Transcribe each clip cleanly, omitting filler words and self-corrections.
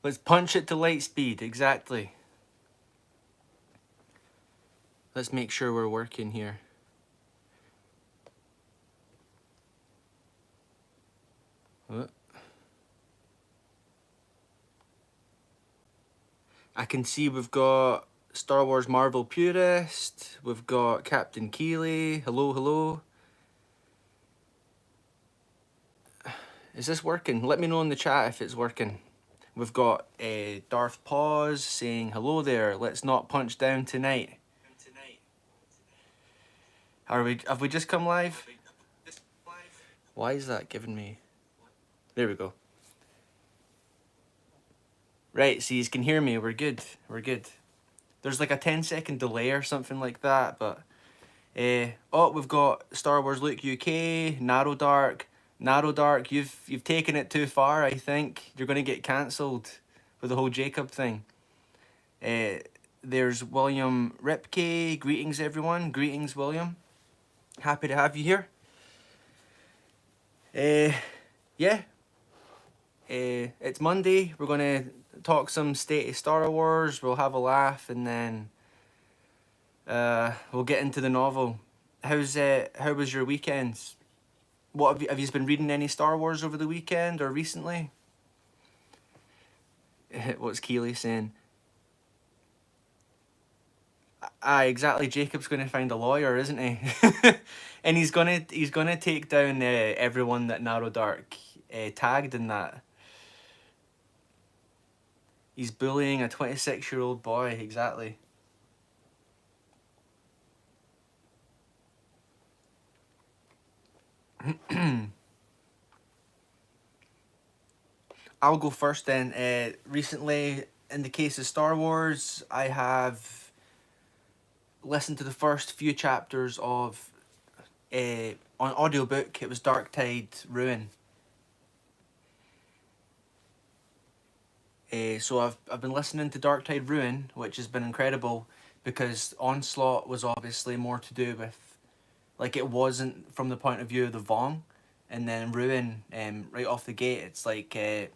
Let's punch it to light speed, exactly. Let's make sure we're working here. I can see we've got Star Wars Marvel Purist, we've got Captain Keeley, hello, hello. Is this working? Let me know in the chat if it's working. We've got Darth Paws saying, hello there, let's not punch down tonight. Have we just come live? Why is that giving me? There we go. Right, so you can hear me, we're good, we're good. There's like a 10-second delay or something like that, but... oh, we've got Star Wars Luke UK, Narrow Dark. Narrow Dark, you've taken it too far, I think. You're going to get cancelled with the whole Jacob thing. There's William Ripke. Greetings, everyone. Greetings, William. Happy to have you here. Yeah. It's Monday. We're going to talk some state of Star Wars. We'll have a laugh, and then we'll get into the novel. How was your weekends? What have you been reading any Star Wars over the weekend or recently? What's Keeley saying? Exactly. Jacob's going to find a lawyer, isn't he? And he's gonna take down everyone that Narrow Dark tagged in that. He's bullying a 26-year-old boy. Exactly. I'll go first then. Recently, in the case of Star Wars, I have listened to the first few chapters of on audiobook. It was Dark Tide Ruin. So I've been listening to Dark Tide Ruin, which has been incredible because Onslaught was obviously more to do with, like, it wasn't from the point of view of the Vong, and then Ruin, right off the gate, it's like, is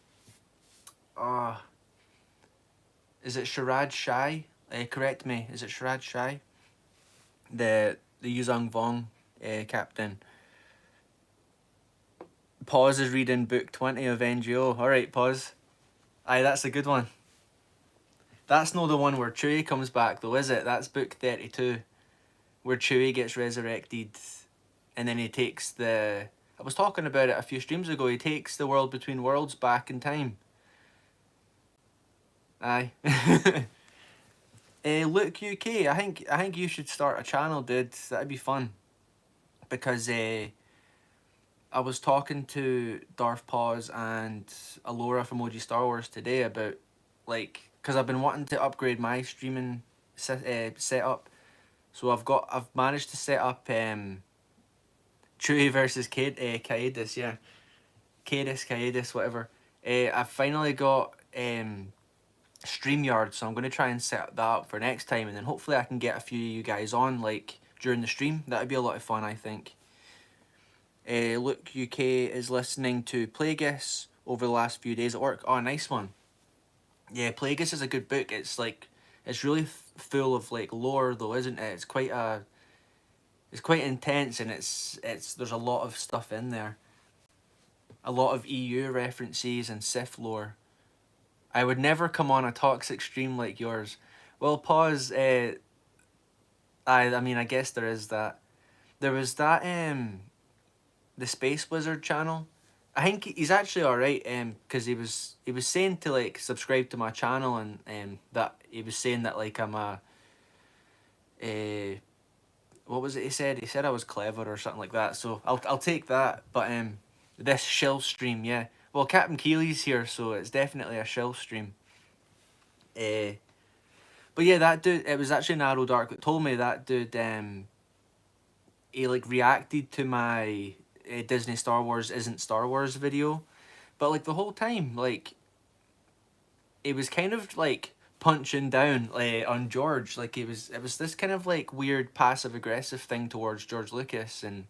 it Sharad Shai? Correct me, is it Sharad Shai? The Yuzong Vong captain. Pause is reading book 20 of NGO. Alright, pause. Aye, that's a good one. That's not the one where Chewie comes back though, is it? That's book 32. Where Chewie gets resurrected and then he takes the... I was talking about it a few streams ago. He takes the world between worlds back in time. Aye. Luke UK, I think you should start a channel, dude. That'd be fun. Because I was talking to Darth Paws and Alora from OG Star Wars today about, like, because I've been wanting to upgrade my streaming setup. So I've managed to set up Chewie versus Kaedis, yeah. Kaedis, whatever. I've finally got StreamYard, so I'm going to try and set that up for next time, and then hopefully I can get a few of you guys on, like, during the stream. That would be a lot of fun, I think. Luke UK is listening to Plagueis over the last few days at work. Oh, nice one. Yeah, Plagueis is a good book. It's like, it's really full of, like, lore though, isn't it? It's quite intense, and it's there's a lot of stuff in there. A lot of EU references and Sith lore. I would never come on a toxic stream like yours. Well, pause. I mean, I guess there is that. There was that the Space Wizard channel. I think he's actually alright. Because he was saying to, like, subscribe to my channel, and that he was saying that, like, I'm a what was it he said? He said I was clever or something like that. So I'll take that. But this shill stream, yeah. Well, Captain Keeley's here, so it's definitely a shill stream. But yeah, that dude, it was actually Narrow Dark that told me that dude, he, like, reacted to my Disney Star Wars isn't Star Wars video. But, like, the whole time, like, it was kind of, like, punching down on George. Like, it was this kind of, like, weird passive-aggressive thing towards George Lucas, and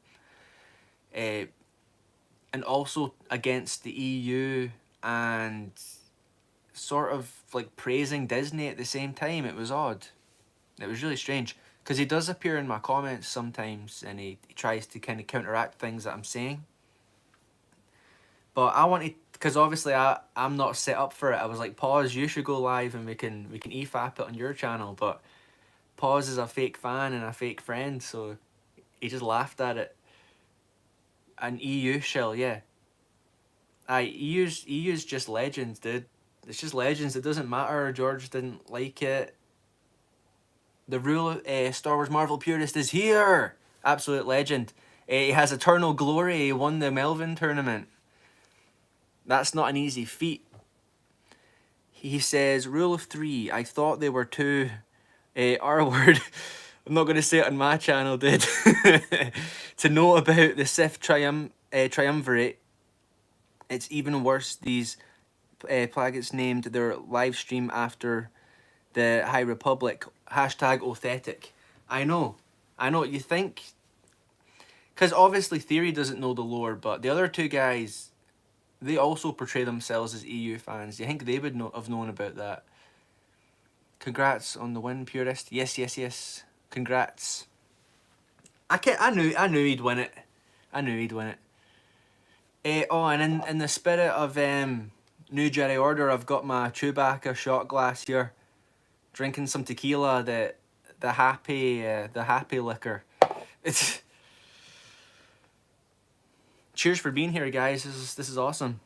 also against the EU and sort of like praising Disney at the same time. It was odd. It was really strange. Because he does appear in my comments sometimes, and he tries to kind of counteract things that I'm saying. But I wanted, because obviously I'm not set up for it. I was like, Pause, you should go live and we can EFAP it on your channel. But Pause is a fake fan and a fake friend, so he just laughed at it. An EU shill, yeah. EU's just legends, dude. It's just legends. It doesn't matter. George didn't like it. The rule of Star Wars Marvel purist is here. Absolute legend. He has eternal glory. He won the Melvin tournament. That's not an easy feat. He says, rule of 3. I thought they were too R-word. I'm not going to say it on my channel, dude. To know about the Sith triumvirate. It's even worse. These plaguettes named their live stream after the High Republic. Hashtag authentic. I know. You think... Because obviously Theory doesn't know the lore, but the other two guys, they also portray themselves as EU fans. Do you think they would have known about that? Congrats on the win, Purist. Yes. Congrats. I knew he'd win it. Oh, and in the spirit of New Jedi Order, I've got my Chewbacca shot glass here, drinking some tequila, the happy liquor. It's cheers for being here, guys. This is awesome.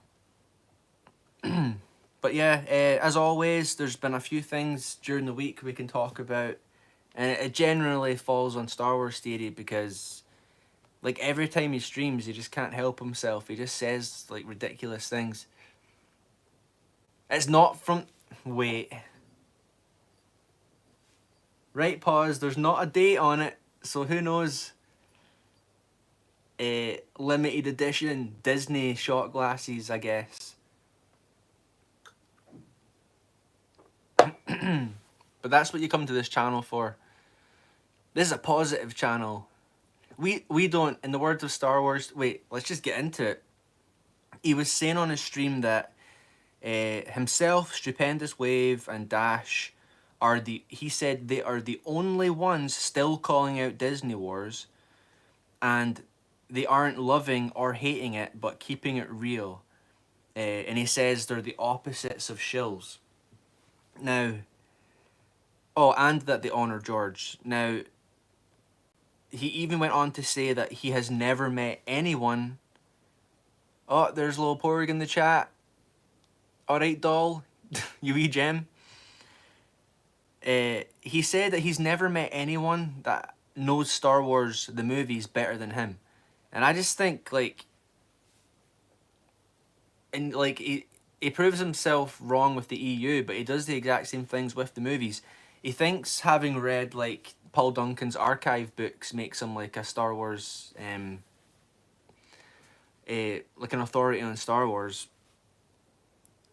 But yeah, as always, there's been a few things during the week we can talk about, and it generally falls on Star Wars Theory because, like, every time he streams, he just can't help himself. He just says like ridiculous things. It's not from... Wait. Right, Pause. There's not a date on it, so who knows? Limited edition Disney shot glasses, I guess. But that's what you come to this channel for. This is a positive channel. We don't, in the words of Star Wars... Wait, let's just get into it. He was saying on his stream that himself, Stupendous Wave, and Dash are he said they are the only ones still calling out Disney Wars, and they aren't loving or hating it, but keeping it real. And he says they're the opposites of shills. Now, oh, and that they honour George. Now, he even went on to say that he has never met anyone... Oh, there's Lil Porg in the chat. Alright, doll. You wee gem. He said that he's never met anyone that knows Star Wars, the movies, better than him. And I just think, like... And, like, he proves himself wrong with the EU, but he does the exact same things with the movies. He thinks having read, like, Paul Duncan's archive books makes him, like, a Star Wars... like an authority on Star Wars.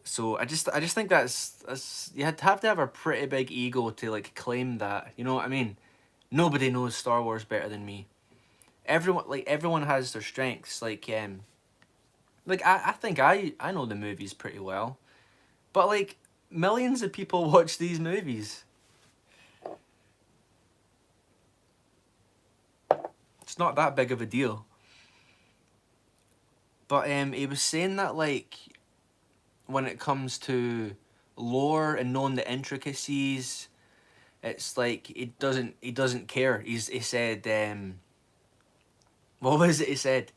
So I just think that's you have to have a pretty big ego to like claim that. You know what I mean? Nobody knows Star Wars better than me. Everyone has their strengths. I think I know the movies pretty well, but like millions of people watch these movies. It's not that big of a deal. But he was saying that like when it comes to lore and knowing the intricacies, it's like he doesn't care. He said what was it he said?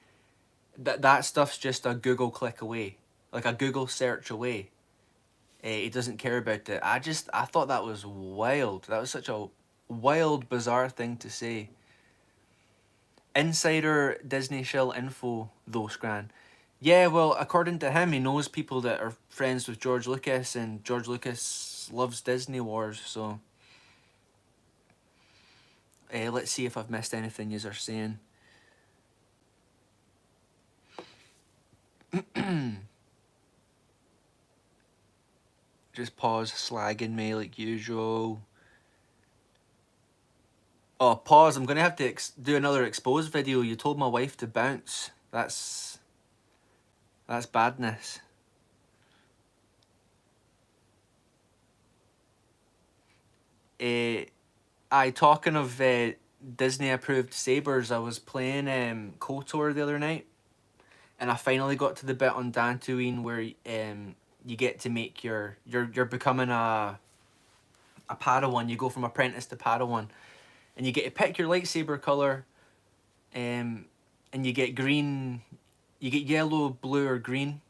That stuff's just a Google click away, like a Google search away. He doesn't care about it. I thought that was wild. That was such a wild, bizarre thing to say. Insider Disney shill info though, Scran. Yeah, well, according to him, he knows people that are friends with George Lucas, and George Lucas loves Disney Wars, so... let's see if I've missed anything yous are saying. Just Pause slagging me like usual. Oh, Pause, I'm going to have to do another expose video. You told my wife to bounce. That's badness. I talking of Disney approved sabers. I was playing KOTOR the other night, and I finally got to the bit on Dantooine where you get to make you're becoming a Padawan. You go from apprentice to Padawan, and you get to pick your lightsaber color, um, and you get green, you get yellow, blue, or green,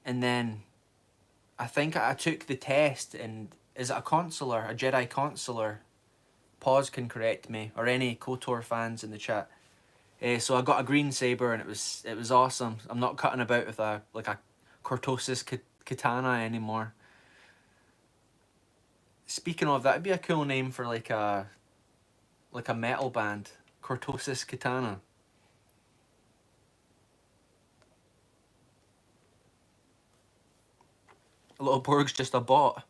and then I think I took the test, and is it a consular, a Jedi consular? Pause can correct me, or any KOTOR fans in the chat. So I got a green saber, and it was awesome. I'm not cutting about with a cortosis katana anymore. Speaking of, that'd be a cool name for like a metal band, Cortosis Katana. Little Porg's just a bot.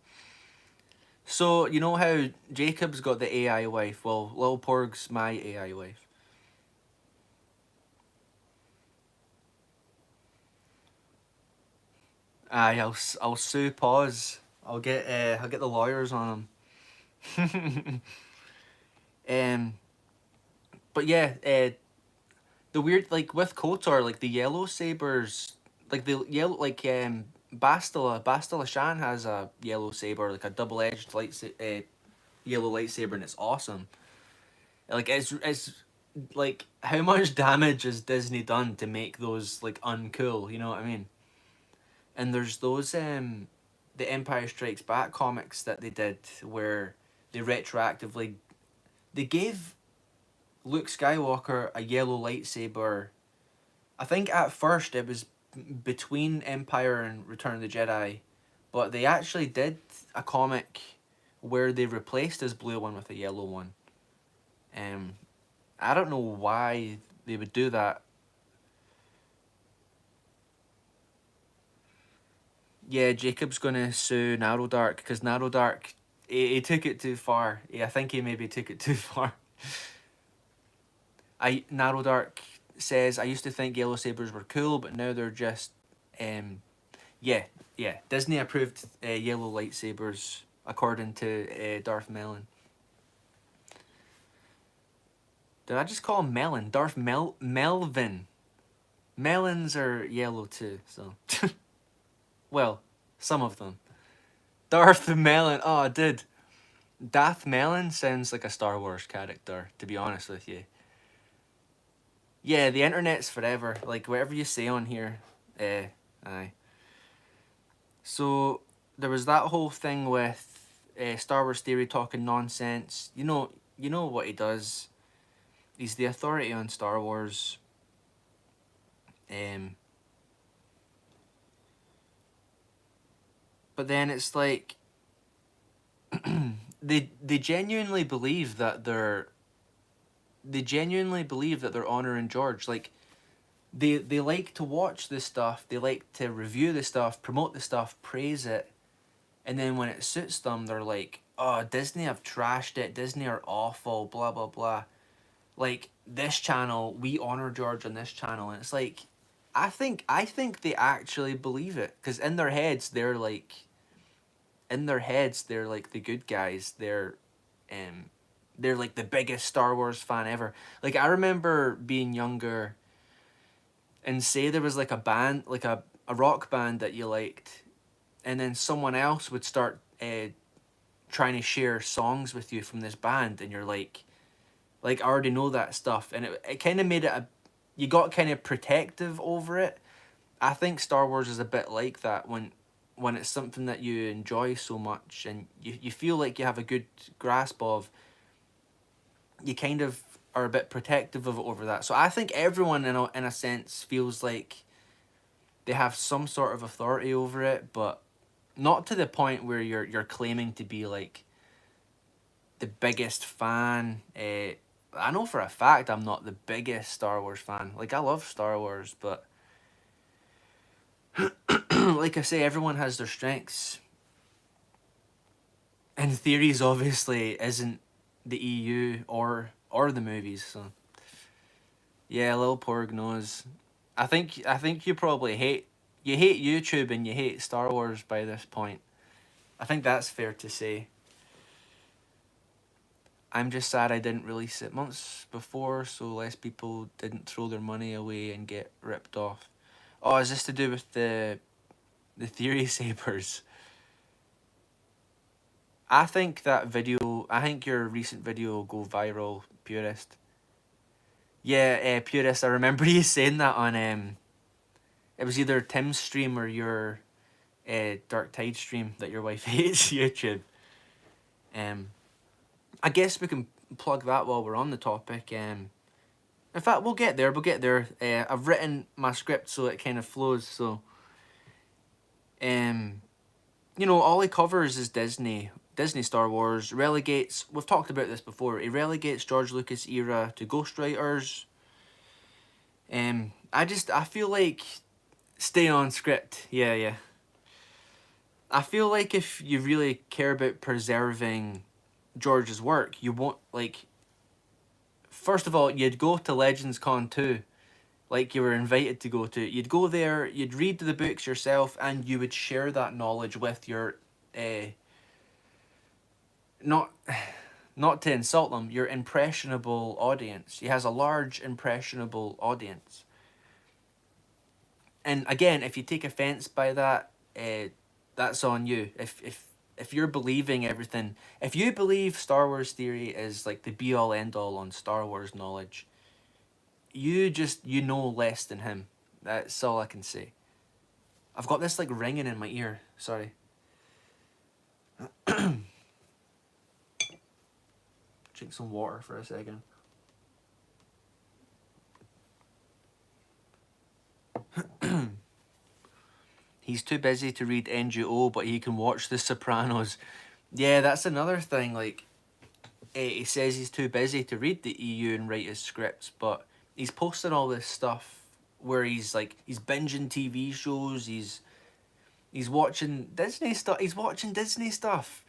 So you know how Jacob's got the AI wife? Well, Little Porg's my AI wife. Aye, I'll sue Pause. I'll get the lawyers on him. um, but yeah, the weird like with Kotor, like the yellow sabers, like the yellow Bastila Shan has a yellow saber, like a double edged yellow lightsaber, and it's awesome. Like it's like how much damage has Disney done to make those like uncool? You know what I mean? And there's those the Empire Strikes Back comics that they did where they retroactively they gave Luke Skywalker a yellow lightsaber. I think at first it was between Empire and Return of the Jedi, but they actually did a comic where they replaced his blue one with a yellow one. Um, I don't know why they would do that. Yeah, Jacob's gonna sue Narrow Dark because Narrow Dark he took it too far. Yeah, I think he maybe took it too far. I Narrow Dark says I used to think yellow sabers were cool, but now they're just um yeah, yeah. Disney approved yellow lightsabers according to Darth Melon. Did I just call him Melon? Melvin. Melons are yellow too, so well, some of them. Darth Melon. Oh, I did. Darth Melon sounds like a Star Wars character, to be honest with you. Yeah, the internet's forever. Like whatever you say on here, aye. So there was that whole thing with Star Wars Theory talking nonsense. You know what he does. He's the authority on Star Wars. Um, but then it's like they genuinely believe that they're honoring George. Like they like to watch this stuff. They like to review the stuff, promote the stuff, praise it, and then when it suits them, they're like, "Oh, Disney have trashed it. Disney are awful." Blah blah blah. Like this channel, we honor George on this channel, and it's like, I think they actually believe it because in their heads they're like the good guys. They're like the biggest Star Wars fan ever. Like I remember being younger, and say there was like a band, like a rock band that you liked, and then someone else would start trying to share songs with you from this band, and you're like I already know that stuff, and it kind of made it you got kind of protective over it. I think Star Wars is a bit like that when it's something that you enjoy so much and you feel like you have a good grasp of, you kind of are a bit protective of it over that. So I think everyone in a sense feels like they have some sort of authority over it, but not to the point where you're claiming to be like the biggest fan. I know for a fact I'm not the biggest Star Wars fan. Like I love Star Wars, but like I say, everyone has their strengths. And theories obviously isn't the EU or the movies. So yeah, Lil Porg knows. I think you hate YouTube and you hate Star Wars by this point. I think that's fair to say. I'm just sad I didn't release it months before, so less people didn't throw their money away and get ripped off. Oh, is this to do with the theory sabers? I think I think your recent video will go viral, Purist. Yeah, Purist, I remember you saying that on, it was either Tim's stream or your Dark Tide stream that your wife hates YouTube. Um, I guess we can plug that while we're on the topic. In fact, we'll get there. We'll get there. I've written my script so it kind of flows. So, you know, all he covers is Disney. Disney Star Wars relegates. We've talked about this before. He relegates George Lucas era to ghostwriters. I feel like stay on script. Yeah, yeah. I feel like if you really care about preserving George's work, you won't like. First of all, you'd go to Legends Con 2, like you were invited to go to. You'd go there, you'd read the books yourself, and you would share that knowledge with your, not, not to insult them, your impressionable audience. He has a large impressionable audience. And again, if you take offense by that, that's on you. If you're believing everything, if you believe Star Wars theory is like the be all end all on Star Wars knowledge, you know less than him. That's all I can say. I've got this like ringing in my ear. Sorry. Drink some water for a second. He's too busy to read NGO, but he can watch The Sopranos. Yeah, that's another thing. Like, he says he's too busy to read the EU and write his scripts, but he's posting all this stuff where he's binging TV shows. He's watching Disney stuff. He's watching Disney stuff.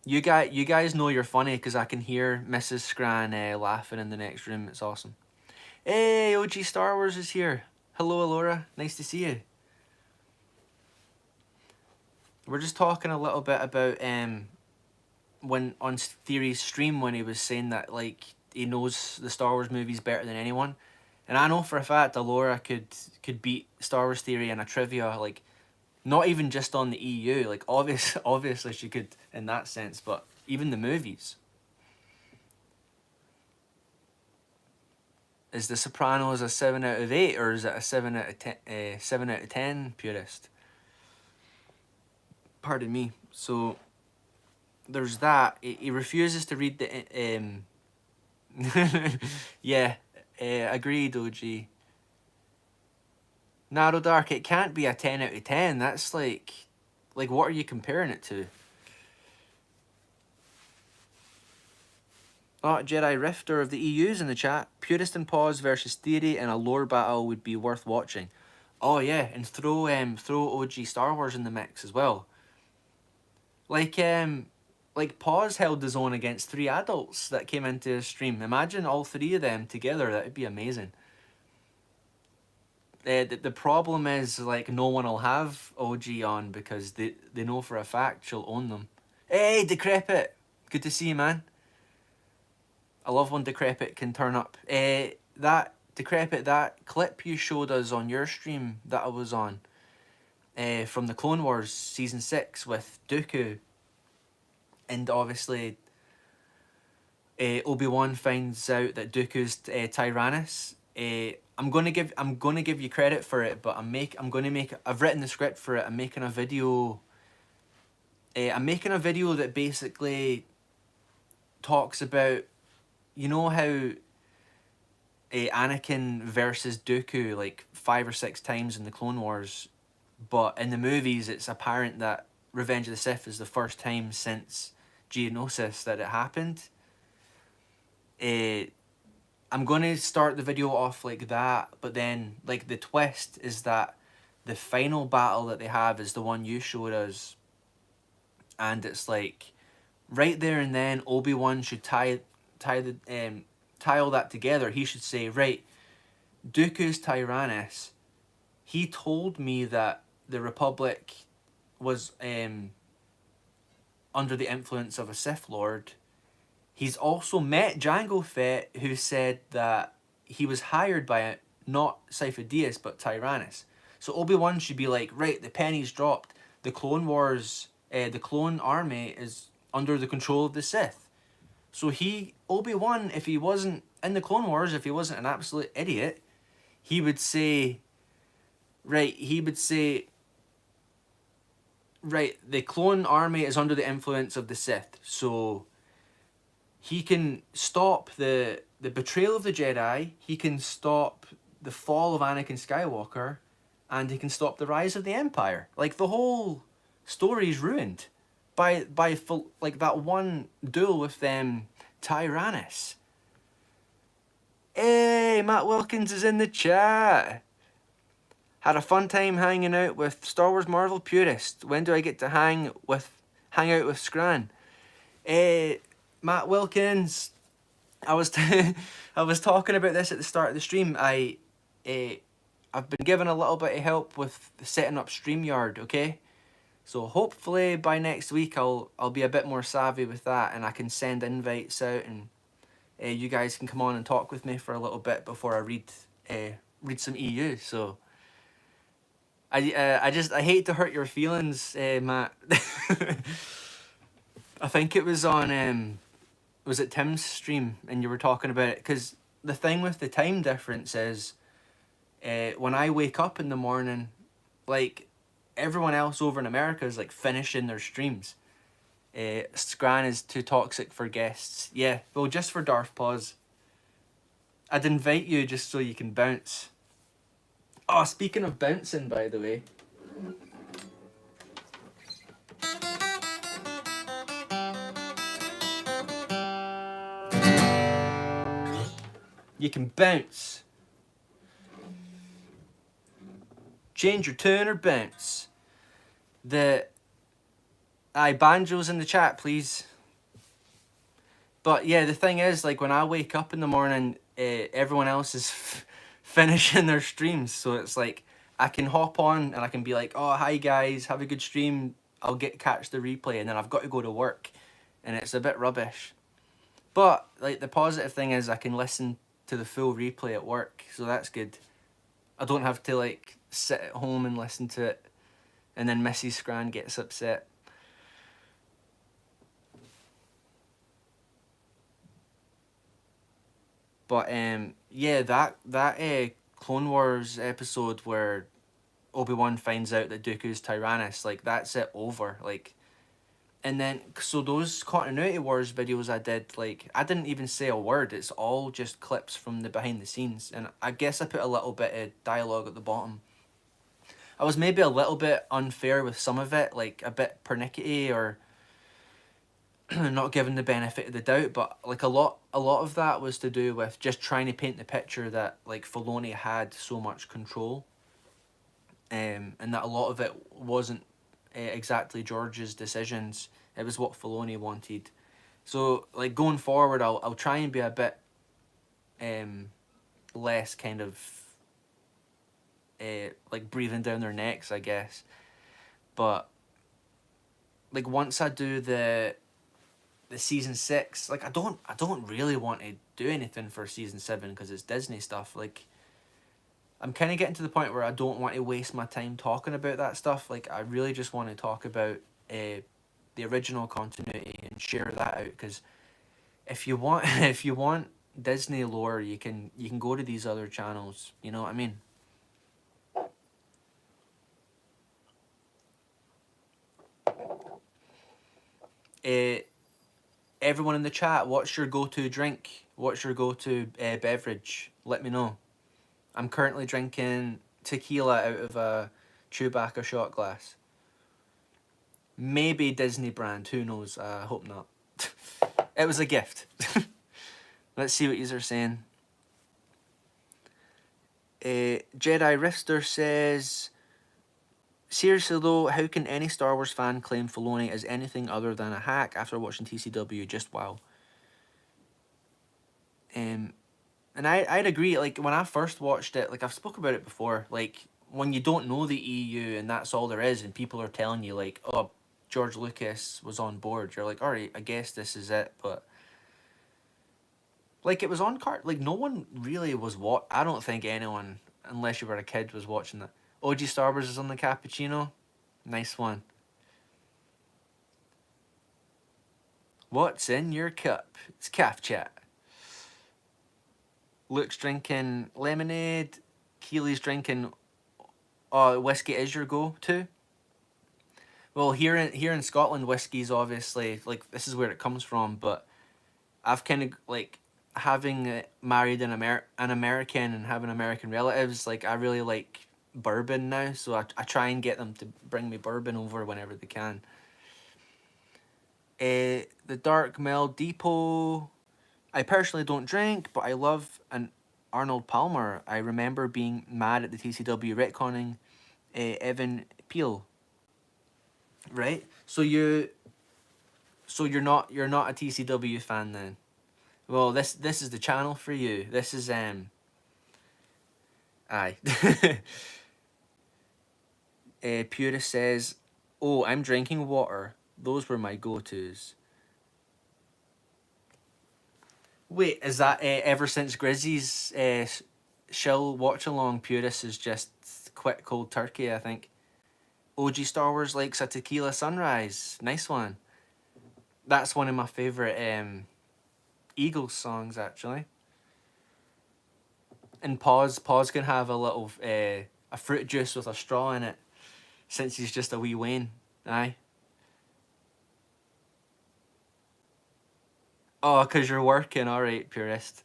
You guys know you're funny because I can hear Mrs. Scran laughing in the next room. It's awesome. Hey, OG Star Wars is here. Hello, Alora. Nice to see you. We're just talking a little bit about when on Theory's stream when he was saying that like he knows the Star Wars movies better than anyone, and I know for a fact Alora could beat Star Wars Theory in a trivia, like not even just on the EU, like obviously she could in that sense, but even the movies. Is The Sopranos a 7 out of 8 or is it a 7 out of 10? 7 out of 10, Purist. Pardon me. So there's that. He refuses to read the yeah, agreed, OG. Narrow Dark, it can't be a 10 out of 10. That's like what are you comparing it to? Oh, Jedi Rifter of the EU's in the chat. Purist and Pause versus Theory in a lore battle would be worth watching. Oh yeah, and throw OG Star Wars in the mix as well. Like Pause held his own against 3 adults that came into his stream. Imagine all 3 of them together. That would be amazing. The problem is like no one will have OG on because they know for a fact she'll own them. Hey, Decrepit! Good to see you, man. I love when Decrepit can turn up. That Decrepit, that clip you showed us on your stream that I was on, from the Clone Wars season 6 with Dooku, and obviously Obi-Wan finds out that Dooku's Tyrannus. I'm gonna give you credit for it, but I've written the script for it. I'm making a video that basically talks about, you know how Anakin versus Dooku like 5 or 6 times in the Clone Wars, but in the movies it's apparent that Revenge of the Sith is the first time since Geonosis that it happened. I'm going to start the video off like that, but then like the twist is that the final battle that they have is the one you showed us, and it's like right there and then Obi-Wan should tie all that together. He should say, right, Dooku's Tyrannus, he told me that the Republic was under the influence of a Sith Lord. He's also met Jango Fett, who said that he was hired by not Cypher Dyas but Tyrannus. So Obi-Wan should be like, right, the penny's dropped. The Clone Wars, the Clone Army is under the control of the Sith. So Obi-Wan, if he wasn't in the Clone Wars, if he wasn't an absolute idiot, he would say, right, right, the Clone Army is under the influence of the Sith. So he can stop the betrayal of the Jedi, he can stop the fall of Anakin Skywalker, and he can stop the rise of the Empire. Like, the whole story's ruined by like that one duel with Tyrannus. Hey, Matt Wilkins is in the chat. Had a fun time hanging out with Star Wars Marvel purists. When do I get to hang out with Scran? Matt Wilkins, I was I was talking about this at the start of the stream. I've been given a little bit of help with setting up StreamYard, okay? So hopefully by next week I'll be a bit more savvy with that, and I can send invites out, and you guys can come on and talk with me for a little bit before I read some EU. So I hate to hurt your feelings, Matt. I think it was on was it Tim's stream, and you were talking about it, because the thing with the time difference is when I wake up in the morning, like, everyone else over in America is like finishing their streams. Scran is too toxic for guests. Yeah, well, just for Darth Pause. I'd invite you just so you can bounce. Oh, speaking of bouncing, by the way. You can bounce. Change your tune or bounce. Banjo's in the chat, please. But yeah, the thing is, like, when I wake up in the morning, everyone else is finishing their streams. So it's like, I can hop on and I can be like, oh, hi guys, have a good stream. I'll catch the replay, and then I've got to go to work. And it's a bit rubbish. But, like, the positive thing is I can listen to the full replay at work. So that's good. I don't have to, like, sit at home and listen to it, and then Mrs. Scran gets upset. But yeah, that Clone Wars episode where Obi-Wan finds out that Dooku's Tyrannus, like, that's it over. Like, and then, so those Continuity Wars videos I did, like, I didn't even say a word. It's all just clips from the behind the scenes, and I guess I put a little bit of dialogue at the bottom. I was maybe a little bit unfair with some of it, like a bit pernickety or not given the benefit of the doubt, but like a lot of that was to do with just trying to paint the picture that, like, Filoni had so much control, and that a lot of it wasn't exactly George's decisions. It was what Filoni wanted. So, like, going forward, I'll try and be a bit less kind of like breathing down their necks, I guess. But, like, once I do the season 6, like, I don't really want to do anything for season 7 because it's Disney stuff. Like, I'm kind of getting to the point where I don't want to waste my time talking about that stuff. Like, I really just want to talk about the original continuity and share that out, because if you want if you want Disney lore, you can go to these other channels, you know what I mean? Everyone in the chat, what's your go-to drink? What's your go-to beverage? Let me know. I'm currently drinking tequila out of a Chewbacca shot glass. Maybe Disney brand, who knows? I hope not. It was a gift. Let's see what yous are saying. Jedi Rifter says, seriously though, how can any Star Wars fan claim Filoni is anything other than a hack after watching TCW? Just wow. And I'd agree. Like, when I first watched it, like, I've spoke about it before, like, when you don't know the EU and that's all there is, and people are telling you like, oh, George Lucas was on board, you're like, all right, I guess this is it. But like, it was on cart. Like, no one really was what. I don't think anyone, unless you were a kid, was watching that. OG Star Wars is on the cappuccino. Nice one. What's in your cup? It's calf chat. Luke's drinking lemonade. Keely's drinking. Oh, whiskey is your go-to. Well, here in Scotland, whiskey's obviously like this is where it comes from. But I've kind of like having married an American and having American relatives. Like I really like bourbon now, so I try and get them to bring me bourbon over whenever they can. The Dark Mel Depot. I personally don't drink, but I love an Arnold Palmer. I remember being mad at the TCW retconning Evan Peel. Right. So you're not a TCW fan then. Well, this is the channel for you. This is aye. Purist says, "Oh, I'm drinking water. Those were my go-tos." Wait, is that ever since Grizzy's shill watch along? Purist is just quit cold turkey, I think. OG Star Wars likes a tequila sunrise. Nice one. That's one of my favorite Eagles songs actually. And Pause can have a little a fruit juice with a straw in it, since he's just a wee Wayne. Aye. Oh, cause you're working. All right, purist.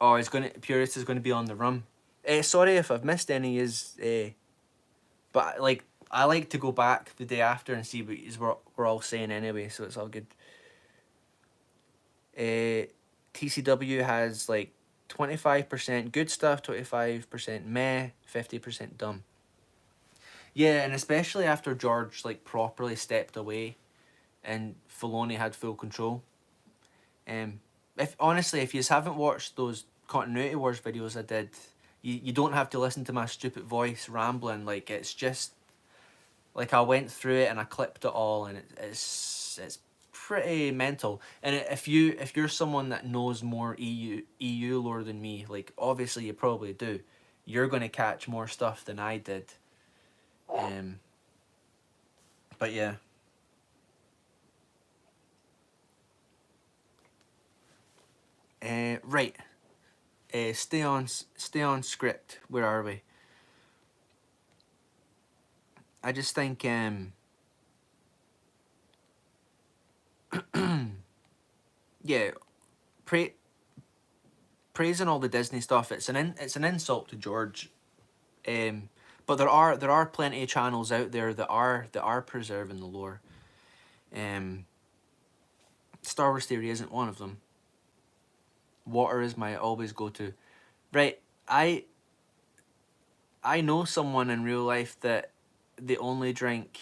Oh, he's gonna purist is gonna be on the rum. Sorry if I've missed any. But like I like to go back the day after and see what we're all saying anyway, so it's all good. TCW has like 25% good stuff, 25% meh, 50% dumb. Yeah, and especially after George like properly stepped away and Filoni had full control. If honestly, if you haven't watched those continuity wars videos I did, you don't have to listen to my stupid voice rambling. Like it's just like I went through it and I clipped it all, and it's pretty mental. And if you're someone that knows more EU lore than me, like obviously you probably do, you're gonna catch more stuff than I did. Um, but yeah. Right. Stay on script. Where are we? I just think yeah, pra- praising all the Disney stuff. It's an insult to George. Um, but there are plenty of channels out there that are preserving the lore. Um, Star Wars Theory isn't one of them. Water is my always go to. Right, I know someone in real life that they only drink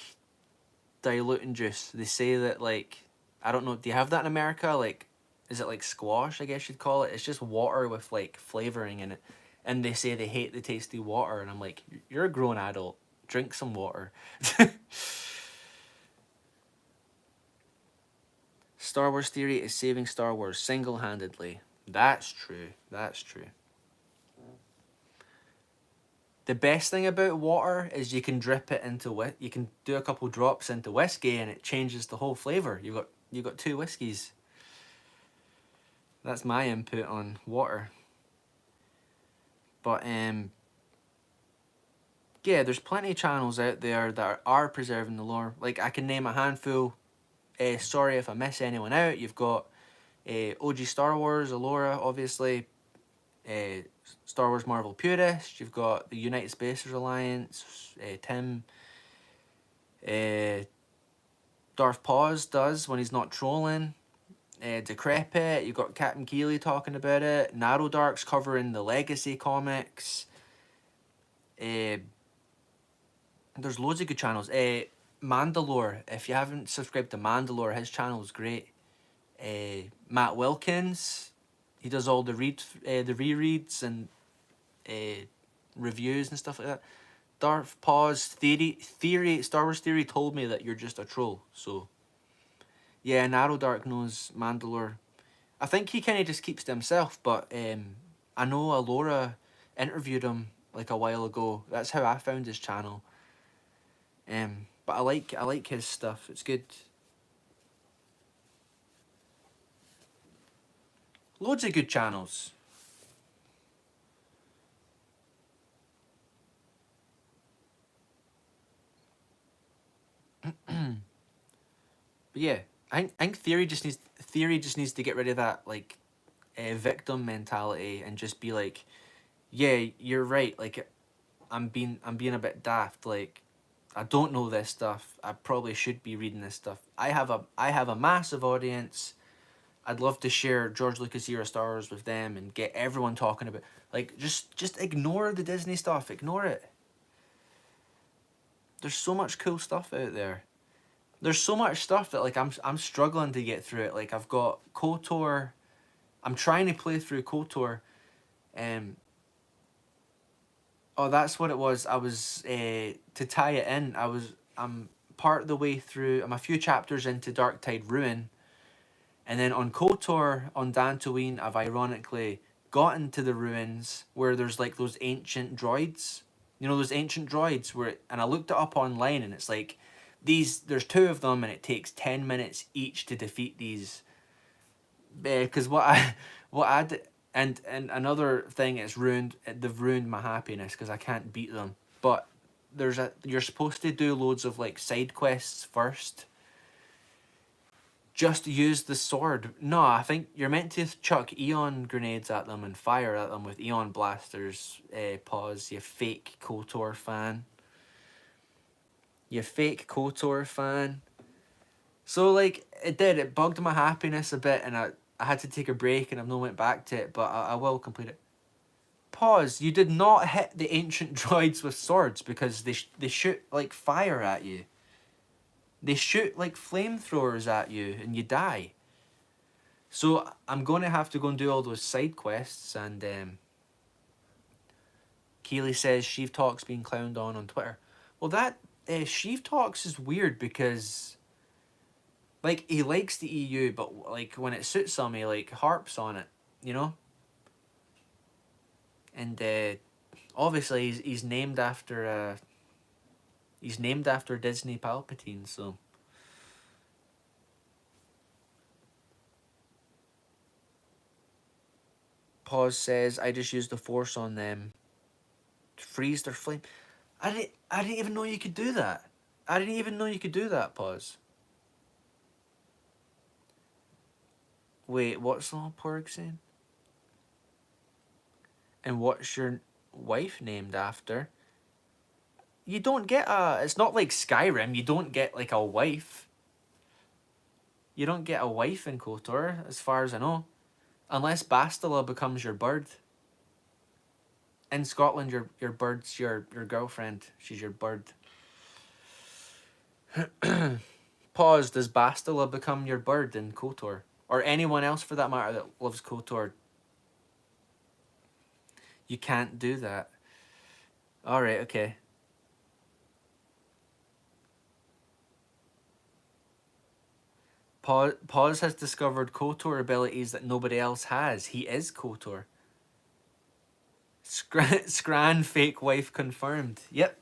diluting juice. They say that like I don't know. Do you have that in America? Like, is it like squash? I guess you'd call it. It's just water with like flavoring in it, and they say they hate the tasty water. And I'm like, you're a grown adult. Drink some water. Star Wars Theory is saving Star Wars single handedly. That's true. That's true. The best thing about water is you can drip it into you can do a couple drops into whiskey and it changes the whole flavor. You got two whiskeys. That's my input on water. But yeah, there's plenty of channels out there that are preserving the lore. Like I can name a handful. Sorry if I miss anyone out. You've got OG Star Wars, Alora, obviously. Uh, Star Wars Marvel Purist. You've got the United Spacers Alliance. Tim. Uh, Darth Paws does when he's not trolling. Decrepit. You've got Captain Keeley talking about it. Narrow Dark's covering the Legacy comics. Uh, there's loads of good channels. Mandalore. If you haven't subscribed to Mandalore, his channel is great. Matt Wilkins. He does all the the rereads and uh, reviews and stuff like that. Darth Pause theory Star Wars theory told me that you're just a troll. So yeah, Narrow Dark knows Mandalore. I think he kind of just keeps to himself, but I know Alora interviewed him like a while ago. That's how I found his channel. But I like his stuff. It's good. Loads of good channels. But yeah, I think theory just needs to get rid of that like victim mentality and just be like, yeah, you're right. Like I'm being a bit daft. Like I don't know this stuff. I probably should be reading this stuff. I have a massive audience. I'd love to share George Lucas era Star Wars with them and get everyone talking about like just ignore the Disney stuff. Ignore it. There's so much cool stuff out there. There's so much stuff that like I'm struggling to get through it. Like I've got KOTOR. I'm trying to play through KOTOR. Um. Oh, that's what it was. I was to tie it in. I'm part of the way through. I'm a few chapters into Dark Tide Ruin, and then on KOTOR on Dantooine, I've ironically gotten to the ruins where there's like those ancient droids. You know those ancient droids where, and I looked it up online, and it's like these. There's two of them, and it takes 10 minutes each to defeat these. Because what I what I did, and another thing it's ruined. They've ruined my happiness because I can't beat them. But you're supposed to do loads of like side quests first. Just use the sword. No, I think you're meant to chuck Eon grenades at them and fire at them with Eon blasters. Pause. You fake KOTOR fan. You fake KOTOR fan. So like it did. It bugged my happiness a bit, and I had to take a break, and I've not went back to it. But I will complete it. Pause. You did not hit the ancient droids with swords because they shoot like fire at you. They shoot like flamethrowers at you, and you die. So I'm going to have to go and do all those side quests, and Keely says Sheev Talk's being clowned on Twitter. Well, that Sheev Talks is weird because, like, he likes the EU, but like when it suits him, he like harps on it, you know. And obviously, he's named after Disney Palpatine, so. Pause says I just used the Force on them to freeze their flame. I didn't even know you could do that. I didn't even know you could do that. Pause. Wait, what's the Porg saying? And what's your wife named after? You don't get a. It's not like Skyrim. You don't get like a wife. You don't get a wife in KOTOR, as far as I know, unless Bastila becomes your bird. In Scotland, your bird's your girlfriend. She's your bird. Pause. Does Bastila become your bird in KOTOR, or anyone else for that matter that loves KOTOR? You can't do that. All right. Okay. Pause has discovered KOTOR abilities that nobody else has. He is KOTOR. Scran fake wife confirmed. Yep.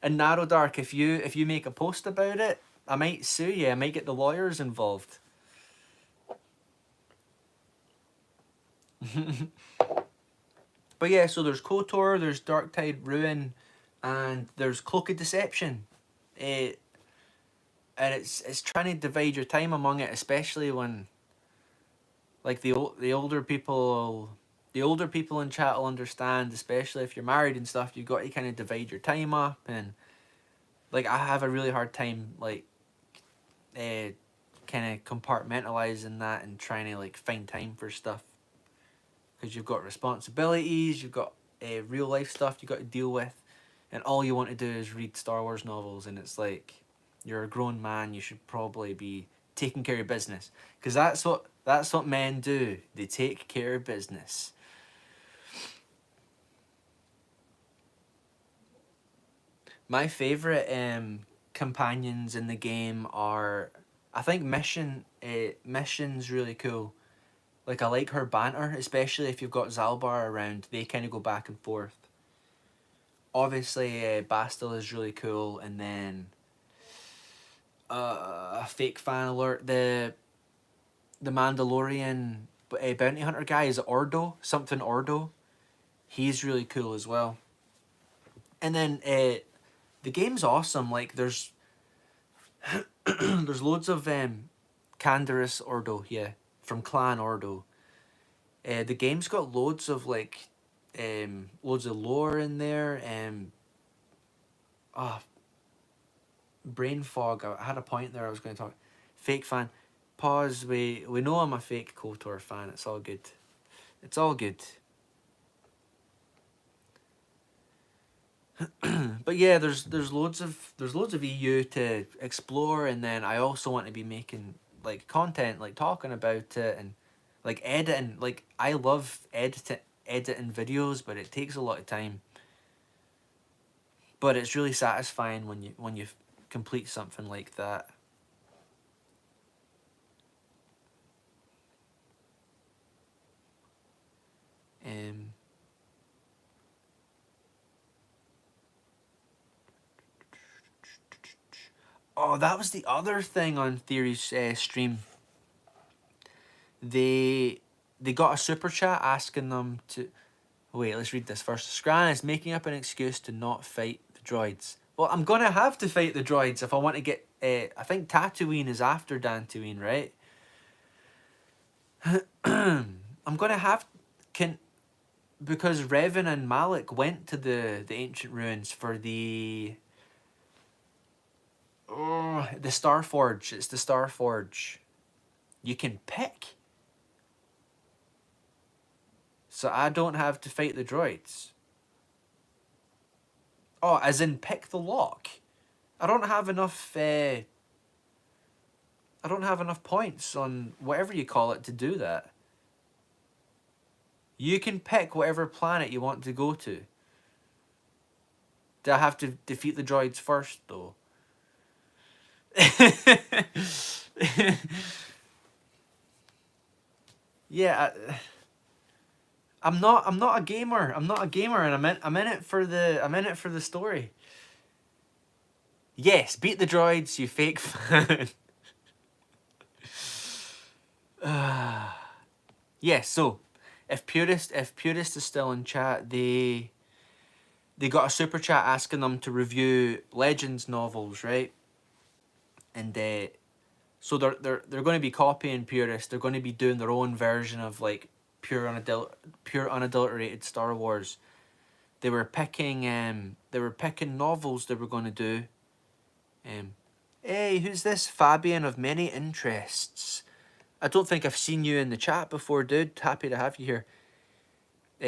And Narrow Dark, if you make a post about it, I might sue you. I might get the lawyers involved. But yeah, so there's KOTOR, there's Dark Tide Ruin, and there's Cloak of Deception. And it's trying to divide your time among it, especially when like the older people in chat will understand, especially if you're married and stuff. You've got to kind of divide your time up, and like I have a really hard time like kind of compartmentalizing that and trying to like find time for stuff, because you've got responsibilities, you've got real life stuff you got to deal with, and all you want to do is read Star Wars novels, and it's like you're a grown man, you should probably be taking care of business, because That's what men do. They take care of business. My favorite companions in the game are, I think Mission's really cool. Like I like her banter, especially if you've got Zalbar around. They kind of go back and forth. Obviously, Bastil is really cool, and then fake fan alert. The Mandalorian bounty hunter guy is Ordo, something Ordo. He's really cool as well. And then the game's awesome. Like there's there's loads of Canderous Ordo, yeah, from Clan Ordo. The game's got loads of like loads of lore in there. Ah, brain fog. I had a point there. I was going to talk. Fake fan. Pause. We know I'm a fake KOTOR fan. It's all good. It's all good. But yeah, there's loads of EU to explore, and then I also want to be making like content, like talking about it and like editing. Like I love editing videos, but it takes a lot of time. But it's really satisfying when you complete something like that. Um, oh, that was the other thing on Theory's stream. They they got a super chat asking them to. Wait, let's read this first. Scran is making up an excuse to not fight the droids. Well, I'm gonna have to fight the droids if I want to get. I think Tatooine is after Dantooine, right? I'm gonna have can because Revan and Malik went to the ancient ruins for the. Oh, the Star Forge. It's the Star Forge. You can pick. So I don't have to fight the droids. Oh, as in pick the lock. I don't have enough. I don't have enough points on whatever you call it to do that. You can pick whatever planet you want to go to. Do I have to defeat the droids first, though? Yeah, I'm not. I'm not a gamer. I'm not a gamer, and I'm in it for the. I'm in it for the story. Yes, beat the droids, you fake fan. Yes, so if Purist is still in chat, they got a super chat asking them to review Legends novels, right? And so they're going to be copying Purist. They're going to be doing their own version of like pure unadulterated Star Wars. They were picking novels they were going to do. Hey, who's this Fabian of many interests? I don't think I've seen you in the chat before, dude. Happy to have you here.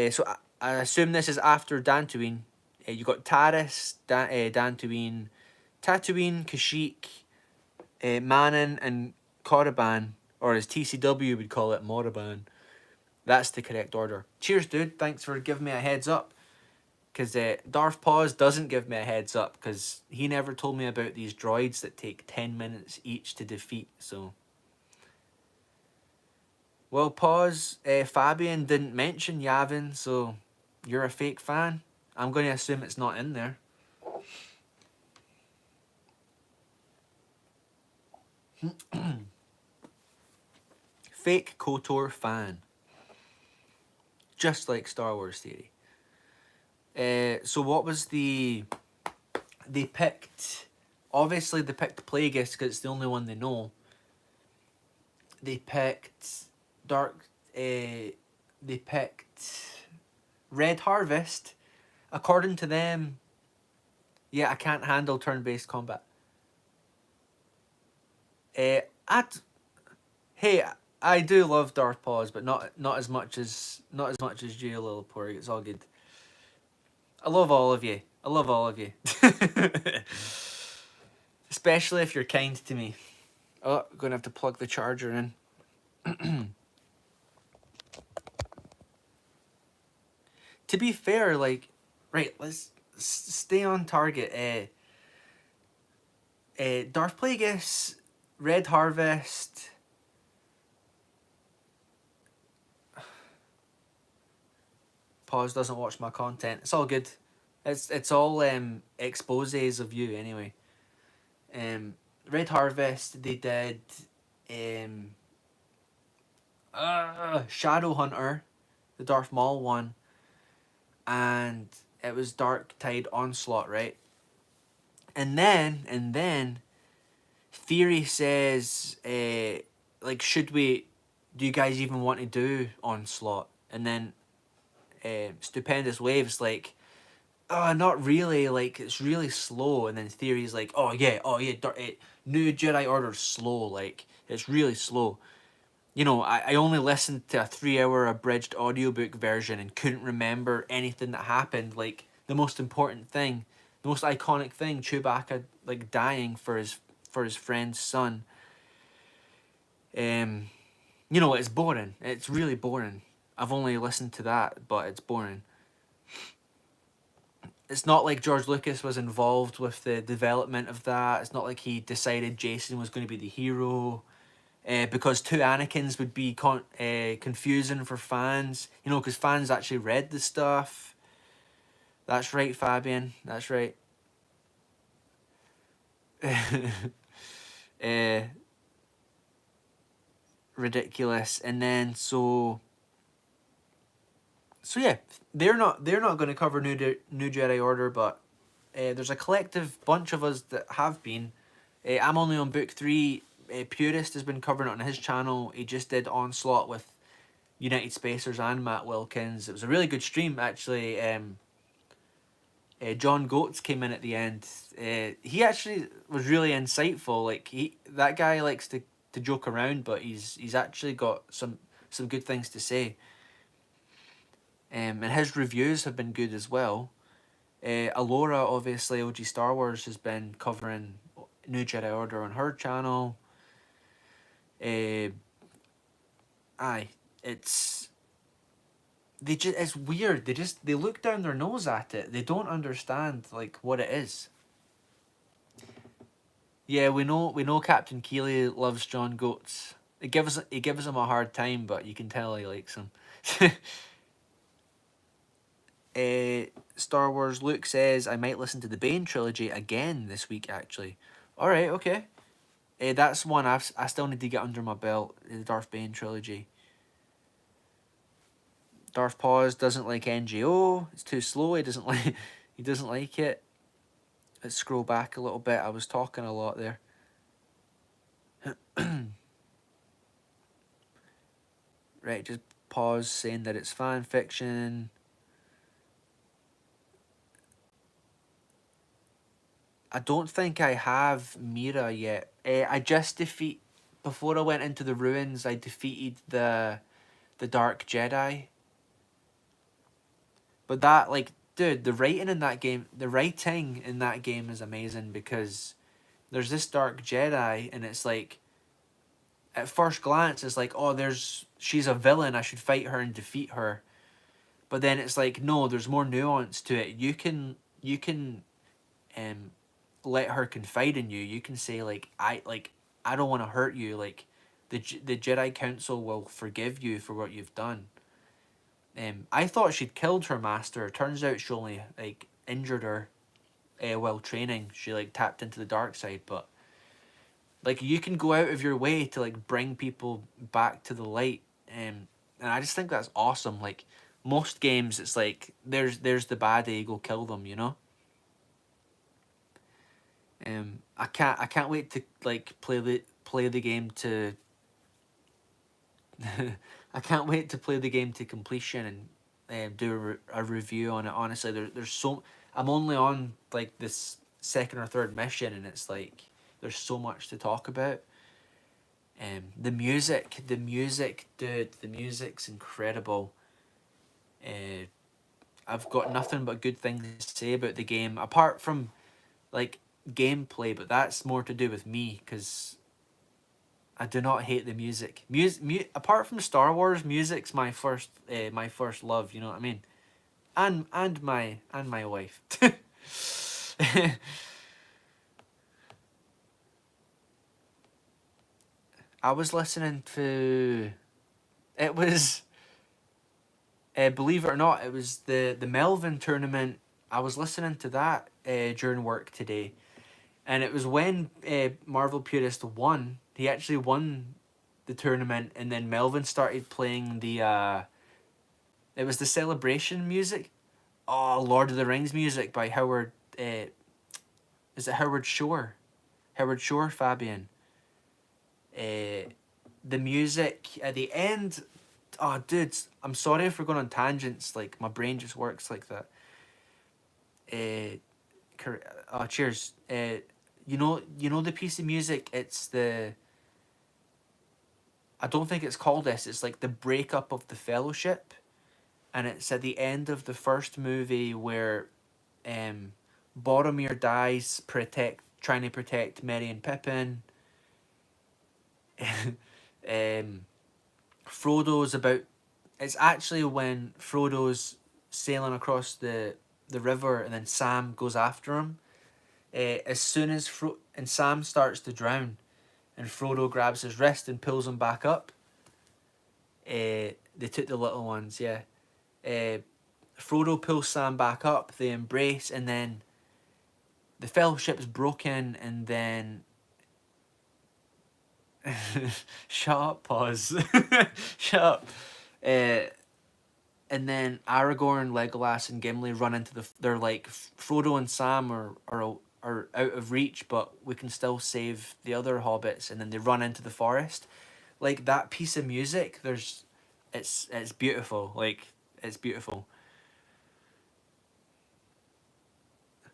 So I assume this is after Dantooine. You got Taris, Dantooine, Tatooine, Kashyyyk, Manon, and Korriban, or as TCW would call it, Morriban. That's the correct order. Cheers, dude. Thanks for giving me a heads up. Because Darth Pause doesn't give me a heads up because he never told me about these droids that take 10 minutes each to defeat, so... Well, Pause, Fabian didn't mention Yavin, so you're a fake fan. I'm going to assume it's not in there. Fake KOTOR fan. Just like Star Wars Theory. So what was the... They picked... Obviously they picked Plagueis because it's the only one they know. They picked... They picked... Red Harvest. According to them... Yeah, I can't handle turn-based combat. Hey, I do love Darth Pause, but not as much as Gio Lillipore. It's all good. I love all of you. I love all of you. Especially if you're kind to me. Oh, I'm gonna have to plug the charger in. To be fair, like, right, let's stay on target. Darth Plagueis, Red Harvest. Pause doesn't watch my content. It's all good. It's all exposes of you anyway. Um, Red Harvest. They did um, Shadow Hunter, the Darth Maul one, and it was Dark Tide Onslaught, right? And then Theory says, like, should we? Do you guys even want to do Onslaught? And then Stupendous Waves like, oh, not really. Like, it's really slow. And then Theory's like, oh yeah, New Jedi Order's slow. Like, it's really slow. You know, I only listened to a 3 hour abridged audiobook version and couldn't remember anything that happened. Like, the most important thing, the most iconic thing, Chewbacca like dying for his friend's son. Um, you know, it's boring. It's really boring. I've only listened to that, but it's boring. It's not like George Lucas was involved with the development of that. It's not like he decided Jason was going to be the hero. Because two Anakins would be confusing for fans. You know, because fans actually read the stuff. That's right, Fabian. That's right. uh, Ridiculous. And then so yeah, they're not going to cover New Jedi Order, but there's a collective bunch of us that have been. I'm only on book 3. Purist has been covering it on his channel. He just did Onslaught with United Spacers and Matt Wilkins. It was a really good stream, actually. John Goetz came in at the end. He actually was really insightful. Like, that guy likes to joke around, but he's actually got some good things to say. And his reviews have been good as well. Alora, obviously, OG Star Wars, has been covering New Jedi Order on her channel. Aye, it's it's weird. They look down their nose at it. They don't understand like what it is. Yeah, we know Captain Keeley loves John Goetz. He gives him a hard time, but you can tell he likes him. Star Wars Luke says I might listen to the Bane trilogy again this week actually. All right, okay. That's one I still need to get under my belt. The Darth Bane trilogy. Darth Pause doesn't like NGO. It's too slow. He doesn't like. He doesn't like it. Let's scroll back a little bit. I was talking a lot there. Right, just pause saying that it's fan fiction. I don't think I have Mira yet. I just before I went into the ruins. I defeated the Dark Jedi. But that, like, dude, the writing in that game is amazing because there's this Dark Jedi and it's like, at first glance, it's like, oh, she's a villain. I should fight her and defeat her. But then it's like, no, there's more nuance to it. You can um let her confide in you. You can say like, I don't want to hurt you. Like, the Jedi Council will forgive you for what you've done. I thought she'd killed her master. Turns out she only like injured her while training. She like tapped into the dark side, but like, you can go out of your way to like bring people back to the light. And I just think that's awesome. Like, most games, it's like there's the baddie, go kill them. You know. I can't wait to like play the game to. I can't wait to play the game to completion and do a review on it. Honestly, there's so I'm only on like this second or third mission, and it's like there's so much to talk about. The music, dude, the music's incredible. Uh, I've got nothing but good things to say about the game, apart from like gameplay, but that's more to do with me because I do not hate the music. Apart from Star Wars, music's my first love. You know what I mean? And my wife. I was listening to. It was, believe it or not, it was the Melvin tournament. I was listening to that during work today, and it was when Marvel Purist won. He actually won the tournament, and then Melvin started playing the. It was the celebration music. Oh, Lord of the Rings music by Howard. Is it Howard Shore? Howard Shore, Fabian. Uh, the music at the end. Oh, dudes, I'm sorry if we're going on tangents. Like my brain just works like that. Uh, cheers. You know the piece of music. It's the. I don't think it's called this. It's like the breakup of the Fellowship, and it's at the end of the first movie where, um, Boromir dies trying to protect Merry and Pippin. um, Frodo's about. It's actually when Frodo's sailing across the river, and then Sam goes after him. As soon as and Sam starts to drown, and Frodo grabs his wrist and pulls him back up. They took the little ones, yeah. Uh, Frodo pulls Sam back up. They embrace, and then the Fellowship's broken, and then shut up, pause. Shut up. Uh, and then Aragorn, Legolas, and Gimli run into They're like Frodo and Sam are out of reach, but we can still save the other hobbits. And then they run into the forest. Like that piece of music, it's beautiful. Like it's beautiful.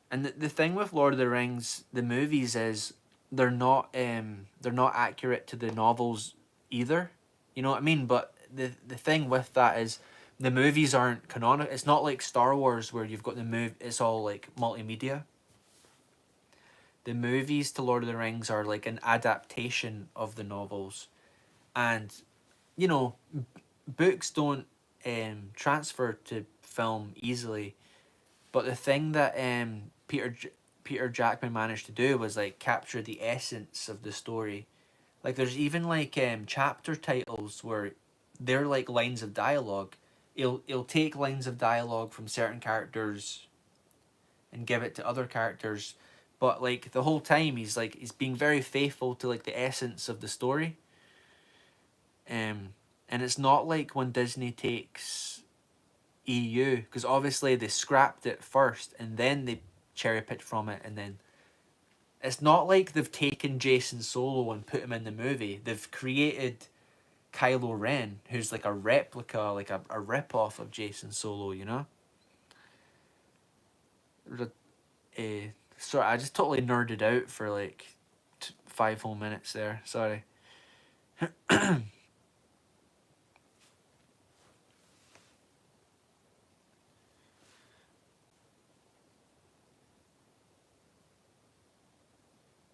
And the thing with Lord of the Rings, the movies is they're not accurate to the novels either. You know what I mean? But the thing with that is the movies aren't canonical. It's not like Star Wars where you've got the move. It's all like multimedia. The movies to Lord of the Rings are like an adaptation of the novels, and you know, books don't transfer to film easily. But the thing that Peter Jackman managed to do was like capture the essence of the story. Like there's even like chapter titles where they're like lines of dialogue. He'll take lines of dialogue from certain characters and give it to other characters, but like the whole time he's being very faithful to like the essence of the story. And it's not like when Disney takes EU, because obviously they scrapped it first and then they cherry picked from it, and then it's not like they've taken Jason Solo and put him in the movie. They've created Kylo Ren, who's like a replica, like a rip off of Jason Solo, you know? Sorry, I just totally nerded out for like 5 whole minutes there. Sorry.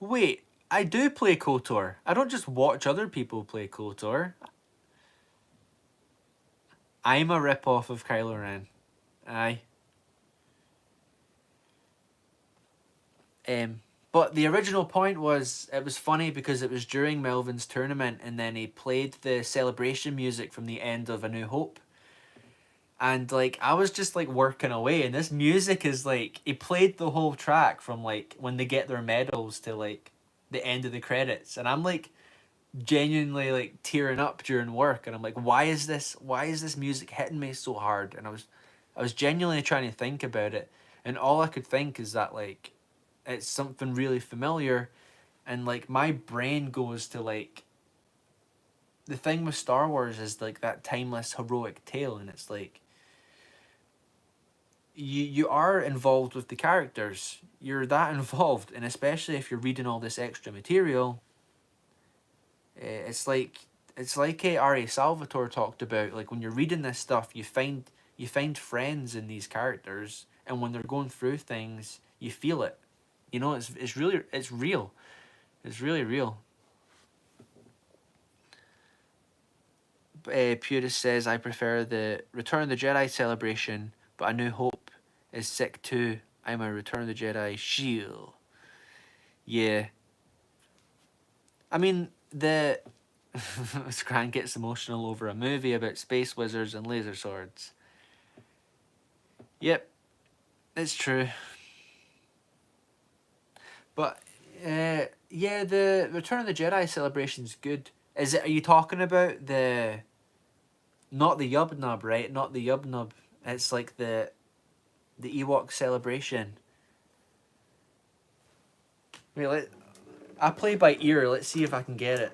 Wait, I do play KOTOR. I don't just watch other people play KOTOR. I'm a rip off of Kylo Ren. Aye. Um, but the original point was it was funny because it was during Melvin's tournament, and then he played the celebration music from the end of A New Hope. And like I was just like working away, and this music is like he played the whole track from like when they get their medals to like the end of the credits, and I'm like genuinely like tearing up during work, and I'm like, why is this music hitting me so hard? And I was genuinely trying to think about it, and all I could think is that like it's something really familiar, and like my brain goes to like the thing with Star Wars is like that timeless heroic tale, and it's like you are involved with the characters. You're that involved, and especially if you're reading all this extra material, it's like Ari Salvatore talked about. Like when you're reading this stuff, you find friends in these characters, and when they're going through things, you feel it. You know, it's real. It's really real. Purist says, I prefer the Return of the Jedi celebration, but A New Hope is sick too. I'm a Return of the Jedi shield. Yeah. I mean, the Scran gets emotional over a movie about space wizards and laser swords. Yep, it's true. But yeah, the Return of the Jedi celebration's good. Is it? Are you talking about the? Not the Yub Nub, right? Not the Yub Nub. It's like the Ewok celebration. Wait, I play by ear. Let's see if I can get it.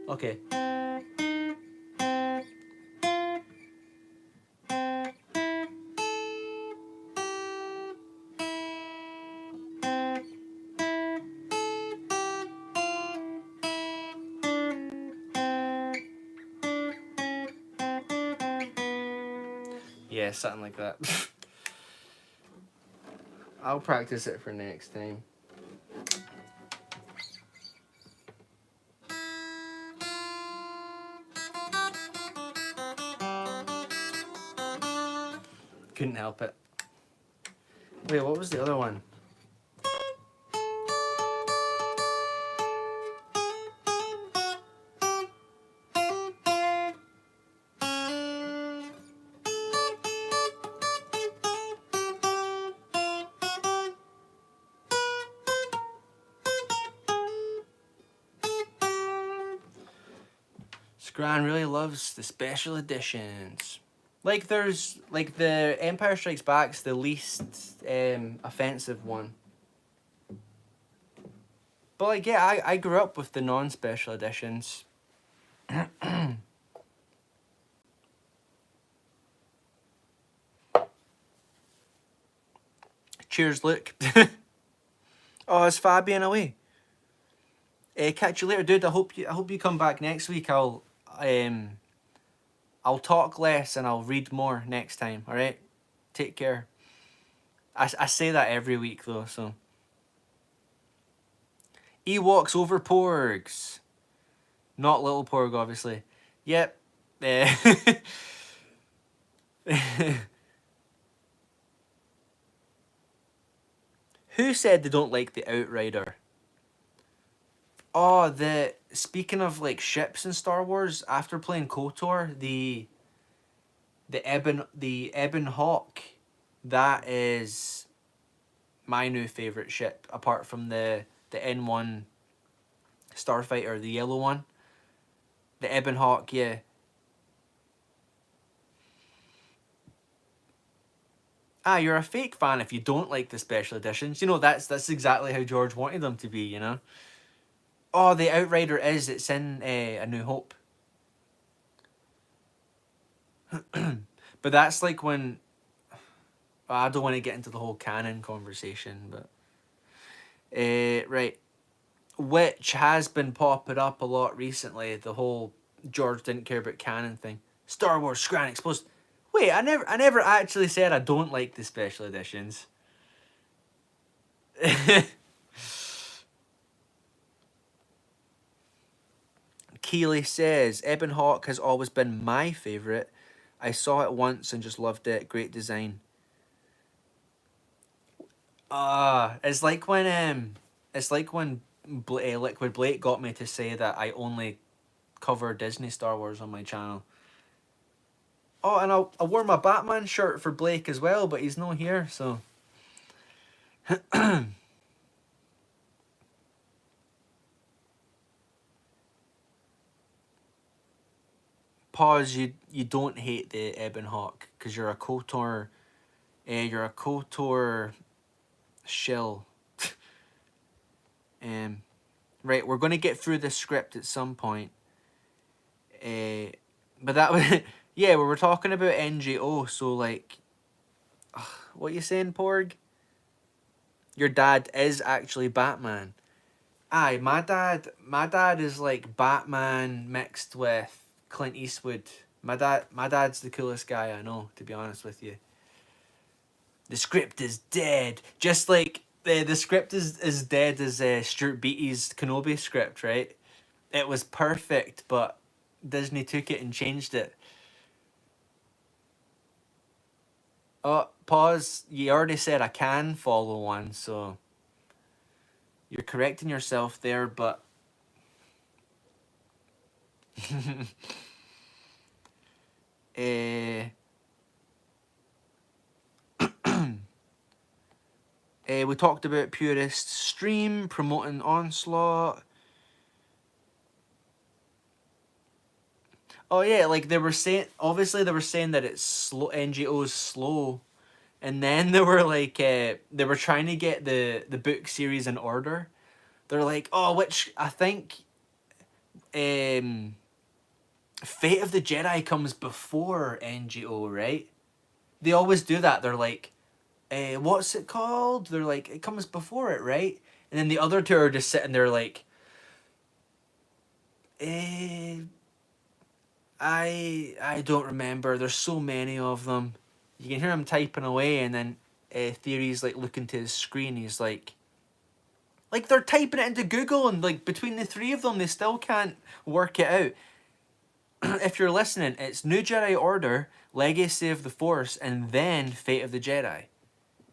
Okay. Yeah, something like that. I'll practice it for next time. Couldn't help it. Wait, what was the other one? Scran really loves the special editions. Like there's like the Empire Strikes Back's the least offensive one. But like yeah, I grew up with the non-special editions. Cheers, Luke. Oh, is Fabian away? Catch you later, dude. I hope you come back next week. I'll talk less and I'll read more next time. All right, take care. I say that every week though. So Ewoks over Porgs, not little Porg, obviously. Yep. Who said they don't like the Outrider? Oh, speaking of like ships in Star Wars, after playing KOTOR, the Ebon Hawk, that is my new favorite ship, apart from the N1 Starfighter, the yellow one. The Ebon Hawk, yeah. Ah, you're a fake fan if you don't like the special editions. You know, that's exactly how George wanted them to be, you know? Oh, the Outrider is. It's in A New Hope. But that's like when... I don't want to get into the whole canon conversation, but... right. Which has been popping up a lot recently, the whole George didn't care about canon thing. Star Wars Scran Exposed. Wait, I never actually said I don't like the special editions. Keeley says, Ebon Hawk has always been my favourite. I saw it once and just loved it. Great design. It's like when Liquid Blake got me to say that I only cover Disney Star Wars on my channel. Oh, and I wore my Batman shirt for Blake as well, but he's not here, so... Pause, you don't hate the Ebon Hawk, because you're a KOTOR... you're a KOTOR shill. Right, we're going to get through this script at some point. But that was... yeah, we were talking about NGO, so like... what are you saying, Porg? Your dad is actually Batman. Aye, my dad is like Batman mixed with Clint Eastwood. My dad's the coolest guy I know, to be honest with you. The script is dead, just like the script is dead as Stuart Beattie's Kenobi script, right? It was perfect, but Disney took it and changed it. Oh, pause. You already said I can follow one, so you're correcting yourself there, but uh, we talked about Purist Stream promoting Onslaught. Oh yeah, like they were saying, obviously they were saying that it's slow. NGO's slow, and then they were like, they were trying to get the book series in order. They're like, oh, which I think, Fate of the Jedi comes before NGO, right? They always do that. They're like, what's it called? They're like, it comes before it, right? And then the other two are just sitting there like, eh, I don't remember. There's so many of them. You can hear him typing away, and then Theory's like looking to his screen. He's like they're typing it into Google, and like between the three of them, they still can't work it out. If you're listening, it's New Jedi Order, Legacy of the Force, and then Fate of the Jedi.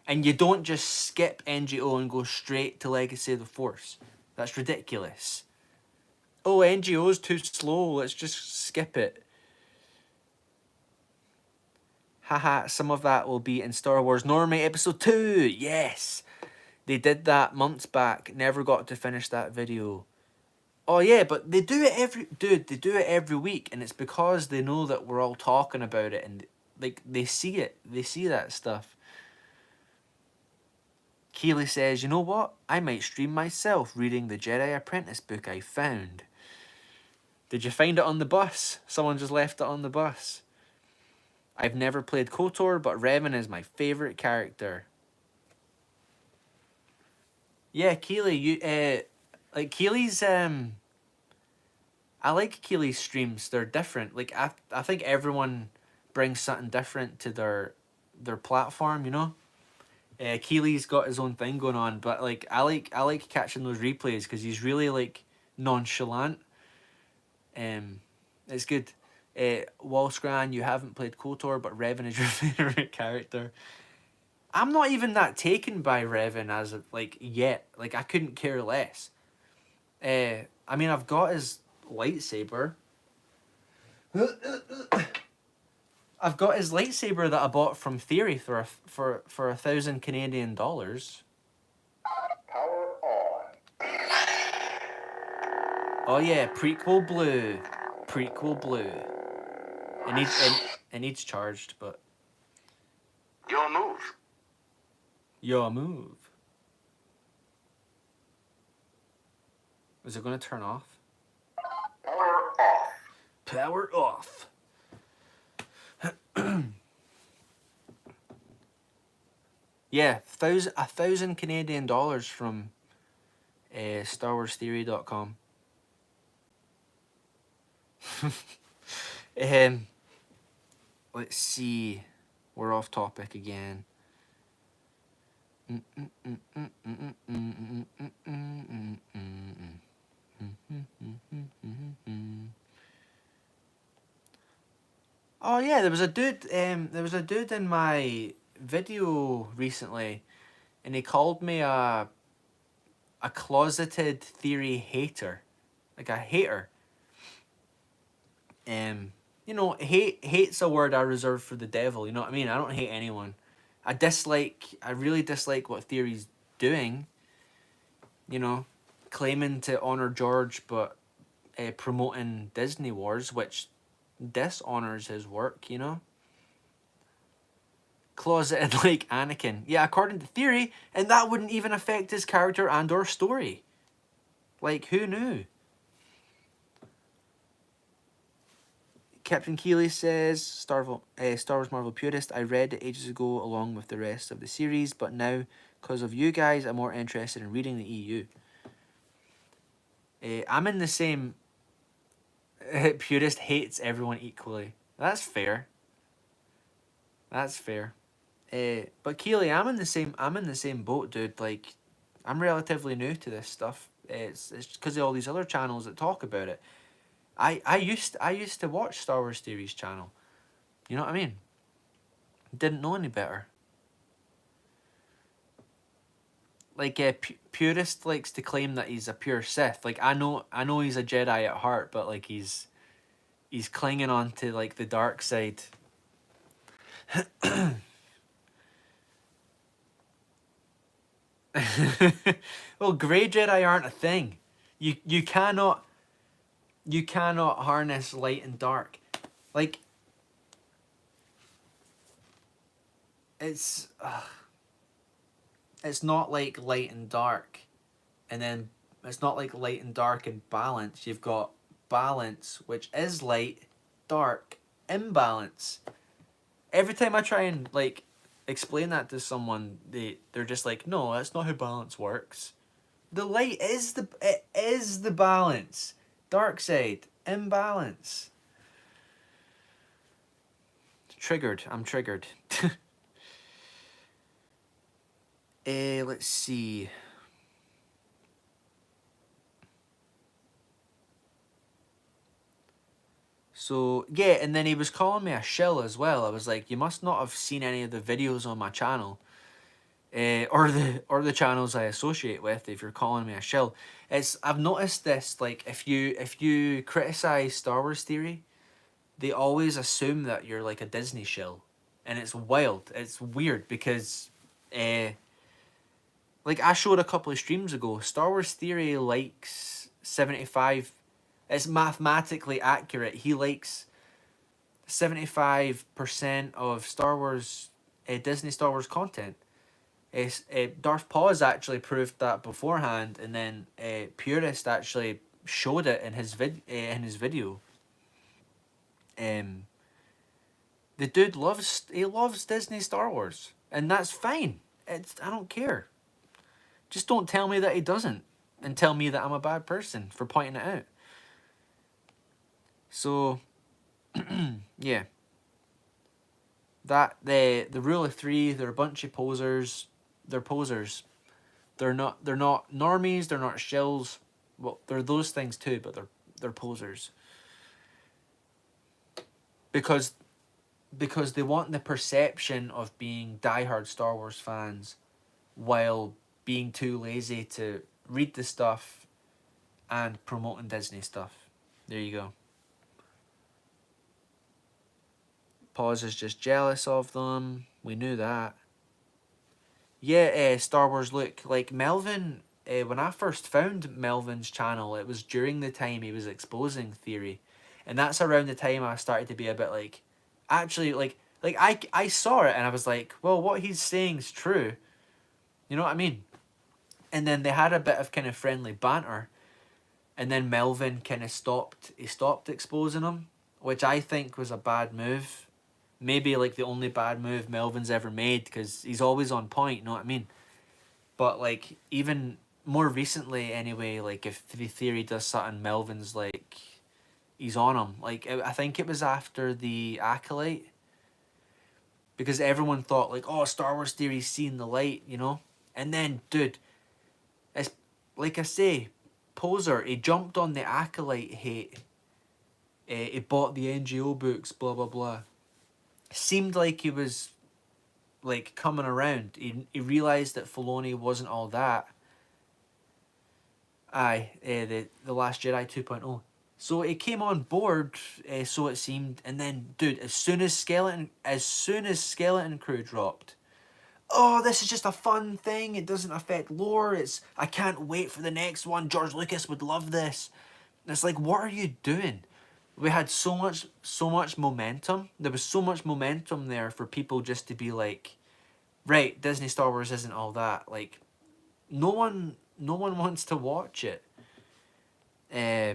And you don't just skip NGO and go straight to Legacy of the Force. That's ridiculous. Oh, NGO's too slow. Let's just skip it. Haha, some of that will be in Star Wars Normie Episode 2. Yes! They did that months back. Never got to finish that video. Oh yeah, but they do it they do it every week, and it's because they know that we're all talking about it, and like they see it. They see that stuff. Keely says, you know what? I might stream myself reading the Jedi Apprentice book I found. Did you find it on the bus? Someone just left it on the bus. I've never played KOTOR, but Revan is my favourite character. Yeah, Keely, like Keely's, I like Keely's streams. They're different. Like I think everyone brings something different to their platform, you know? Keely's got his own thing going on, but like I like catching those replays because he's really like nonchalant. It's good. Wallscran, you haven't played KOTOR, but Revan is your favorite character. I'm not even that taken by Revan as a, like yet. Like I couldn't care less. I mean I've got his lightsaber. I've got his lightsaber that I bought from Theory for for 1,000 Canadian dollars. Power on. Oh yeah, prequel blue, prequel blue. It needs charged, but Your move. your move. Is it gonna turn off? Power off. Power off. Yeah, 1,000 Canadian dollars from StarWarsTheory.com. Let's see. We're off topic again. Oh yeah, there was a dude. There was a dude in my video recently, and he called me a closeted Theory hater, like a hater. You know, hate's a word I reserve for the devil. You know what I mean? I don't hate anyone. I really dislike what Theory's doing. You know, claiming to honor George, but promoting Disney Wars, which dishonors his work. You know. Closeted like Anakin. Yeah, according to Theory, and that wouldn't even affect his character and or story. Like, who knew? Captain Keeley says, Star Wars Marvel Purist, I read it ages ago along with the rest of the series, but now, because of you guys, I'm more interested in reading the EU. I'm in the same. Purist hates everyone equally. That's fair. That's fair. But Keely, I'm in the same. I'm in the same boat, dude. Like, I'm relatively new to this stuff. It's because of all these other channels that talk about it. I used to watch Star Wars Theories channel. You know what I mean? Didn't know any better. Like, purist likes to claim that he's a pure Sith. Like, I know he's a Jedi at heart, but like he's clinging on to like the dark side. Well, grey Jedi aren't a thing. You cannot harness light and dark. Like, it's it's not like light and dark, and then it's not like light and dark and balance. You've got balance, which is light, dark, imbalance. Every time I try and like explain that to someone, they're just like, no, that's not how balance works. The light is the balance. Dark side, imbalance. Triggered. I'm triggered. Let's see. So yeah, and then he was calling me a shill as well. I was like, you must not have seen any of the videos on my channel, or the channels I associate with. If you're calling me a shill, I've noticed this. Like, if you criticize Star Wars theory, they always assume that you're like a Disney shill, and it's wild. It's weird because, uh, like I showed a couple of streams ago, Star Wars theory likes 75. It's mathematically accurate. He likes 75% of Star Wars, Disney Star Wars content. Darth Paws actually proved that beforehand, and then Purist actually showed it in his video. Um, the dude loves Disney Star Wars, and that's fine. I don't care. Just don't tell me that he doesn't, and tell me that I'm a bad person for pointing it out. So, yeah, that the rule of three. They're a bunch of posers. They're posers. They're not normies. They're not shills. Well, they're those things too, but they're posers because they want the perception of being diehard Star Wars fans while being too lazy to read the stuff and promoting Disney stuff. There you go. Pause is just jealous of them. We knew that. Yeah, Star Wars look. Like Melvin, when I first found Melvin's channel, it was during the time he was exposing theory. And that's around the time I started to be a bit like, actually, I saw it and I was like, well, what he's saying is true. You know what I mean? And then they had a bit of kind of friendly banter. And then Melvin kind of stopped exposing him, which I think was a bad move. Maybe like the only bad move Melvin's ever made because he's always on point, you know what I mean? But like even more recently anyway, like if the theory does something, Melvin's like he's on him. Like I think it was after the Acolyte because everyone thought like, oh, Star Wars theory's seen the light, you know? And then dude, it's like I say, poser, he jumped on the Acolyte hate. He bought the NGO books, blah blah blah. Seemed like he was like coming around. He realised that Filoni wasn't all that. Aye, the Last Jedi 2.0. So he came on board, so it seemed, and then dude, as soon as Skeleton Crew dropped, oh, this is just a fun thing. It doesn't affect lore. I can't wait for the next one. George Lucas would love this. And it's like, what are you doing? We had so much momentum. There was so much momentum there for people just to be like, right, Disney Star Wars isn't all that. Like, no one wants to watch it. Uh,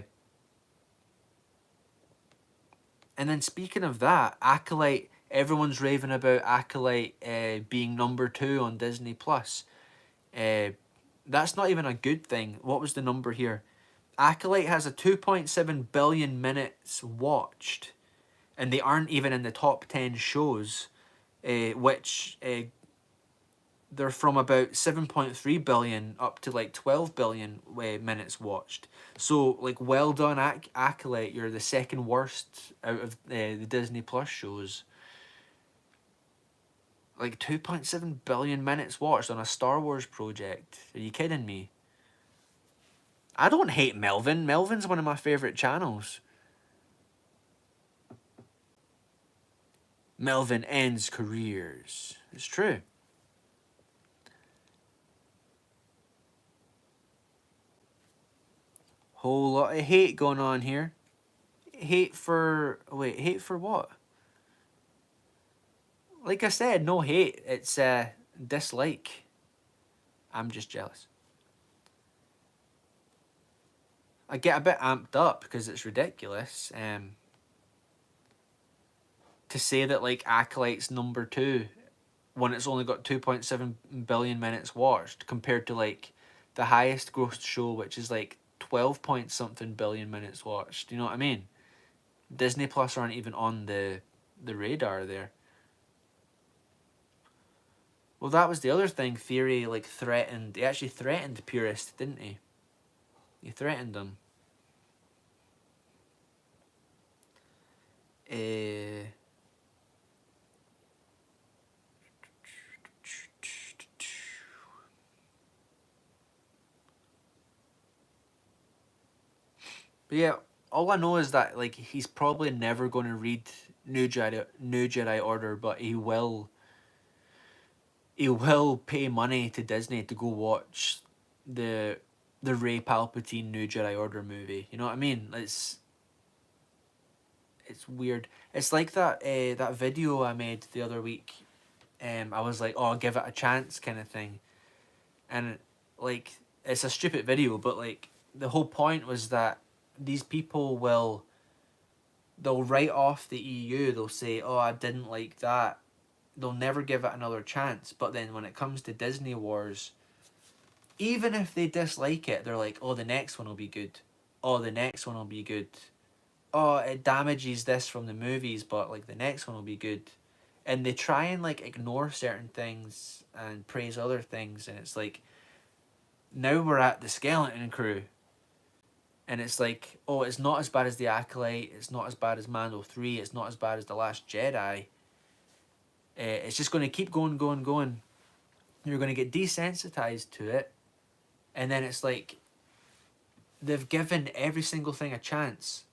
and then speaking of that, Acolyte, everyone's raving about Acolyte being number 2 on Disney Plus. Uh, that's not even a good thing. What was the number here? Acolyte has a 2.7 billion minutes watched, and they aren't even in the top 10 shows, which they're from about 7.3 billion up to like 12 billion minutes watched. So, like, well done, Acolyte. You're the second worst out of the Disney Plus shows. Like, 2.7 billion minutes watched on a Star Wars project. Are you kidding me? I don't hate Melvin. Melvin's one of my favourite channels. Melvin ends careers. It's true. Whole lot of hate going on here. Hate for... Wait, hate for what? Like I said, no hate. It's dislike. I'm just jealous. I get a bit amped up because it's ridiculous. To say that like Acolyte's number 2 when it's only got 2.7 billion minutes watched compared to like the highest grossed show, which is like 12 point something billion minutes watched. You know what I mean? Disney Plus aren't even on the radar there. Well, that was the other thing. Theory like threatened. He actually threatened Purist, didn't he? He threatened them. Uh, but yeah, all I know is that like he's probably never going to read New Jedi Order, but he will. He will pay money to Disney to go watch the Rey Palpatine New Jedi Order movie. You know what I mean? It's weird. It's like that video I made the other week. I was like, oh, give it a chance, kind of thing, and like it's a stupid video, but like the whole point was that these people they'll write off the EU. They'll say, oh, I didn't like that. They'll never give it another chance. But then when it comes to Disney Wars, even if they dislike it, they're like, oh, the next one will be good. Oh, the next one will be good. Oh, it damages this from the movies, but like the next one will be good. And they try and like ignore certain things and praise other things, and it's like now we're at the Skeleton Crew, and it's like, oh, it's not as bad as the Acolyte, it's not as bad as Mando 3, it's not as bad as the Last Jedi. It's just going to keep going, going, going. You're going to get desensitized to it, and then it's like they've given every single thing a chance,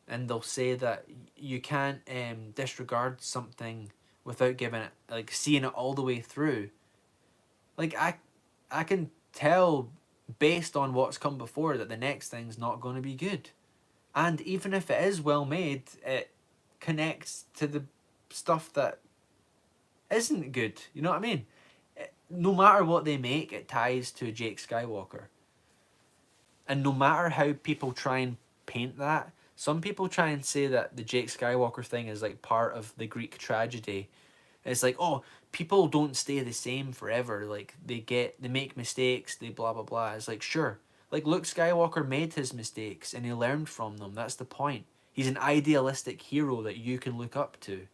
and they'll say that you can't disregard something without giving it, like seeing it all the way through. Like I can tell based on what's come before that the next thing's not going to be good, and even if it is well made, it connects to the stuff that isn't good. You know what I mean? No matter what they make, it ties to Jake Skywalker. And no matter how people try and paint that, some people try and say that the Jake Skywalker thing is like part of the Greek tragedy. It's like, oh, people don't stay the same forever. Like they make mistakes, they blah blah blah. It's like, sure. Like Luke Skywalker made his mistakes and he learned from them. That's the point. He's an idealistic hero that you can look up to.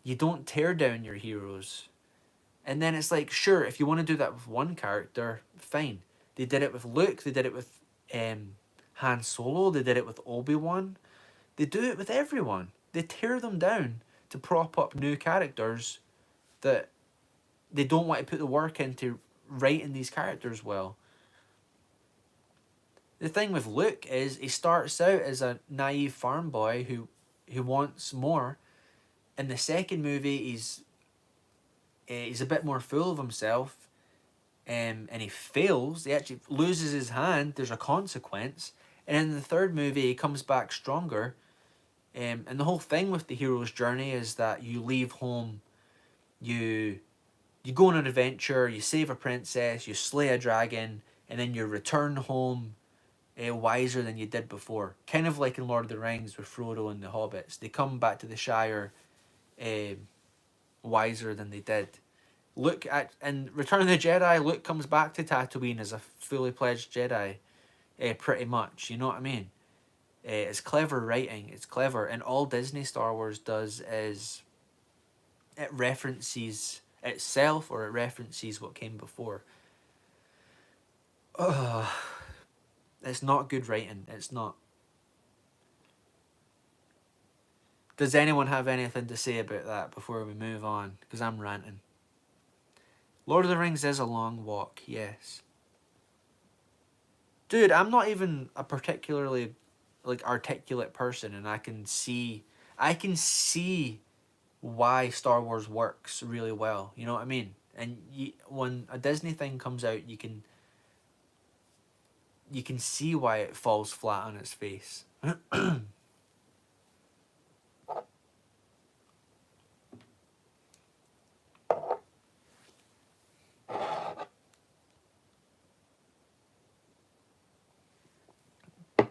You don't tear down your heroes. And then it's like, sure, if you want to do that with one character, fine. They did it with Luke, they did it with Han Solo, they did it with Obi-Wan. They do it with everyone. They tear them down to prop up new characters that they don't want to put the work into writing these characters well. The thing with Luke is he starts out as a naive farm boy who wants more. In the second movie, he's a bit more full of himself, and he fails. He actually loses his hand. There's a consequence, and in the third movie, he comes back stronger. And the whole thing with the hero's journey is that you leave home, you go on an adventure, you save a princess, you slay a dragon, and then you return home wiser than you did before. Kind of like in Lord of the Rings with Frodo and the hobbits. They come back to the Shire wiser than they did. Luke at in Return of the Jedi, Luke comes back to Tatooine as a fully pledged Jedi. pretty much. You know what I mean? It's clever writing. It's clever, and all Disney Star Wars does is it references itself or it references what came before. Ugh. It's not good writing. It's not. Does anyone have anything to say about that before we move on? Because I'm ranting. Lord of the Rings is a long walk, yes. Dude, I'm not even a particularly like articulate person, and I can see why Star Wars works really well. You know what I mean? And when a Disney thing comes out, you can see why it falls flat on its face.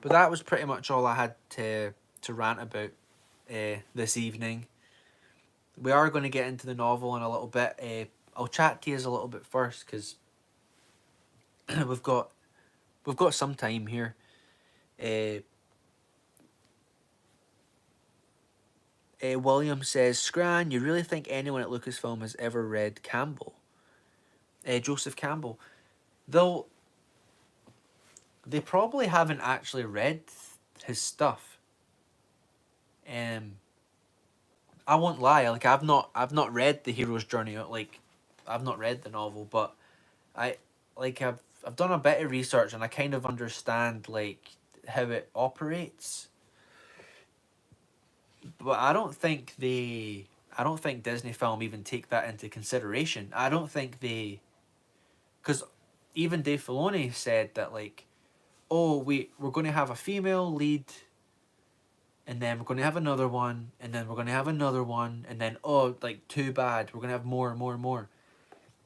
But that was pretty much all I had to rant about this evening. We are going to get into the novel in a little bit. I'll chat to you a little bit first because we've got some time here. William says, Scran, you really think anyone at Lucasfilm has ever read Campbell? Joseph Campbell. Though they probably haven't actually read his stuff. I won't lie, like I've not read The Hero's Journey, like I've not read the novel, but I've done a bit of research and I kind of understand like how it operates. But I don't think Disney Film even take that into consideration. I don't think because even Dave Filoni said that like, oh we're going to have a female lead, and then we're going to have another one, and then we're going to have another one, and then oh like too bad, we're going to have more and more and more.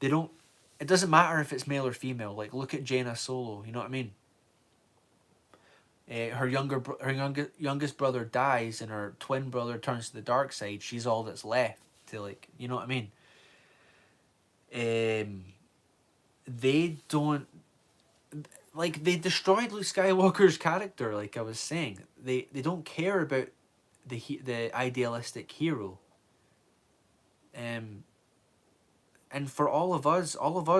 They don't. It doesn't matter if it's male or female. Like look at Jaina Solo. You know what I mean? Her youngest brother dies, and her twin brother turns to the dark side. She's all that's left to like. You know what I mean? They don't like they destroyed Luke Skywalker's character. Like I was saying, they don't care about the idealistic hero. And for all of us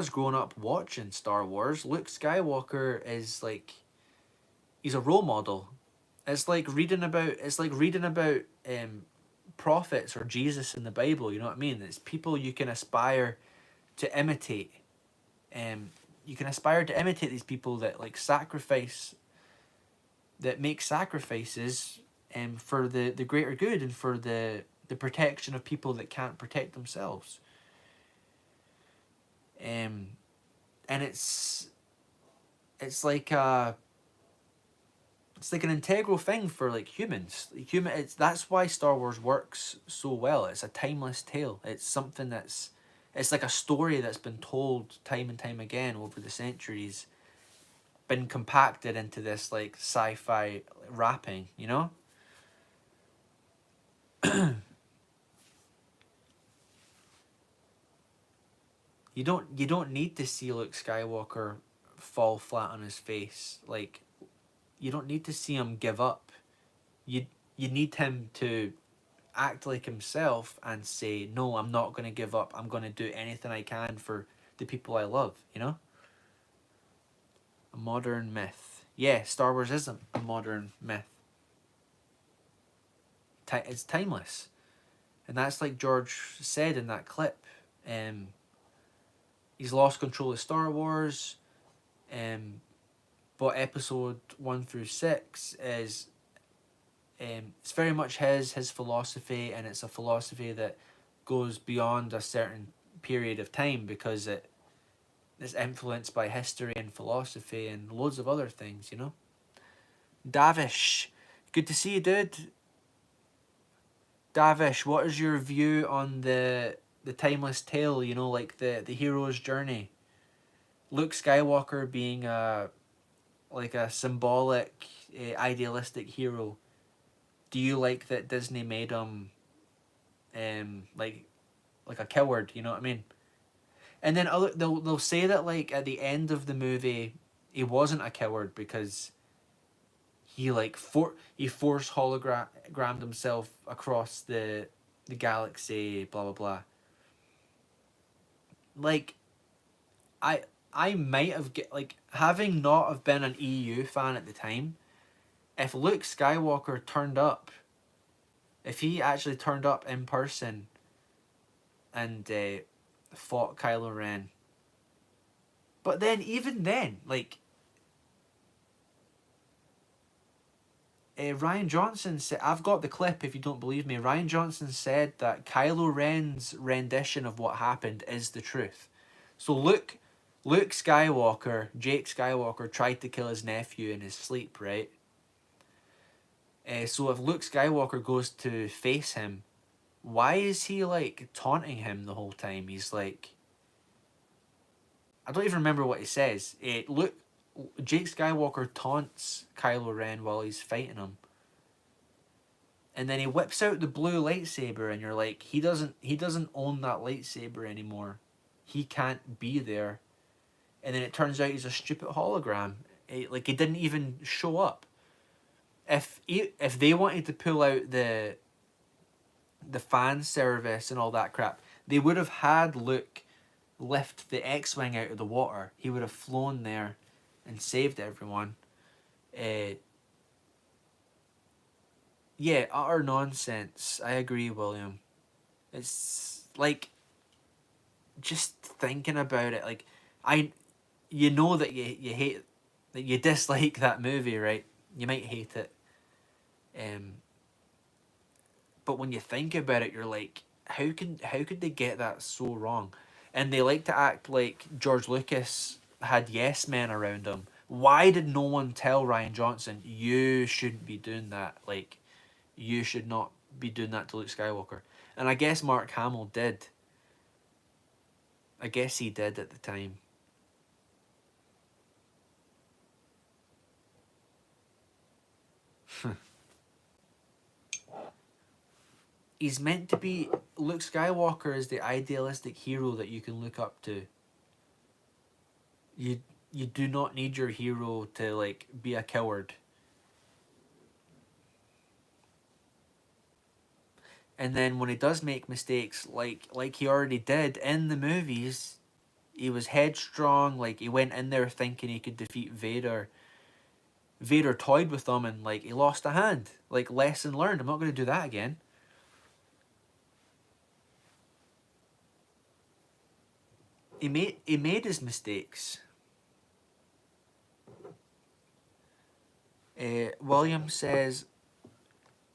growing up watching Star Wars, Luke Skywalker is like he's a role model. It's like reading about prophets or Jesus in the Bible. You know what I mean? It's people you can aspire to imitate. You can aspire to imitate these people that like that make sacrifices for the greater good and for the protection of people that can't protect themselves. And it's like it's like an integral thing for like humans. That's why Star Wars works so well. It's a timeless tale. It's something it's like a story that's been told time and time again over the centuries, been compacted into this like sci-fi wrapping, you know? You don't need to see Luke Skywalker fall flat on his face. Like you don't need to see him give up. You you need him to act like himself and say, no, I'm not going to give up. I'm going to do anything I can for the people I love, you know? A modern myth. Yeah, Star Wars is a modern myth. It's timeless. And that's like George said in that clip. He's lost control of Star Wars. But episode 1 through 6 is it's very much his philosophy, and it's a philosophy that goes beyond a certain period of time because it's influenced by history and philosophy and loads of other things, you know. Davish, good to see you, dude. Davish, what is your view on the timeless tale? You know, like the hero's journey. Luke Skywalker being a symbolic, idealistic hero. Do you like that Disney made him, like a coward? You know what I mean? And then they'll say that like at the end of the movie, he wasn't a coward because he like he force hologrammed himself across the galaxy, blah blah blah. Like I I might have get like having not have been an EU fan at the time, if Luke Skywalker turned up, if he actually turned up in person and fought Kylo Ren. But then even then, like Ryan Johnson said, I've got the clip if you don't believe me. Ryan Johnson said that Kylo Ren's rendition of what happened is the truth. So Luke Skywalker, Jake Skywalker, tried to kill his nephew in his sleep, right? So if Luke Skywalker goes to face him, why is he like taunting him the whole time? He's like, I don't even remember what he says. Jake Skywalker taunts Kylo Ren while he's fighting him, and then he whips out the blue lightsaber, and you're like, he doesn't own that lightsaber anymore. He can't be there. And then it turns out he's a stupid hologram. Like he didn't even show up. If they wanted to pull out the fan service and all that crap, they would have had Luke lift the X-wing out of the water. He would have flown there and saved everyone. Yeah, utter nonsense. I agree, William. It's like just thinking about it. Like you know that you hate that you dislike that movie, right? You might hate it. Um, but when you think about it, you're like, how could they get that so wrong? And they like to act like George Lucas had yes men around him. Why did no one tell Ryan Johnson, you shouldn't be doing that? Like, you should not be doing that to Luke Skywalker. And I guess Mark Hamill did. I guess he did at the time. He's meant to be. Luke Skywalker is the idealistic hero that you can look up to. You do not need your hero to like be a coward. And then when he does make mistakes, like he already did in the movies, he was headstrong. Like he went in there thinking he could defeat Vader. Vader toyed with him and like he lost a hand. Like lesson learned. I'm not going to do that again. He made his mistakes. William says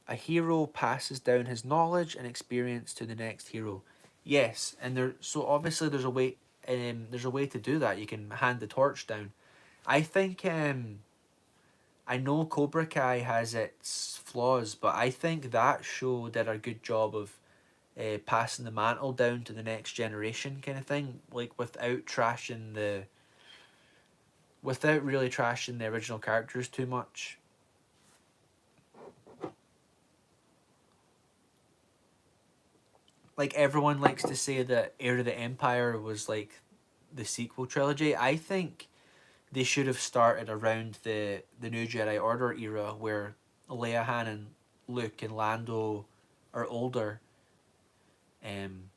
a hero passes down his knowledge and experience to the next hero. Yes, and so obviously there's a way to do that. You can hand the torch down. I think I know Cobra Kai has its flaws, but I think that show did a good job of passing the mantle down to the next generation kind of thing, like without really trashing the original characters too much. Like everyone likes to say that Heir of the Empire was like the sequel trilogy. I think they should have started around the New Jedi Order era where Leia, Han, and Luke and Lando are older, um,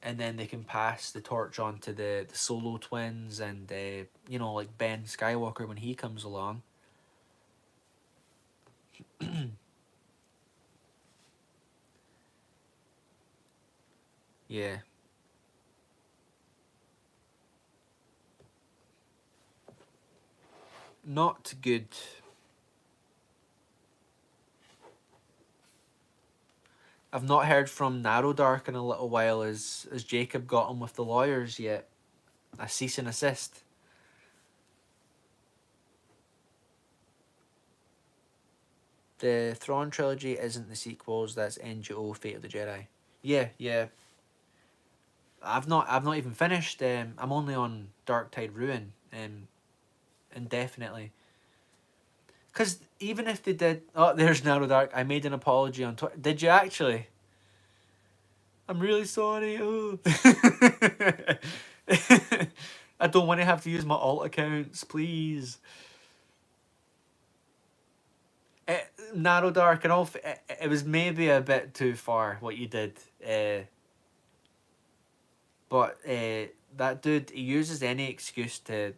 and then they can pass the torch on to the Solo twins and like Ben Skywalker when he comes along. Yeah. Not good. I've not heard from Narrow Dark in a little while as Jacob got on with the lawyers yet. A cease and assist. The Thrawn trilogy isn't the sequels, that's NGO Fate of the Jedi. Yeah, yeah. I've not even finished. I'm only on Dark Tide Ruin. Indefinitely. Because even if they did, oh, there's Narrow Dark. I made an apology on Twitter. Did you actually? I'm really sorry. Oh. I don't want to have to use my alt accounts, please. Narrow Dark and all. It was maybe a bit too far what you did. But that dude, he uses any excuse to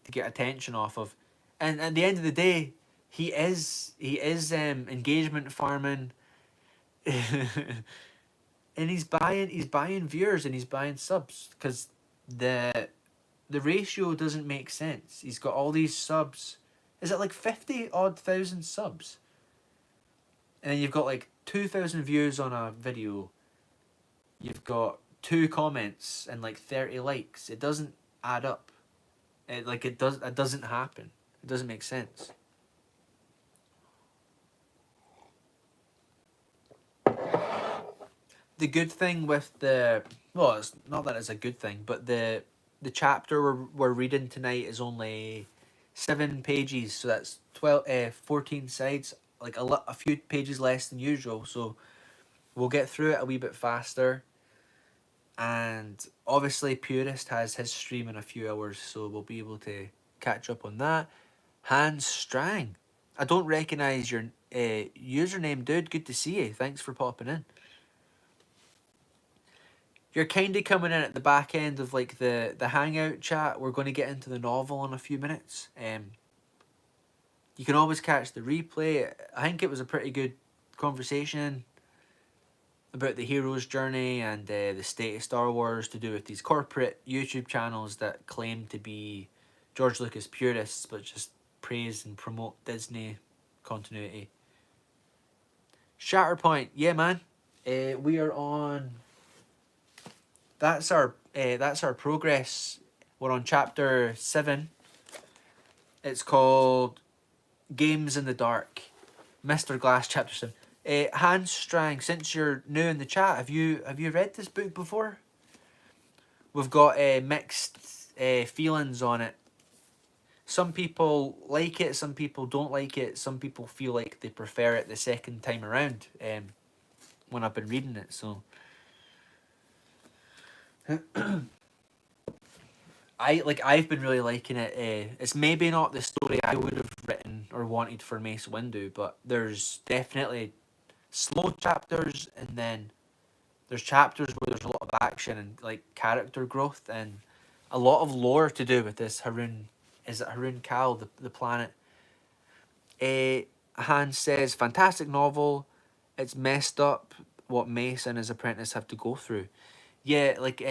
get attention off of, and at the end of the day, he is engagement farming, and he's buying viewers and he's buying subs because the the ratio doesn't make sense. He's got all these subs. Is it like 50 odd thousand subs? And then you've got like 2,000 views on a video. You've got 2 comments and like 30 likes. It doesn't add up. It doesn't happen. It doesn't make sense. The good thing with it's not that it's a good thing, but the chapter we're reading tonight is only 7 pages, so that's 14 sides, like a few pages less than usual. So we'll get through it a wee bit faster. And obviously, Purist has his stream in a few hours, so we'll be able to catch up on that. Hans Strang, I don't recognize your username, dude. Good to see you. Thanks for popping in. You're kind of coming in at the back end of like the hangout chat. We're going to get into the novel in a few minutes. You can always catch the replay. I think it was a pretty good conversation about the hero's journey and the state of Star Wars to do with these corporate YouTube channels that claim to be George Lucas purists but just praise and promote Disney continuity. Shatterpoint, yeah, man. We are on. That's our progress. We're on chapter 7. It's called Games in the Dark. Mr. Glass, chapter 7. Hans Strang, since you're new in the chat, have you read this book before? We've got mixed feelings on it. Some people like it, some people don't like it, some people feel like they prefer it the second time around. When I've been reading it, so I've been really liking it. It's maybe not the story I would have written or wanted for Mace Windu, but there's definitely slow chapters, and then there's chapters where there's a lot of action and like character growth and a lot of lore to do with this Harun. Is it Harun Kal, the planet? Hans says, fantastic novel. It's messed up what Mace and his apprentice have to go through. Yeah, like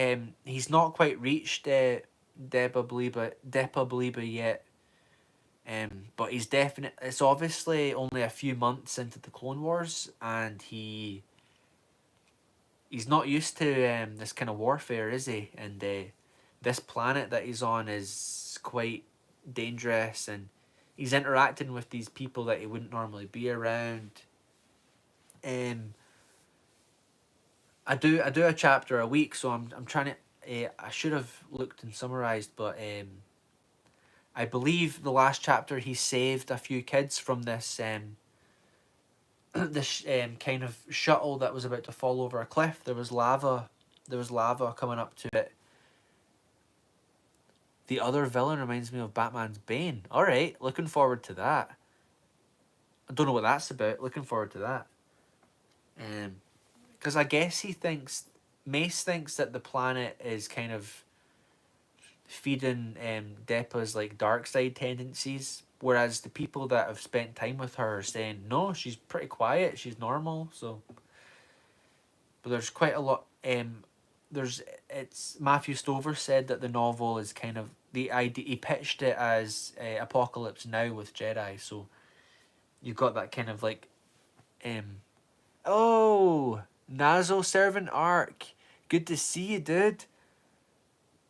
he's not quite reached Depa Bliba yet. But he's definitely. It's obviously only a few months into the Clone Wars, and he's not used to this kind of warfare, is he? And this planet that he's on is quite dangerous, and he's interacting with these people that he wouldn't normally be around. I do a chapter a week, so I'm trying to. I should have looked and summarized, but I believe the last chapter he saved a few kids from this this kind of shuttle that was about to fall over a cliff. There was lava coming up to it. The other villain reminds me of Batman's Bane. All right, looking forward to that. I don't know what that's about. Looking forward to that. Because I guess Mace thinks that the planet is kind of feeding Depa's like dark side tendencies, whereas the people that have spent time with her are saying no, she's pretty quiet, she's normal. So, but there's quite a lot. It's Matthew Stover said that the novel is kind of the idea. He pitched it as Apocalypse Now with Jedi. So you've got that kind of like, oh, Nazo Servant Arc. Good to see you, dude.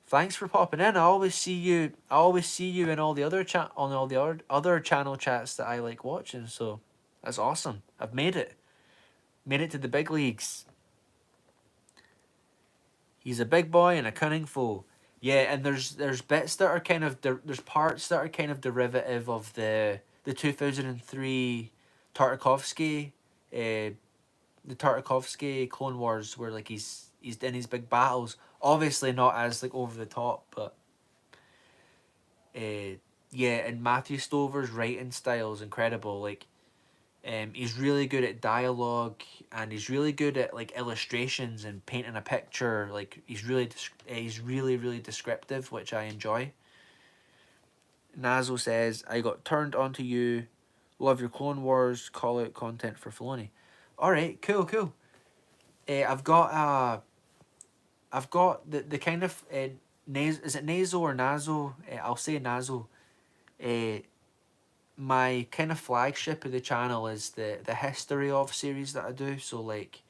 Thanks for popping in. I always see you in all the other channel chats that I like watching. So that's awesome. I've made it to the big leagues. He's a big boy and a cunning foe. Yeah, and there's bits that are kind of there's parts that are kind of derivative of the 2003 Tartakovsky, the Tartakovsky Clone Wars, where like he's in his big battles. Obviously not as like over the top, but Yeah, and Matthew Stover's writing style is incredible. Like, he's really good at dialogue, and he's really good at like illustrations and painting a picture. Like, he's really really descriptive, which I enjoy. Nazo says, "I got turned onto you. Love your Clone Wars. Call out content for Filoni." All right, cool, cool. I've got the kind of is it Nazo or Nazo? I'll say Nazo. Uh, my kind of flagship of the channel is the history of series that I do. So like,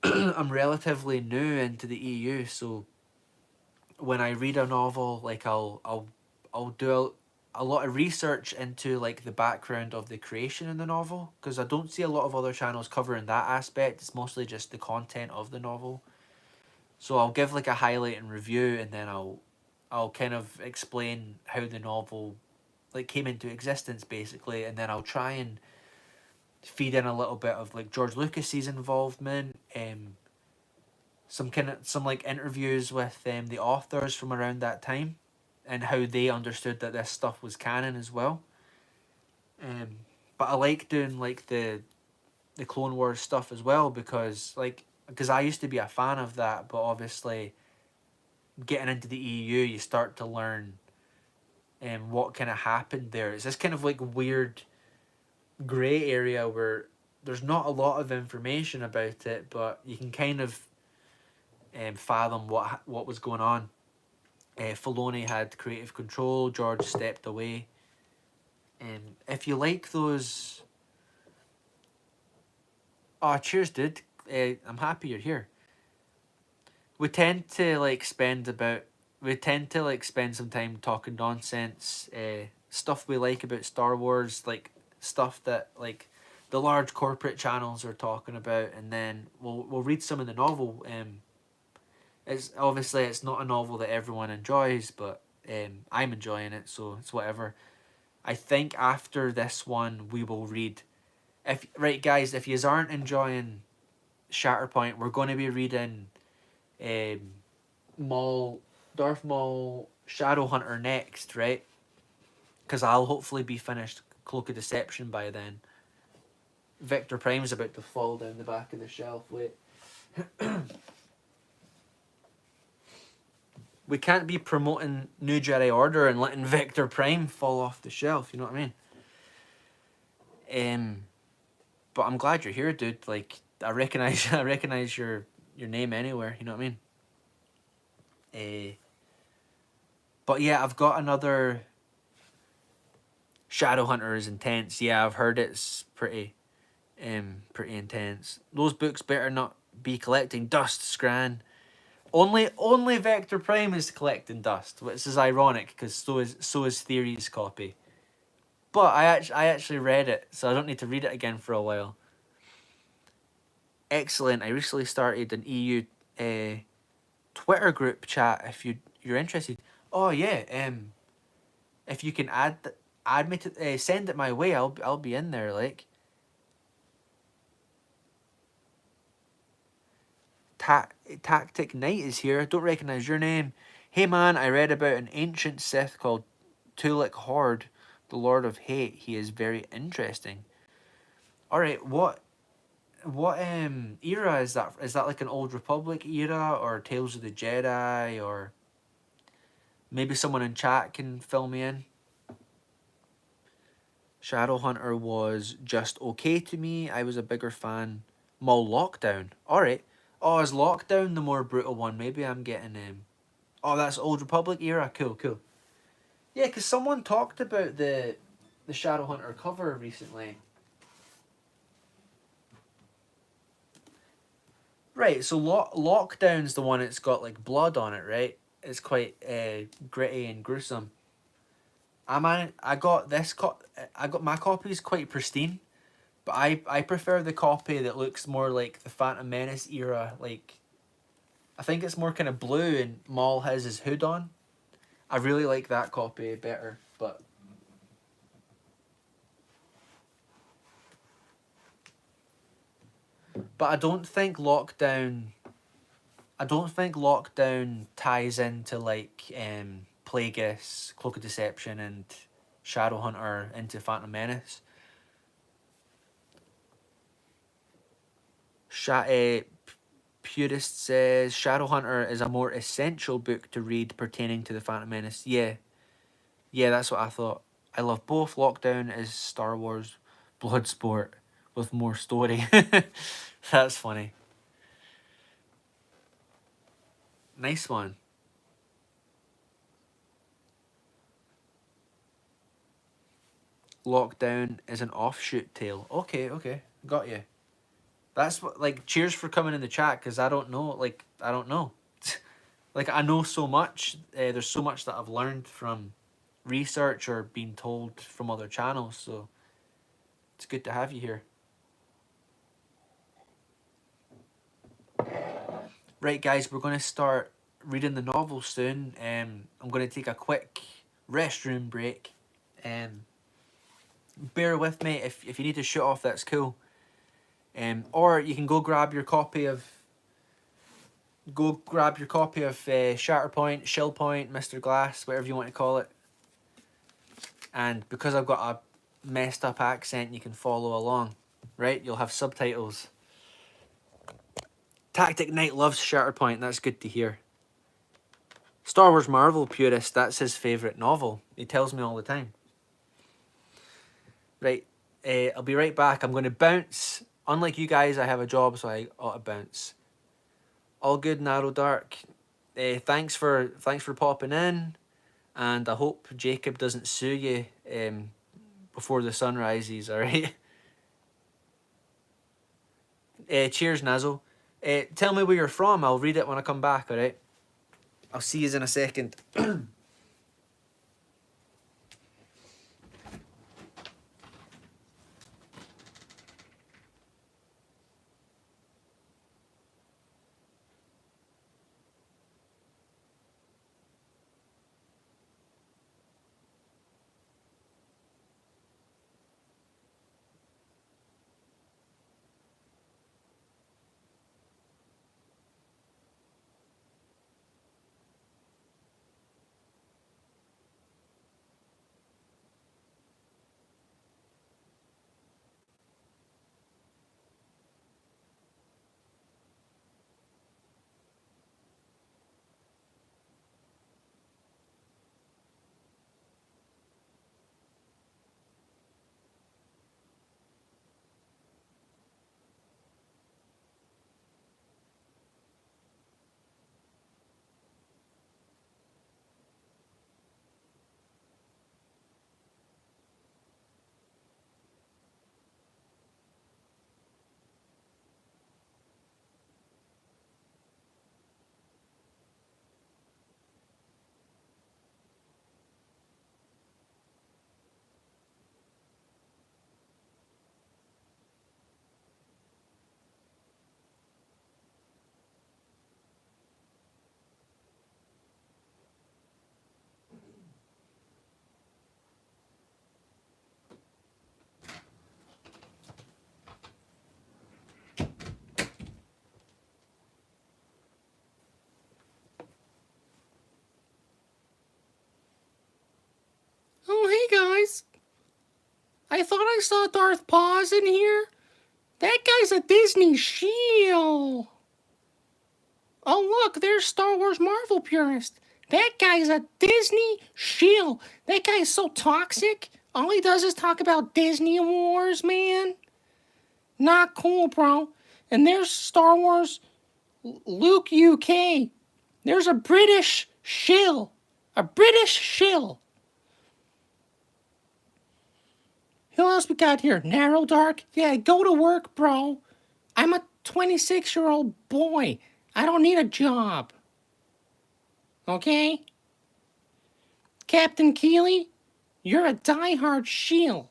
I'm relatively new into the EU, so when I read a novel, like I'll do a lot of research into like the background of the creation in the novel, because I don't see a lot of other channels covering that aspect. It's mostly just the content of the novel. So I'll give like a highlight and review, and then I'll kind of explain how the novel like came into existence basically, and then I'll try and feed in a little bit of like George Lucas's involvement, some like interviews with the authors from around that time, and how they understood that this stuff was canon as well. Um, but I like doing like the Clone Wars stuff as well, because I used to be a fan of that, but obviously getting into the EU, you start to learn what kind of happened there. It's this kind of like weird grey area where there's not a lot of information about it, but you can kind of fathom what was going on. Filoni had creative control. George stepped away. If you like those, oh cheers, dude. I'm happy you're here. We tend to like spend about we tend to like spend some time talking nonsense, stuff we like about Star Wars, like stuff that like the large corporate channels are talking about, and then we'll read some of the novel. It's obviously it's not a novel that everyone enjoys, but I'm enjoying it, so it's whatever. I think after this one we will read. If right guys, if you aren't enjoying Shatterpoint, we're going to be reading um, Maul, Darth Maul, Shadowhunter next, right? Because I'll hopefully be finished Cloak of Deception by then. Victor Prime's about to fall down the back of the shelf. Wait. We can't be promoting New Jedi Order and letting Victor Prime fall off the shelf, you know what I mean? But I'm glad you're here, dude. Like, I recognize I recognize your name anywhere, you know what I mean? But yeah, I've got another Shadowhunter is intense. Yeah, I've heard it's pretty intense. Those books better not be collecting dust, Scran. Only Vector Prime is collecting dust, which is ironic because so is Theory's copy. But I actually read it, so I don't need to read it again for a while. Excellent. I recently started an EU Twitter group chat if you're interested. Oh yeah. If you can add me to send it my way, I'll be in there like. Tactic Knight is here. I don't recognize your name. Hey man, I read about an ancient Sith called Tulik Horde, the Lord of Hate. He is very interesting. All right, what era is that? Is that like an Old Republic era or Tales of the Jedi, or maybe someone in chat can fill me in? Shadowhunter was just okay to me. I was a bigger fan. Maul Lockdown. All right. Oh, is Lockdown the more brutal one? Maybe I'm getting Oh, that's Old Republic era. Cool, cool. Yeah, because someone talked about the Shadowhunter cover recently. Right, so Lockdown's the one that's got like blood on it, right? It's quite gritty and gruesome. I got I got my copy is quite pristine, but I prefer the copy that looks more like the Phantom Menace era. Like, I think it's more kind of blue and Maul has his hood on. I really like that copy better, but I don't think Lockdown ties into like Plagueis, Cloak of Deception, and Shadowhunter into Phantom Menace. Purist says Shadowhunter is a more essential book to read pertaining to the Phantom Menace. Yeah, that's what I thought. I love both. Lockdown is Star Wars Bloodsport with more story. That's funny. Nice one. Lockdown is an offshoot tale. Okay, got you. That's what, like, cheers for coming in the chat, because I don't know, I don't know. Like, I know so much, there's so much that I've learned from research or being told from other channels, so it's good to have you here. Right, guys, we're going to start reading the novel soon. I'm going to take a quick restroom break. Bear with me. If you need to shut off, that's cool. Or you can go grab your copy of Shatterpoint, Shillpoint, Mr. Glass, whatever you want to call it. And because I've got a messed up accent, you can follow along, right? You'll have subtitles. Tactic Knight loves Shatterpoint. That's good to hear. Star Wars Marvel purist, that's his favourite novel. He tells me all the time. Right, I'll be right back. I'm going to bounce. Unlike you guys, I have a job, so I ought to bounce. All good, Narrow Dark. Thanks for popping in, and I hope Jacob doesn't sue you before the sun rises. All right. Cheers, Nazzle. Tell me where you're from. I'll read it when I come back. All right. I'll see you in a second. Oh, hey guys. I thought I saw Darth Paws in here. That guy's a Disney shield. Oh, look, there's Star Wars Marvel purist. That guy's a Disney shield. That guy is so toxic. All he does is talk about Disney Wars, man. Not cool, bro. And there's Star Wars Luke UK. There's a British shill. A British shill. Who else we got here? Narrow Dark? Yeah, go to work, bro. I'm a 26-year-old boy. I don't need a job. Okay? Captain Keeley, you're a diehard shield.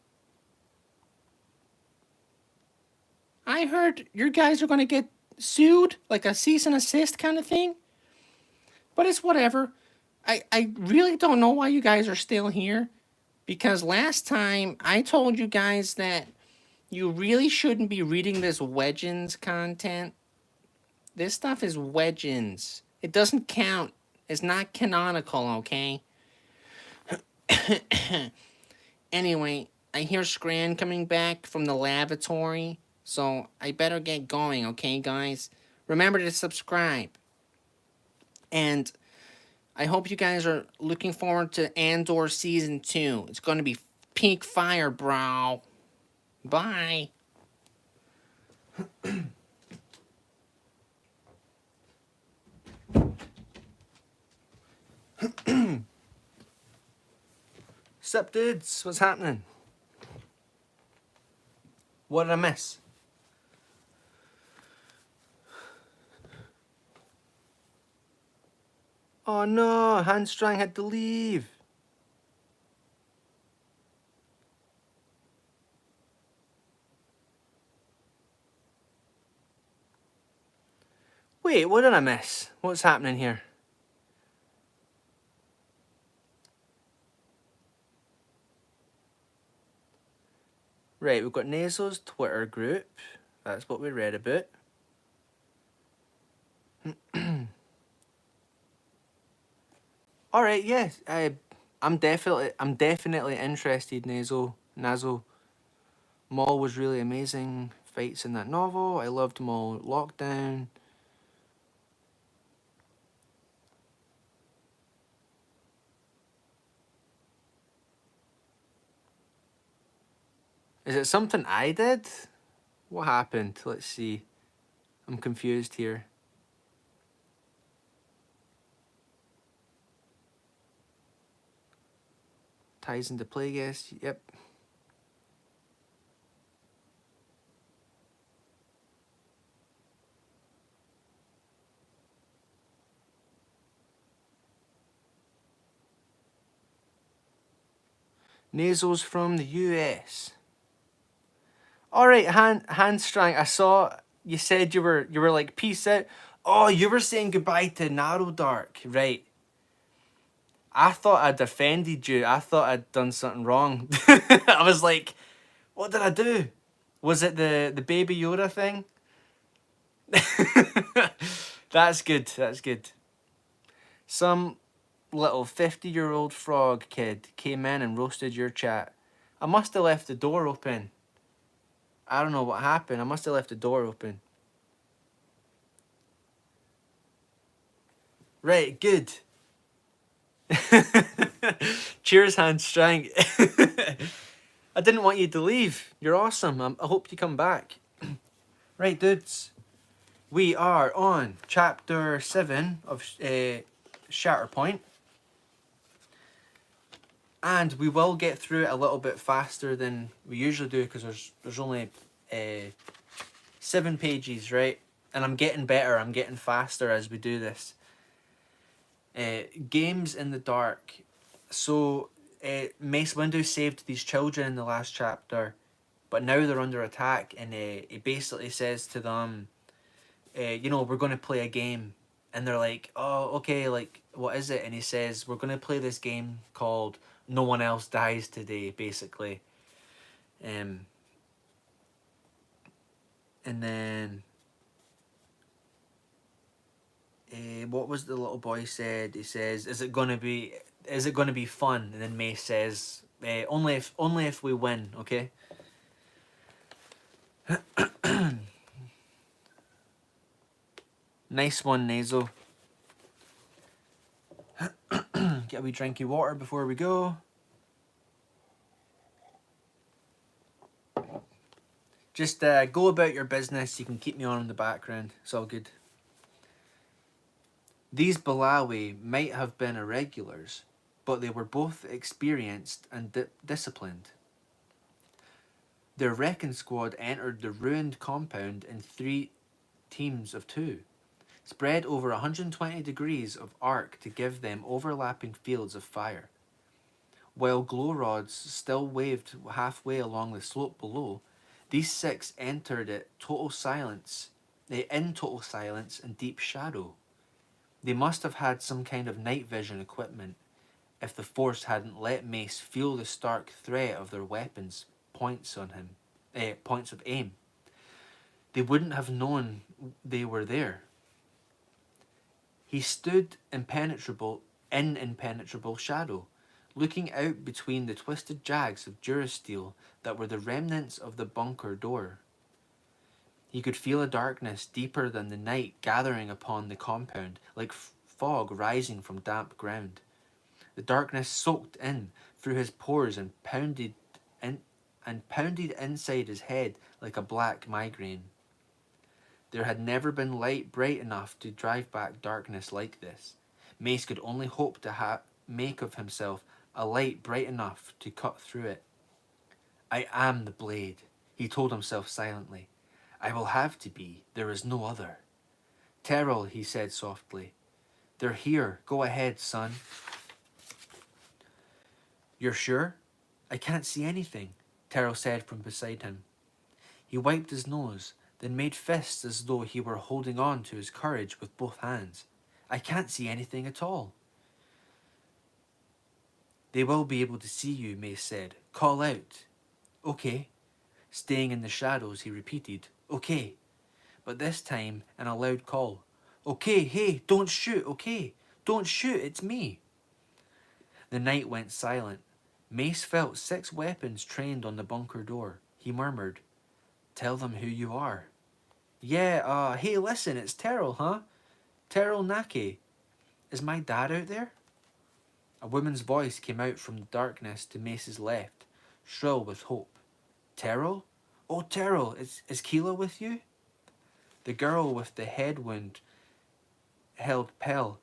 I heard you guys are going to get sued, like a cease and assist kind of thing. But it's whatever. I really don't know why you guys are still here. Because last time I told you guys that you really shouldn't be reading this Wedgins content. This stuff is Wedgins. It doesn't count. It's not canonical, okay? Anyway, I hear Scran coming back from the lavatory, so I better get going, okay, guys? Remember to subscribe. And I hope you guys are looking forward to Andor Season 2. It's going to be peak fire, bro. Bye. Sup, dudes? What's happening? What did I miss? Oh no, Handstrang had to leave. Wait, what did I miss? What's happening here? Right, we've got Naso's Twitter group. That's what we read about. All right, yes, I'm definitely interested. Naso, Maul was really amazing. Fights in that novel. I loved Maul Lockdown. Is it something I did? What happened? Let's see. I'm confused here. Ties into Plagueis. Yep. Naso's from the US. All right, Handstrang. I saw you said you were like peace out. Oh, you were saying goodbye to Narrow Dark, right? I thought I'd offended you. I thought I'd done something wrong. I was like, what did I do? Was it the Baby Yoda thing? That's good. That's good. Some little 50-year-old frog kid came in and roasted your chat. I must have left the door open. I don't know what happened. I must have left the door open. Right, good. Cheers, Handstrang. I didn't want you to leave. You're awesome. I hope you come back. Right, dudes. We are on chapter 7 of Shatterpoint. And we will get through it a little bit faster than we usually do because there's only 7 pages, right? And I'm getting better. I'm getting faster as we do this. Games in the dark. So Mace Windu saved these children in the last chapter, but now they're under attack, and he basically says to them, we're going to play a game. And they're like, oh, okay, like, what is it? And he says, we're going to play this game called No One Else Dies Today, basically. And then... what was the little boy said? He says, is it gonna be fun? And then Mace says, only if we win, okay? Nice one, Naso. Get a wee drink of water before we go. Just go about your business. You can keep me on in the background. It's all good. These Balawi might have been irregulars, but they were both experienced and disciplined. Their wrecking squad entered the ruined compound in 3 teams of 2, spread over 120 degrees of arc to give them overlapping fields of fire. While glow rods still waved halfway along the slope below, these 6 entered in total silence and deep shadow. They must have had some kind of night vision equipment if the Force hadn't let Mace feel the stark threat of their weapons' points of aim. They wouldn't have known they were there. He stood in impenetrable shadow, looking out between the twisted jags of durasteel that were the remnants of the bunker door. He could feel a darkness deeper than the night gathering upon the compound, like fog rising from damp ground. The darkness soaked in through his pores and pounded inside his head like a black migraine. There had never been light bright enough to drive back darkness like this. Mace could only hope to make of himself a light bright enough to cut through it. I am the blade, he told himself silently. I will have to be. There is no other. Terrell, he said softly. They're here. Go ahead, son. You're sure? I can't see anything, Terrell said from beside him. He wiped his nose, then made fists as though he were holding on to his courage with both hands. I can't see anything at all. They will be able to see you, Mace said. Call out. Okay. Staying in the shadows, he repeated. Okay. But this time in a loud call. Okay, hey, don't shoot, okay? Don't shoot, it's me. The night went silent. Mace felt 6 weapons trained on the bunker door. He murmured, Tell them who you are. Yeah, hey, listen, it's Terrell, huh? Terrell Nake. Is my dad out there? A woman's voice came out from the darkness to Mace's left, shrill with hope. Terrell? Oh, Terrell, is Keela with you? The girl with the head wound held Pell.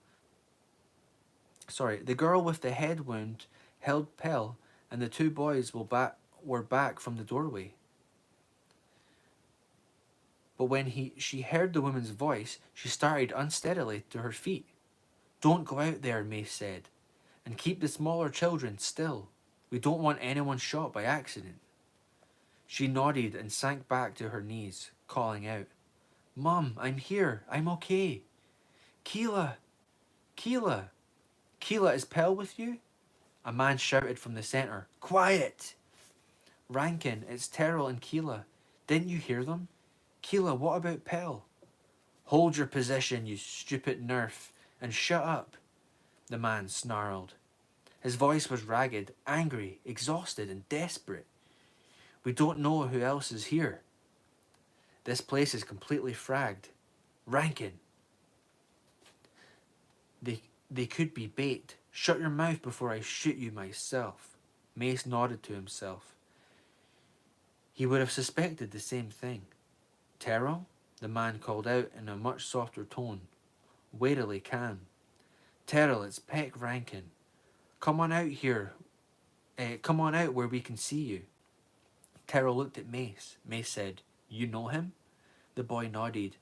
The girl with the head wound held Pell, and the 2 boys were back from the doorway. But when she heard the woman's voice, she started unsteadily to her feet. Don't go out there, Mace said, and keep the smaller children still. We don't want anyone shot by accident. She nodded and sank back to her knees, calling out, Mum, I'm here. I'm okay. Keela! Keela! Keela, is Pell with you? A man shouted from the centre, Quiet! Rankin, it's Terrell and Keela. Didn't you hear them? Keela, what about Pell? Hold your position, you stupid nerf, and shut up, the man snarled. His voice was ragged, angry, exhausted, and desperate. We don't know who else is here. This place is completely fragged. Rankin. They could be bait. Shut your mouth before I shoot you myself. Mace nodded to himself. He would have suspected the same thing. Terrell? The man called out in a much softer tone, warily calm. Terrell, it's Peck Rankin. Come on out here. Come on out where we can see you. Terrell looked at Mace. Mace said, You know him? The boy nodded.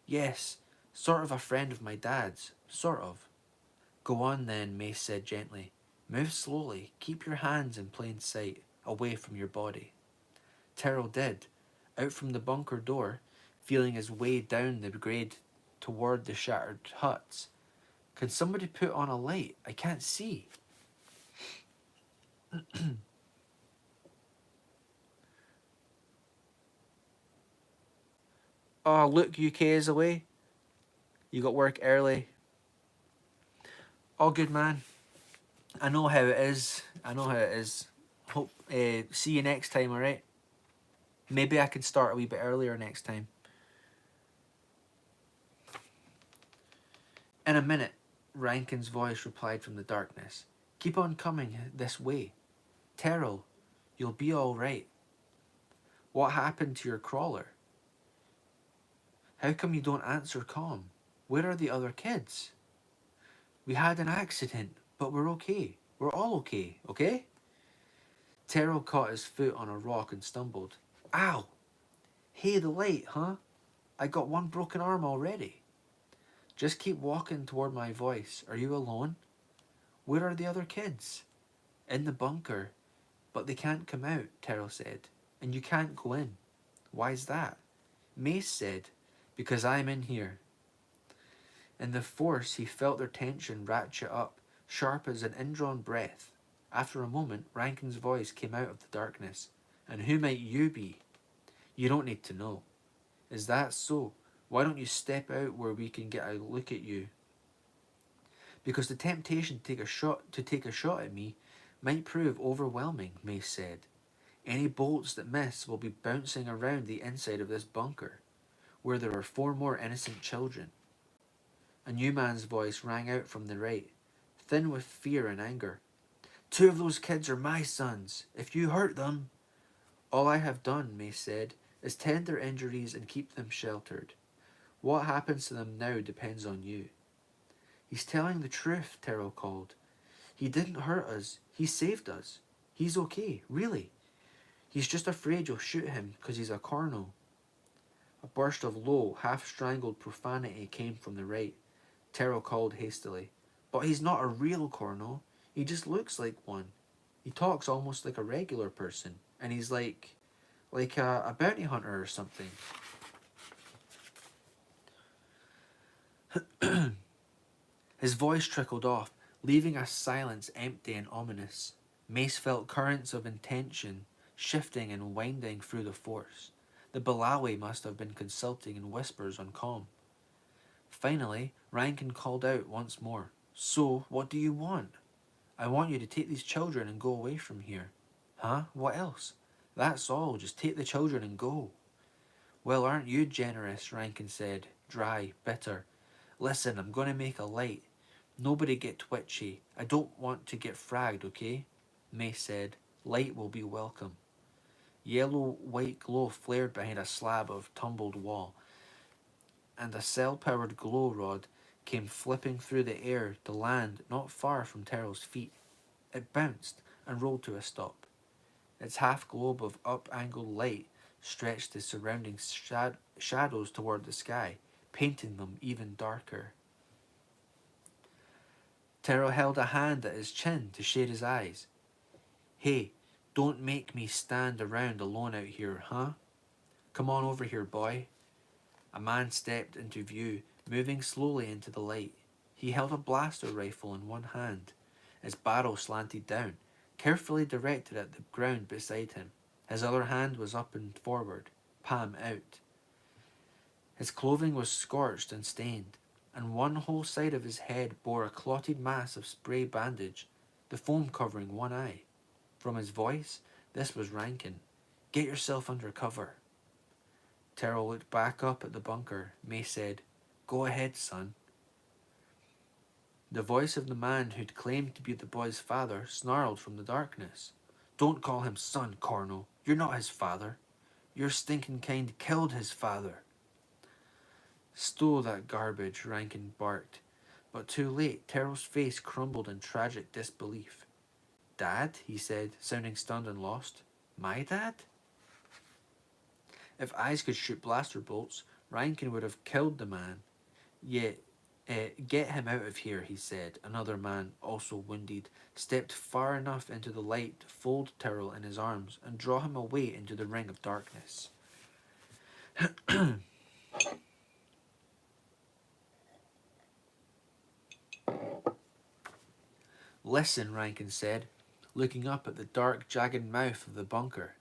Yes, sort of a friend of my dad's. Sort of. Go on then, Mace said gently. Move slowly. Keep your hands in plain sight, away from your body. Terrell did, out from the bunker door, feeling his way down the grade toward the shattered huts. Can somebody put on a light? I can't see. Oh, look, UK is away. You got work early. All good, man. I know how it is. Hope. See you next time, alright? Maybe I can start a wee bit earlier next time. In a minute, Rankin's voice replied from the darkness. Keep on coming this way. Terrell, you'll be alright. What happened to your crawler? How come you don't answer comm? Where are the other kids? We had an accident, but we're okay. We're all okay, okay? Terrell caught his foot on a rock and stumbled. Ow! Hey, the light, huh? I got 1 broken arm already. Just keep walking toward my voice. Are you alone? Where are the other kids? In the bunker. But they can't come out, Terrell said. And you can't go in. Why's that? Mace said, Because I'm in here. In the force, he felt their tension ratchet up, sharp as an indrawn breath. After a moment, Rankin's voice came out of the darkness. And who might you be? You don't need to know. Is that so? Why don't you step out where we can get a look at you? Because the temptation to take a shot at me might prove overwhelming, Mace said. Any bolts that miss will be bouncing around the inside of this bunker, where there are 4 more innocent children. A new man's voice rang out from the right, thin with fear and anger. 2 of those kids are my sons. If you hurt them... All I have done, Mace said, is tend their injuries and keep them sheltered. What happens to them now depends on you. He's telling the truth, Terrell called. He didn't hurt us. He saved us. He's okay, really. He's just afraid you'll shoot him because he's a colonel. A burst of low, half-strangled profanity came from the right. Terrell called hastily. But he's not a real colonel. He just looks like one. He talks almost like a regular person. And he's like a bounty hunter or something. His voice trickled off, leaving a silence empty and ominous. Mace felt currents of intention shifting and winding through the force. The Balawi must have been consulting in whispers on comm. Finally, Rankin called out once more. So, what do you want? I want you to take these children and go away from here. Huh? What else? That's all. Just take the children and go. Well, aren't you generous? Rankin said, dry, bitter. Listen, I'm going to make a light. Nobody get twitchy. I don't want to get fragged, okay? Mace said, light will be welcome. Yellow-white glow flared behind a slab of tumbled wall, and a cell-powered glow rod came flipping through the air to land not far from Terrell's feet. It bounced and rolled to a stop. Its half-globe of up-angled light stretched the surrounding shadows toward the sky, painting them even darker. Terrell held a hand at his chin to shade his eyes. Hey, don't make me stand around alone out here, huh? Come on over here, boy. A man stepped into view, moving slowly into the light. He held a blaster rifle in one hand. Its barrel slanted down, carefully directed at the ground beside him. His other hand was up and forward, palm out. His clothing was scorched and stained, and one whole side of his head bore a clotted mass of spray bandage, the foam covering one eye. From his voice, this was Rankin. Get yourself under cover. Terrell looked back up at the bunker. May said, Go ahead, son. The voice of the man who'd claimed to be the boy's father snarled from the darkness. Don't call him son, Colonel. You're not his father. Your stinking kind killed his father. Stow that garbage, Rankin barked. But too late, Terrell's face crumbled in tragic disbelief. Dad, he said, sounding stunned and lost. My dad? If eyes could shoot blaster bolts, Rankin would have killed the man. Yet, get him out of here, he said. Another man, also wounded, stepped far enough into the light to fold Terrell in his arms and draw him away into the ring of darkness. Listen, Rankin said, looking up at the dark, jagged mouth of the bunker.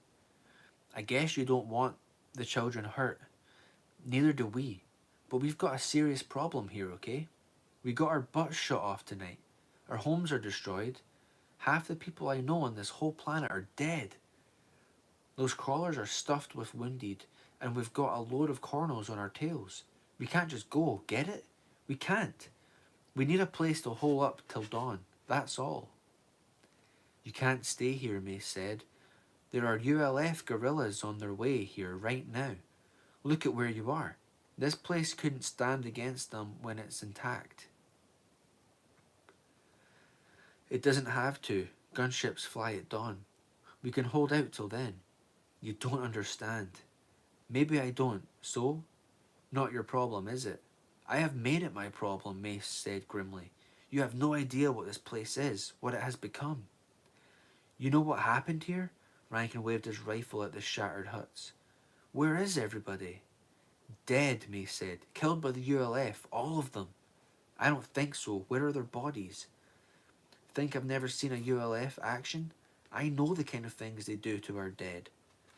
I guess you don't want the children hurt. Neither do we. But we've got a serious problem here, okay? We got our butts shot off tonight. Our homes are destroyed. Half the people I know on this whole planet are dead. Those crawlers are stuffed with wounded, and we've got a load of cornels on our tails. We can't just go, get it? We can't. We need a place to hole up till dawn. That's all. You can't stay here, Mace said. There are ULF guerrillas on their way here right now. Look at where you are. This place couldn't stand against them when it's intact. It doesn't have to. Gunships fly at dawn. We can hold out till then. You don't understand. Maybe I don't, so? Not your problem, is it? I have made it my problem, Mace said grimly. You have no idea what this place is, what it has become. You know what happened here? Rankin waved his rifle at the shattered huts. Where is everybody? Dead, Mace said. Killed by the ULF, all of them. I don't think so. Where are their bodies? Think I've never seen a ULF action? I know the kind of things they do to our dead.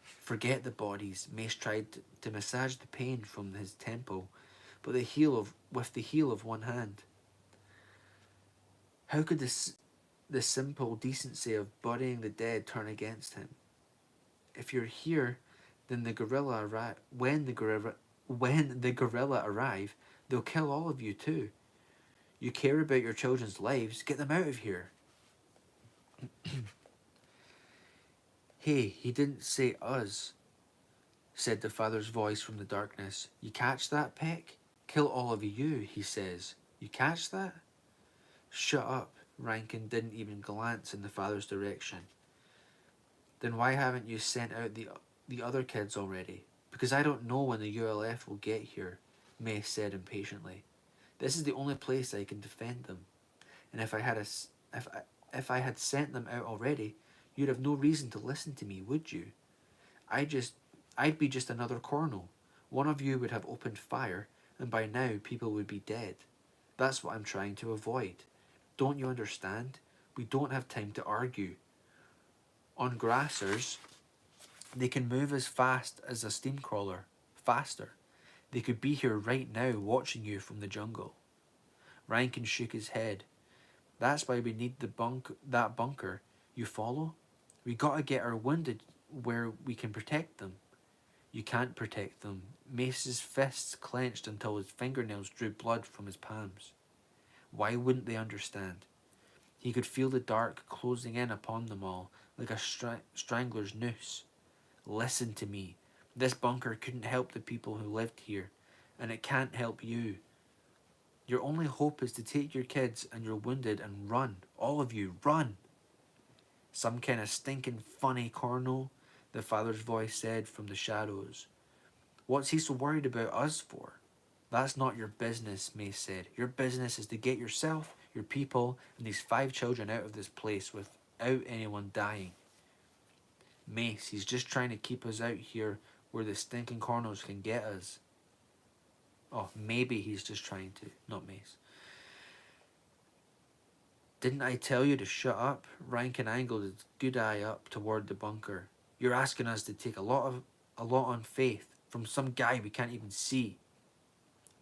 Forget the bodies. Mace tried to massage the pain from his temple, but with the heel of one hand. How could the the simple decency of burying the dead turn against him. If you're here, then the gorilla arrive. When the gorilla arrive, they'll kill all of you too. You care about your children's lives, get them out of here. Hey, he didn't say us, said the father's voice from the darkness. You catch that, Peck? Kill all of you, he says. You catch that? Shut up. Rankin didn't even glance in the father's direction. Then why haven't you sent out the other kids already? Because I don't know when the ULF will get here, May said impatiently. This is the only place I can defend them. And if I had sent them out already, you'd have no reason to listen to me, would you? I'd be just another colonel. One of you would have opened fire, and by now people would be dead. That's what I'm trying to avoid. Don't you understand? We don't have time to argue. On grassers, they can move as fast as a steam crawler. Faster. They could be here right now watching you from the jungle. Rankin shook his head. That's why we need that bunker. You follow? We gotta get our wounded where we can protect them. You can't protect them. Mace's fists clenched until his fingernails drew blood from his palms. Why wouldn't they understand? He could feel the dark closing in upon them all, like a strangler's noose. Listen to me. This bunker couldn't help the people who lived here, and it can't help you. Your only hope is to take your kids and your wounded and run. All of you, run! Some kind of stinking funny colonel, the father's voice said from the shadows. What's he so worried about us for? That's not your business, Mace said. Your business is to get yourself, your people, and these 5 children out of this place without anyone dying. Mace, he's just trying to keep us out here where the stinking corners can get us. Oh, maybe he's just trying to, not Mace. Didn't I tell you to shut up? Rankin angled his good eye up toward the bunker. You're asking us to take a lot on faith from some guy we can't even see.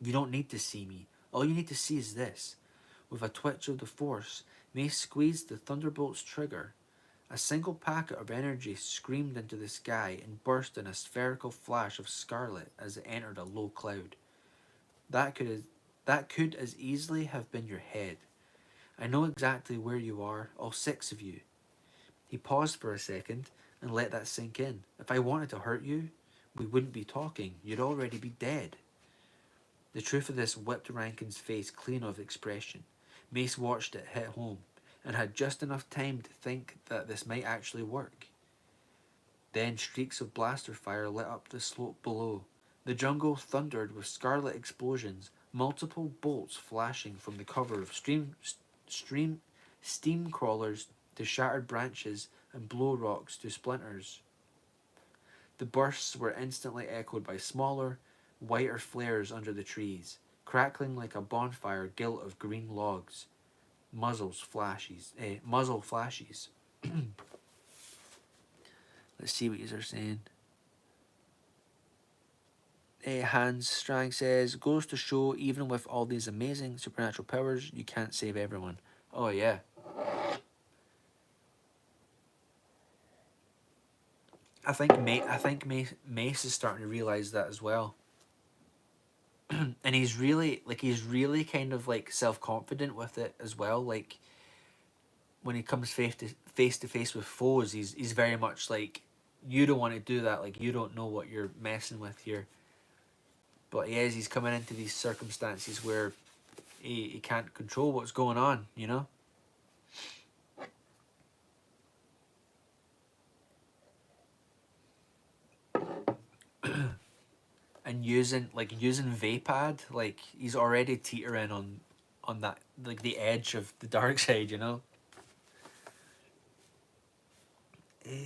You don't need to see me. All you need to see is this. With a twitch of the force, Mace squeezed the Thunderbolt's trigger. A single packet of energy screamed into the sky and burst in a spherical flash of scarlet as it entered a low cloud. That could as easily have been your head. I know exactly where you are, all 6 of you. He paused for a second and let that sink in. If I wanted to hurt you, we wouldn't be talking. You'd already be dead. The truth of this whipped Rankin's face clean of expression. Mace watched it hit home, and had just enough time to think that this might actually work. Then streaks of blaster fire lit up the slope below. The jungle thundered with scarlet explosions, multiple bolts flashing from the cover of steam crawlers to shattered branches and blow rocks to splinters. The bursts were instantly echoed by smaller, whiter flares under the trees, crackling like a bonfire gilt of green logs. Muzzle flashes. Let's see what you're saying. Hans Strang says, goes to show even with all these amazing supernatural powers, you can't save everyone. Oh yeah. I think Mace is starting to realize that as well. And he's really kind of like self-confident with it as well. Like when he comes face to face with foes, he's very much like, you don't want to do that. Like, you don't know what you're messing with here. But he's coming into these circumstances where he can't control what's going on, you know? And using Vapad, like he's already teetering on that, like the edge of the dark side, you know?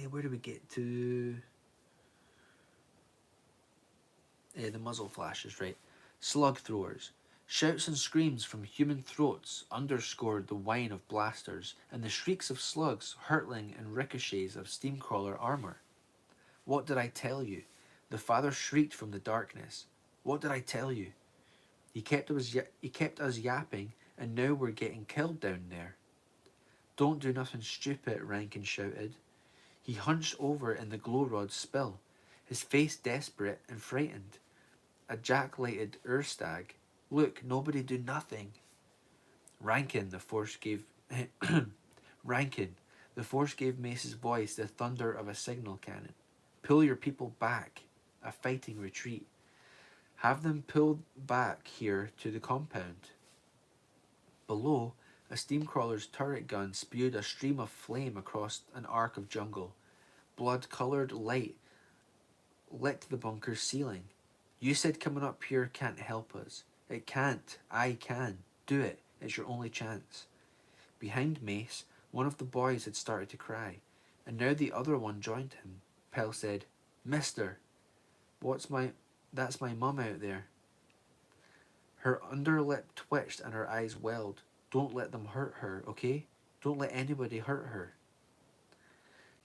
Where do we get to? The muzzle flashes, right? Slug throwers. Shouts and screams from human throats underscored the whine of blasters and the shrieks of slugs hurtling and ricochets of steamcrawler armor. What did I tell you? The father shrieked from the darkness. What did I tell you? He kept us yapping, and now we're getting killed down there. Don't do nothing stupid, Rankin shouted. He hunched over in the glow rod's spill, his face desperate and frightened. A jack-lighted Urstag. Look, nobody do nothing. Rankin, the force gave Rankin, the force gave Mace's voice the thunder of a signal cannon. Pull your people back. A fighting retreat. Have them pulled back here to the compound. Below, a steamcrawler's turret gun spewed a stream of flame across an arc of jungle. Blood-coloured light lit the bunker's ceiling. You said coming up here can't help us. It can't. I can. Do it. It's your only chance. Behind Mace, one of the boys had started to cry, and now the other one joined him. Pell said, Mister, that's my mum out there. Her underlip twitched and her eyes welled. Don't let them hurt her, okay? Don't let anybody hurt her.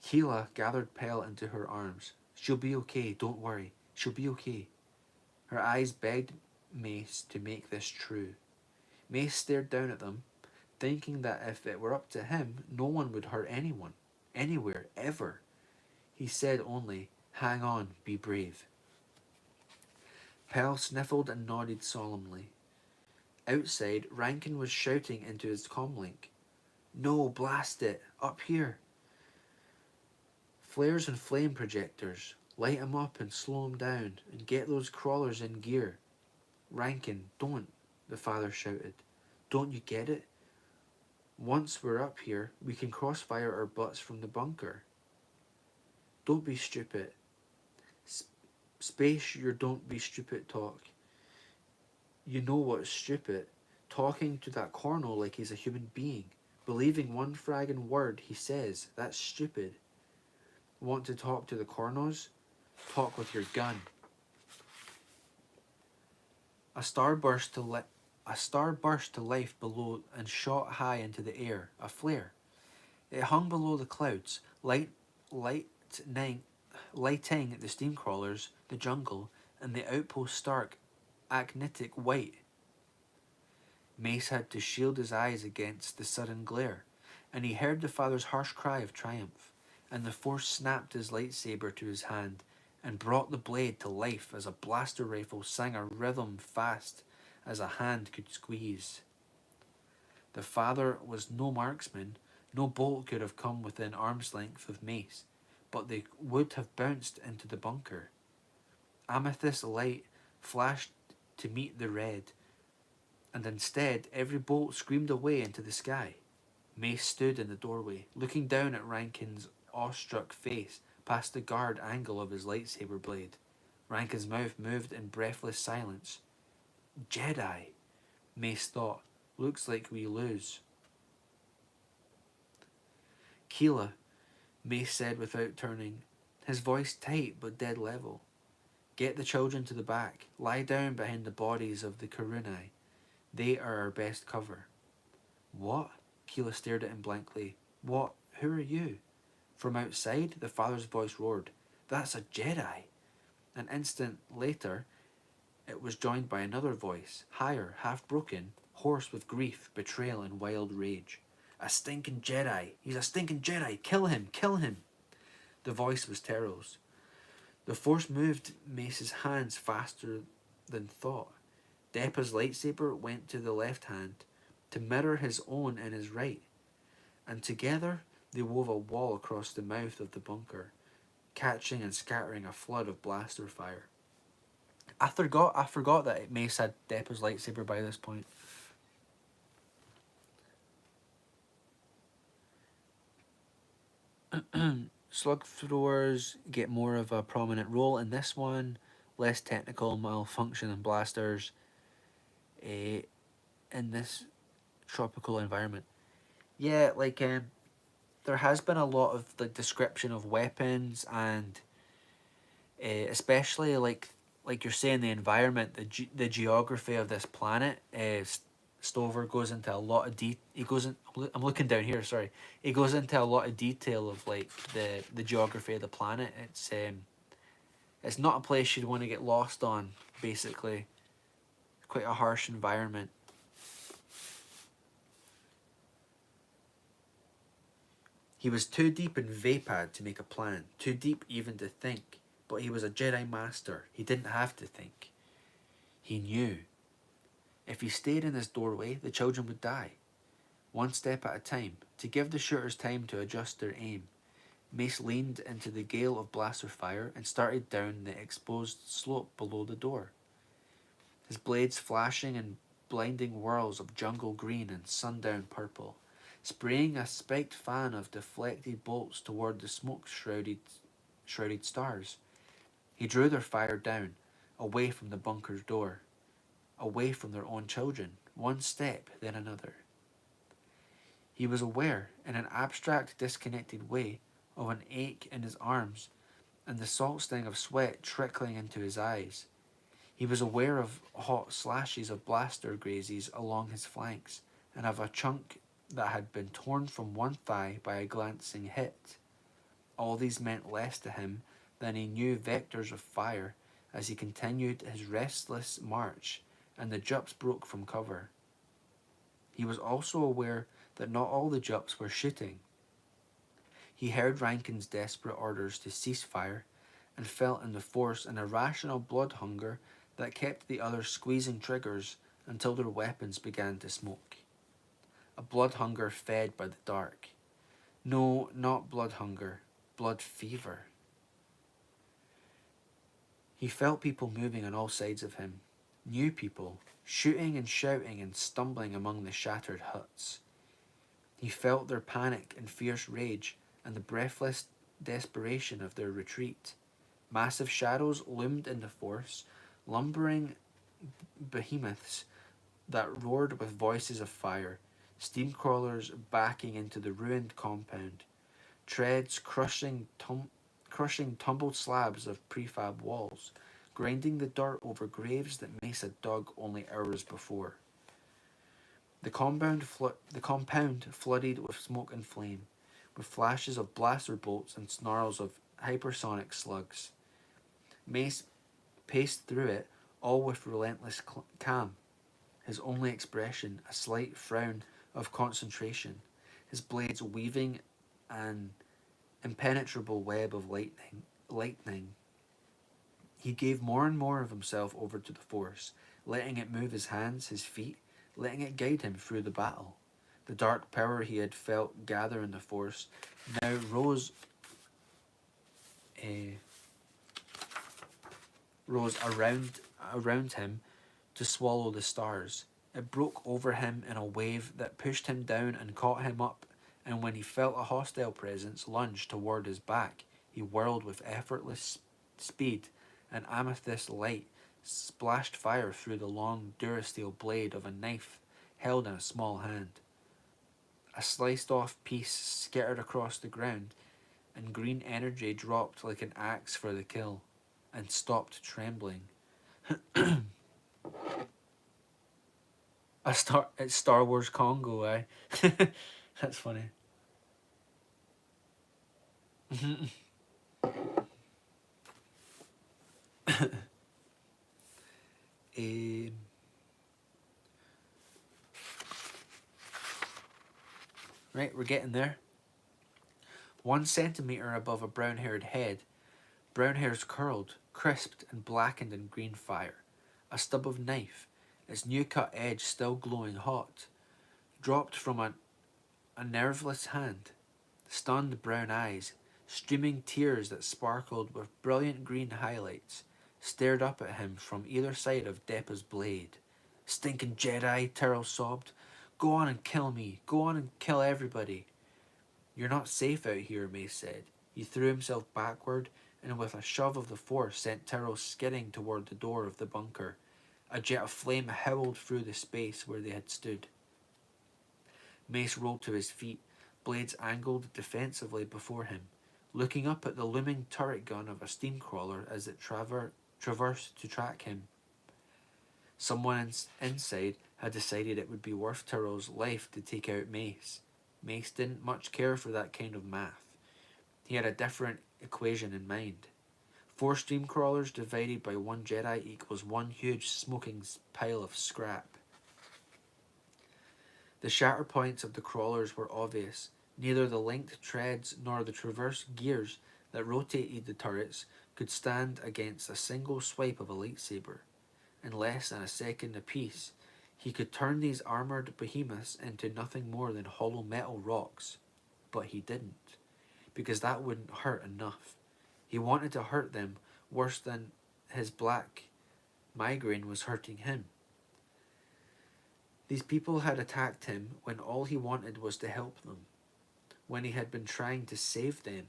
Keela gathered Pell into her arms. She'll be okay, don't worry. She'll be okay. Her eyes begged Mace to make this true. Mace stared down at them, thinking that if it were up to him, no one would hurt anyone, anywhere, ever. He said only, hang on, be brave. Pell sniffled and nodded solemnly. Outside, Rankin was shouting into his comlink. No, blast it, up here. Flares and flame projectors. Light 'em up and slow 'em down, and get those crawlers in gear. Rankin, don't, the father shouted. Don't you get it? Once we're up here, we can crossfire our butts from the bunker. Don't be stupid. Space your don't be stupid talk. You know what's stupid? Talking to that corno like he's a human being. Believing one fragging word he says. That's stupid. Want to talk to the cornos? Talk with your gun. A star burst to life below and shot high into the air. A flare. It hung below the clouds, lighting the steam crawlers, the jungle, and the outpost stark actinic white. Mace had to shield his eyes against the sudden glare, and he heard the father's harsh cry of triumph, and the force snapped his lightsaber to his hand and brought the blade to life as a blaster rifle sang a rhythm fast as a hand could squeeze. The father was no marksman, no bolt could have come within arm's length of Mace, but they would have bounced into the bunker. Amethyst light flashed to meet the red, and instead every bolt screamed away into the sky. Mace stood in the doorway, looking down at Rankin's awestruck face past the guard angle of his lightsaber blade. Rankin's mouth moved in breathless silence. Jedi, Mace thought. Looks like we lose. Keela, Mace said without turning, his voice tight but dead level. Get the children to the back. Lie down behind the bodies of the Karunai. They are our best cover. What? Keela stared at him blankly. What? Who are you? From outside, the father's voice roared. That's a Jedi. An instant later, it was joined by another voice, higher, half-broken, hoarse with grief, betrayal, and wild rage. A stinking Jedi! He's a stinking Jedi! Kill him! Kill him! The voice was Terrell's. The force moved Mace's hands faster than thought. Deppa's lightsaber went to the left hand, to mirror his own in his right, and together they wove a wall across the mouth of the bunker, catching and scattering a flood of blaster fire. I forgot that Mace had Deppa's lightsaber by this point. Slug throwers get more of a prominent role in this one, less technical malfunction than blasters in this tropical environment. Yeah, there has been a lot of the description of weapons and especially like you're saying, the environment, the geography of this planet. Stover goes into a lot of I'm looking down here. Sorry, he goes into a lot of detail of like the geography of the planet. It's not a place you'd want to get lost on. Basically, quite a harsh environment. He was too deep in Vapad to make a plan, too deep even to think, but he was a Jedi Master. He didn't have to think. He knew. If he stayed in his doorway, the children would die. One step at a time, to give the shooters time to adjust their aim. Mace leaned into the gale of blaster fire and started down the exposed slope below the door, his blades flashing in blinding whirls of jungle green and sundown purple, spraying a spiked fan of deflected bolts toward the smoke-shrouded stars. He drew their fire down, away from the bunker's door, away from their own children, one step, then another. He was aware, in an abstract, disconnected way, of an ache in his arms and the salt sting of sweat trickling into his eyes. He was aware of hot slashes of blaster grazes along his flanks and of a chunk that had been torn from one thigh by a glancing hit. All these meant less to him than he knew vectors of fire as he continued his restless march and the Jups broke from cover. He was also aware that not all the Jups were shooting. He heard Rankin's desperate orders to cease fire and felt in the Force an irrational blood hunger that kept the others squeezing triggers until their weapons began to smoke. A blood hunger fed by the dark. No, not blood hunger, blood fever. He felt people moving on all sides of him. New people, shooting and shouting and stumbling among the shattered huts. He felt their panic and fierce rage and the breathless desperation of their retreat. Massive shadows loomed in the Force, lumbering behemoths that roared with voices of fire, steam crawlers backing into the ruined compound, treads crushing tumbled slabs of prefab walls, grinding the dirt over graves that Mace had dug only hours before. The compound flooded with smoke and flame, with flashes of blaster bolts and snarls of hypersonic slugs. Mace paced through it, all with relentless calm, his only expression a slight frown of concentration, his blades weaving an impenetrable web of lightning. He gave more and more of himself over to the Force, letting it move his hands, his feet, letting it guide him through the battle. The dark power he had felt gather in the Force now rose around him to swallow the stars. It broke over him in a wave that pushed him down and caught him up, and when he felt a hostile presence lunge toward his back, he whirled with effortless speed. An amethyst light splashed fire through the long durasteel blade of a knife held in a small hand. A sliced-off piece skittered across the ground, and green energy dropped like an axe for the kill, and stopped trembling. It's Star Wars Congo, eh? That's funny. um, right, we're getting there. 1 centimetre above a brown-haired head, brown hairs curled, crisped and blackened in green fire. A stub of knife, its new-cut edge still glowing hot, dropped from a nerveless hand. Stunned brown eyes, streaming tears that sparkled with brilliant green highlights, stared up at him from either side of Deppa's blade. "Stinking Jedi," Tyrell sobbed. "Go on and kill me. Go on and kill everybody." "You're not safe out here," Mace said. He threw himself backward and with a shove of the Force sent Tyrell skidding toward the door of the bunker. A jet of flame howled through the space where they had stood. Mace rolled to his feet, blades angled defensively before him, looking up at the looming turret gun of a steam crawler as it traversed to track him. Someone inside had decided it would be worth Tyrell's life to take out Mace. Mace didn't much care for that kind of math. He had a different equation in mind. 4 steam crawlers divided by 1 Jedi equals 1 huge smoking pile of scrap. The shatter points of the crawlers were obvious. Neither the linked treads nor the transverse gears that rotated the turrets could stand against a single swipe of a lightsaber. In less than a second apiece, he could turn these armoured behemoths into nothing more than hollow metal rocks. But he didn't, because that wouldn't hurt enough. He wanted to hurt them worse than his black migraine was hurting him. These people had attacked him when all he wanted was to help them, when he had been trying to save them.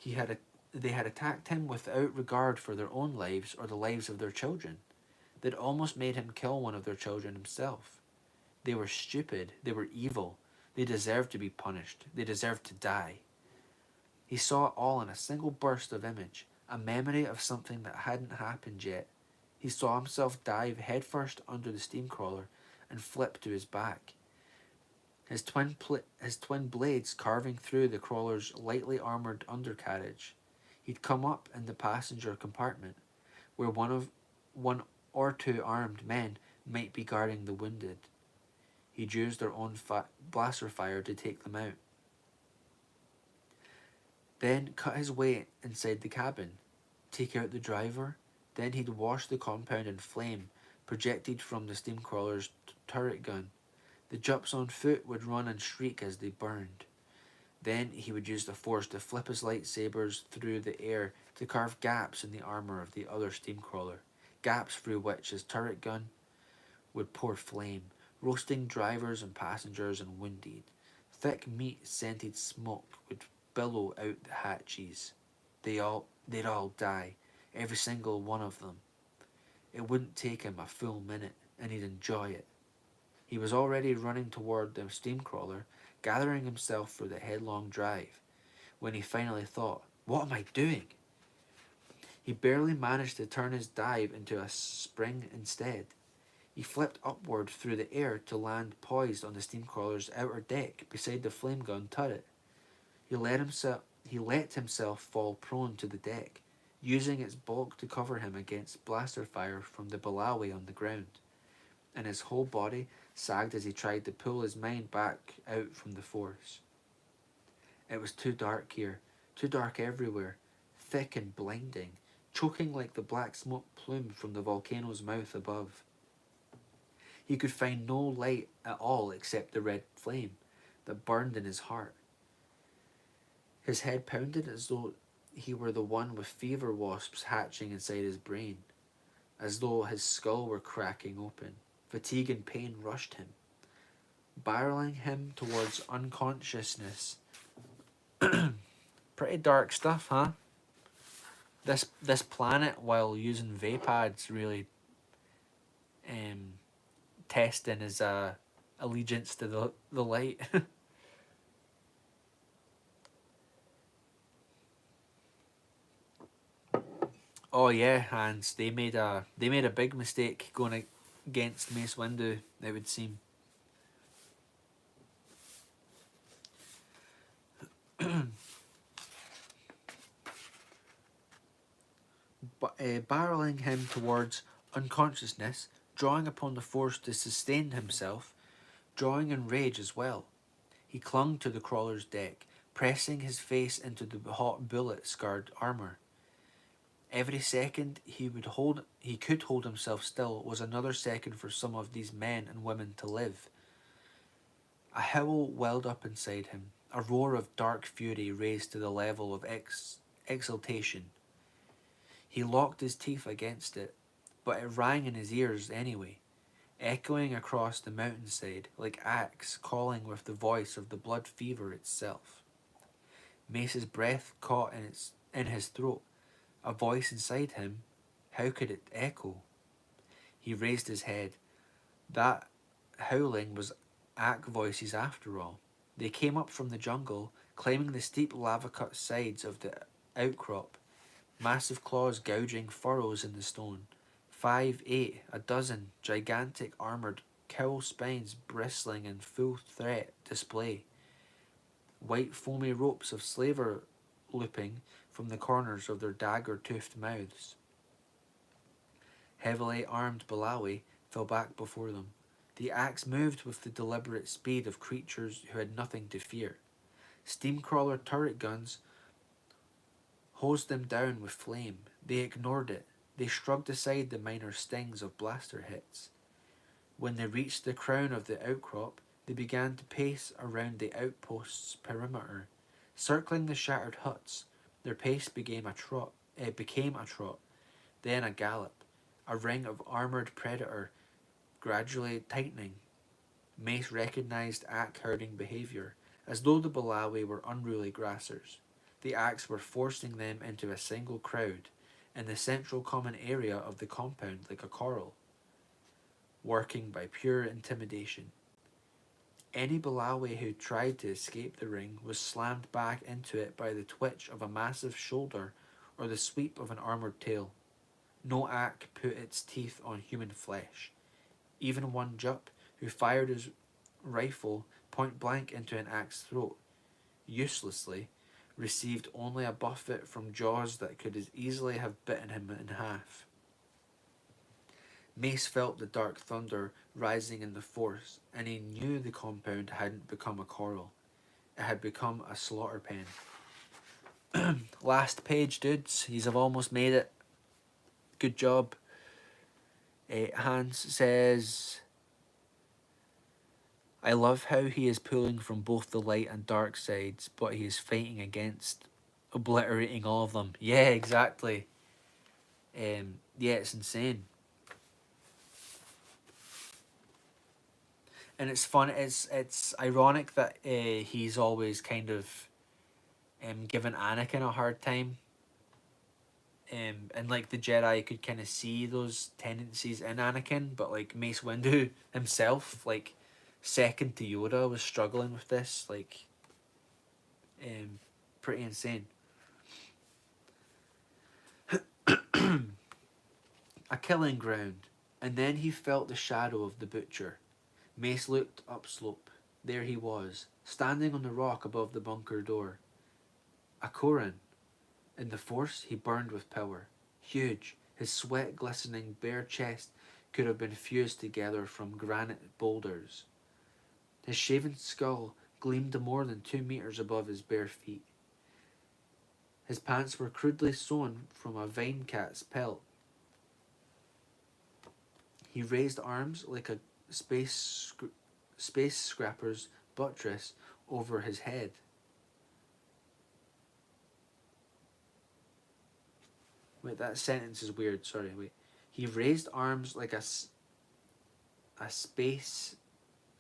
They had attacked him without regard for their own lives or the lives of their children. They'd almost made him kill one of their children himself. They were stupid. They were evil. They deserved to be punished. They deserved to die. He saw it all in a single burst of image, a memory of something that hadn't happened yet. He saw himself dive headfirst under the steamcrawler and flip to his back, his twin blades carving through the crawler's lightly armoured undercarriage. He'd come up in the passenger compartment, where one or two armed men might be guarding the wounded. He'd used their own blaster fire to take them out. Then cut his way inside the cabin, take out the driver, then he'd wash the compound in flame projected from the steamcrawler's turret gun. The Jups on foot would run and shriek as they burned. Then he would use the force to flip his lightsabers through the air to carve gaps in the armour of the other steamcrawler, gaps through which his turret gun would pour flame, roasting drivers and passengers and wounded. Thick meat-scented smoke would billow out the hatches. They'd all die, every single one of them. It wouldn't take him a full minute, and he'd enjoy it. He was already running toward the steamcrawler, gathering himself for the headlong drive, when he finally thought, "What am I doing?" He barely managed to turn his dive into a spring instead. He flipped upward through the air to land poised on the steamcrawler's outer deck beside the flame gun turret. He let himself fall prone to the deck, using its bulk to cover him against blaster fire from the Balawi on the ground, and his whole body sagged as he tried to pull his mind back out from the force. It was too dark here, too dark everywhere, thick and blinding, choking like the black smoke plume from the volcano's mouth above. He could find no light at all except the red flame that burned in his heart. His head pounded as though he were the one with fever wasps hatching inside his brain, as though his skull were cracking open. Fatigue and pain rushed him, barreling him towards unconsciousness. Pretty dark stuff, huh? This planet, while using Vapads, really testing his allegiance to the light. Oh yeah, Hans, they made a big mistake going against Mace Windu, it would seem. Barreling him towards unconsciousness, drawing upon the force to sustain himself, drawing in rage as well. He clung to the crawler's deck, pressing his face into the hot bullet-scarred armour. Every second he could hold himself still was another second for some of these men and women to live. A howl welled up inside him, a roar of dark fury raised to the level of exultation. He locked his teeth against it, but it rang in his ears anyway, echoing across the mountainside like axe calling with the voice of the blood fever itself. Mace's breath caught in his throat. A voice inside him, how could it echo? He raised his head. That howling was Ack voices after all. They came up from the jungle, climbing the steep lava-cut sides of the outcrop, massive claws gouging furrows in the stone. 5, 8, a dozen, gigantic armoured cowl spines bristling in full threat display. White foamy ropes of slaver looping from the corners of their dagger-toothed mouths. Heavily armed Balawi fell back before them. The axe moved with the deliberate speed of creatures who had nothing to fear. Steamcrawler turret guns hosed them down with flame. They ignored it. They shrugged aside the minor stings of blaster hits. When they reached the crown of the outcrop, they began to pace around the outpost's perimeter, circling the shattered huts. Their pace became a trot. Then a gallop, a ring of armoured predator gradually tightening. Mace recognised Ack herding behaviour, as though the Balawi were unruly grassers. The Acks were forcing them into a single crowd, in the central common area of the compound like a coral, working by pure intimidation. Any Balawi who tried to escape the ring was slammed back into it by the twitch of a massive shoulder or the sweep of an armoured tail. No Ack put its teeth on human flesh. Even one Jup, who fired his rifle point blank into an Ack's throat, uselessly, received only a buffet from jaws that could as easily have bitten him in half. Mace felt the dark thunder rising in the force, and he knew the compound hadn't become a coral. It had become a slaughter pen. Last page, dudes. He's have almost made it. Good job. Hans says, I love how he is pulling from both the light and dark sides, but he is fighting against obliterating all of them. Yeah, exactly. Yeah, it's insane. And it's fun. It's ironic that he's always kind of given Anakin a hard time. And like the Jedi could kind of see those tendencies in Anakin, but like Mace Windu himself, like second to Yoda, was struggling with this. Like, pretty insane. A killing ground, and then he felt the shadow of the butcher. Mace looked upslope. There he was, standing on the rock above the bunker door. A Koran. In the Force, he burned with power. Huge, his sweat-glistening bare chest could have been fused together from granite boulders. His shaven skull gleamed more than 2 meters above his bare feet. His pants were crudely sewn from a vine cat's pelt. He raised arms like a space scrapper's buttress over his head. Wait, that sentence is weird. Sorry, wait. He raised arms like a space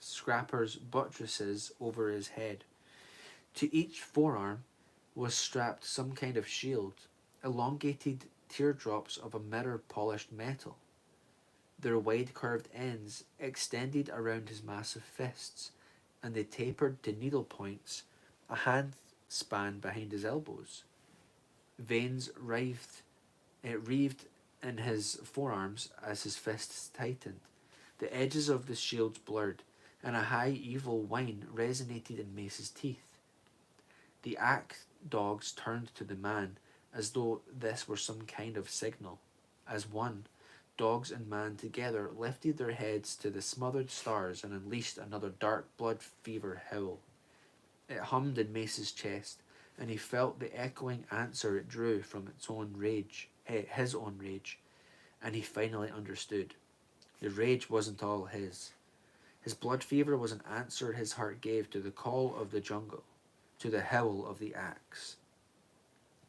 scrapper's buttresses over his head. To each forearm was strapped some kind of shield, elongated teardrops of a mirror-polished metal. Their wide curved ends extended around his massive fists, and they tapered to needle points a hand span behind his elbows. Veins reeved in his forearms as his fists tightened. The edges of the shields blurred, and a high evil whine resonated in Mace's teeth. The axe dogs turned to the man as though this were some kind of signal. As one, dogs and man together lifted their heads to the smothered stars and unleashed another dark blood fever howl. It hummed in Mace's chest, and he felt the echoing answer it drew from his own rage, and he finally understood. The rage wasn't all his. His blood fever was an answer his heart gave to the call of the jungle, to the howl of the axe,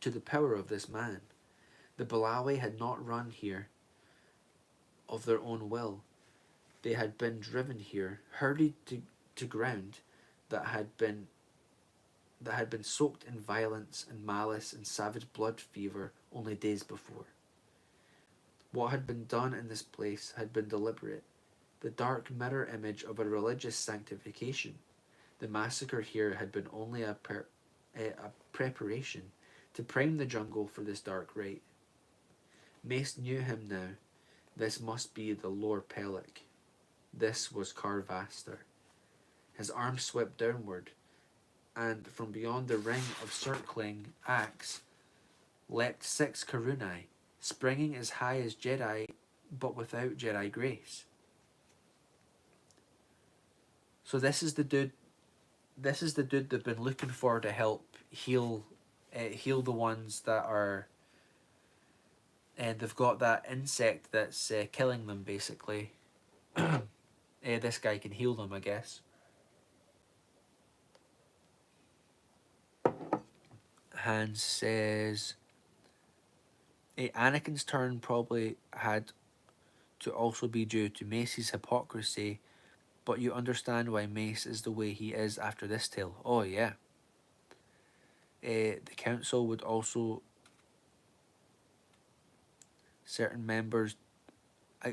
to the power of this man. The Balawi had not run here of their own will. They had been driven here, herded to ground that had been soaked in violence and malice and savage blood fever only days before. What had been done in this place had been deliberate, the dark mirror image of a religious sanctification. The massacre here had been only a preparation to prime the jungle for this dark rite. Mace knew him now. This must be the Lord Pelik. This was Carvaster. His arm swept downward, and from beyond the ring of circling axe leapt 6 Karunai, springing as high as Jedi, but without Jedi grace. So this is the dude this is the dude they've been looking for to help heal the ones that are. And they've got that insect that's killing them basically. This guy can heal them, I guess. Hans says, Anakin's turn probably had to also be due to Mace's hypocrisy, but you understand why Mace is the way he is after this tale. Oh, yeah. The council would also certain members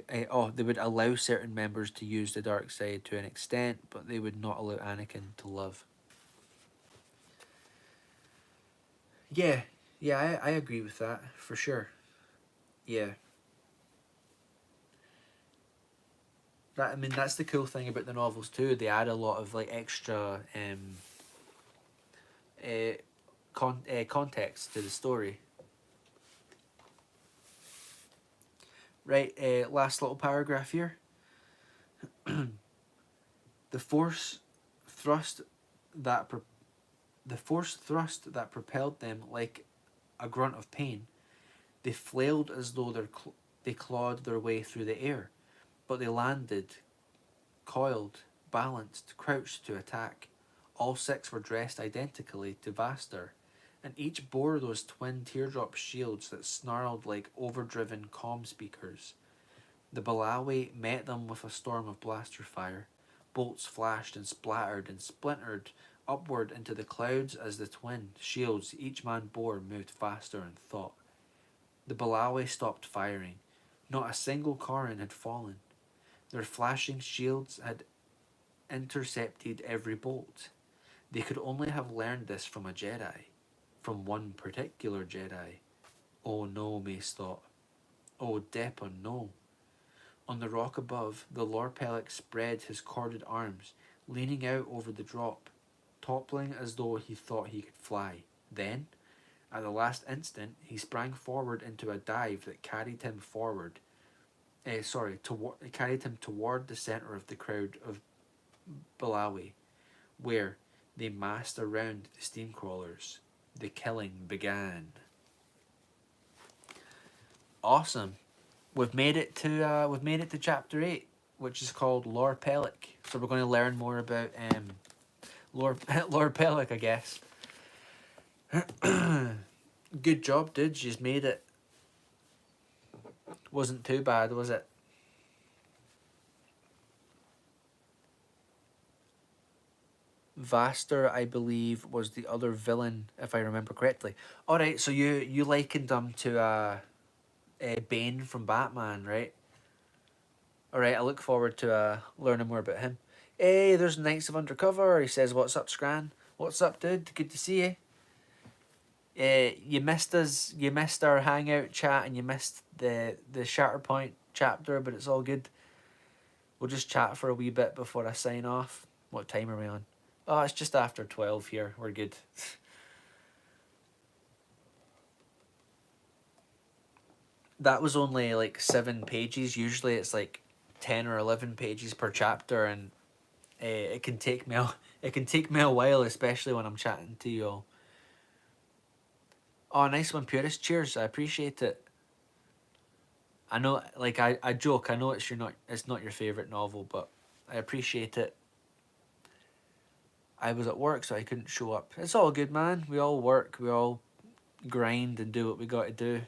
they would allow certain members to use the dark side to an extent, but they would not allow Anakin to love. Yeah, I agree with that for sure. Yeah. That's the cool thing about the novels too. They add a lot of like extra context to the story. Right, last little paragraph here. The force thrust that propelled them like a grunt of pain. They flailed as though they clawed their way through the air, but they landed, coiled, balanced, crouched to attack. All six were dressed identically to Vaster, and each bore those twin teardrop shields that snarled like overdriven comm speakers. The Balawi met them with a storm of blaster fire. Bolts flashed and splattered and splintered upward into the clouds as the twin shields each man bore moved faster in thought. The Balawi stopped firing. Not a single Corran had fallen. Their flashing shields had intercepted every bolt. They could only have learned this from a Jedi. From one particular Jedi. Oh no, Mace thought. Oh, Depon, no. On the rock above, the Lorpelic spread his corded arms, leaning out over the drop, toppling as though he thought he could fly. Then, at the last instant, he sprang forward into a dive that carried him forward. Carried him toward the center of the crowd of Balawi, where they massed around the steam crawlers. The killing began. Awesome. We've made it to chapter 8, which is called Lore Pellic. So we're going to learn more about Lore Pellic, I guess. Good job, dude. You've made it. Wasn't too bad, was it? Vaster, I believe, was the other villain, if I remember correctly. All right, so you likened him to Bane from Batman, right? All right, I look forward to learning more about him. Hey, there's Knights of Undercover. He says, "What's up, Scran? What's up, dude? Good to see you." You missed us. You missed our hangout chat, and you missed the Shatterpoint chapter, but it's all good. We'll just chat for a wee bit before I sign off. What time are we on? Oh, it's just after 12 here. We're good. That was only like 7 pages. Usually it's like 10 or 11 pages per chapter, and it can take me a while, especially when I'm chatting to you all. Oh, nice one, Purist. Cheers. I appreciate it. I know, like I joke. I know it's not your favorite novel, but I appreciate it. I was at work, so I couldn't show up. It's all good, man. We all work. We all grind and do what we got to do.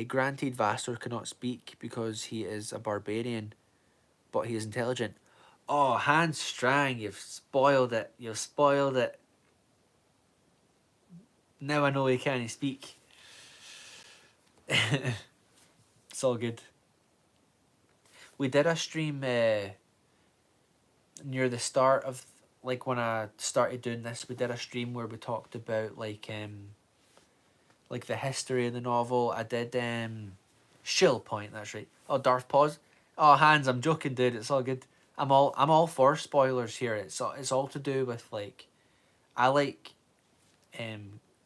Granted, Vaster cannot speak because he is a barbarian, but he is intelligent. Oh, Hans Strang, you've spoiled it. You've spoiled it. Now I know he can't speak. It's all good. We did a stream near the start of, like, when I started doing this. We did a stream where we talked about like the history of the novel. I did Shatterpoint. That's right. Oh, Darth Pause. Oh, Hans, I'm joking, dude. It's all good. I'm all for spoilers here. It's all to do with like, I like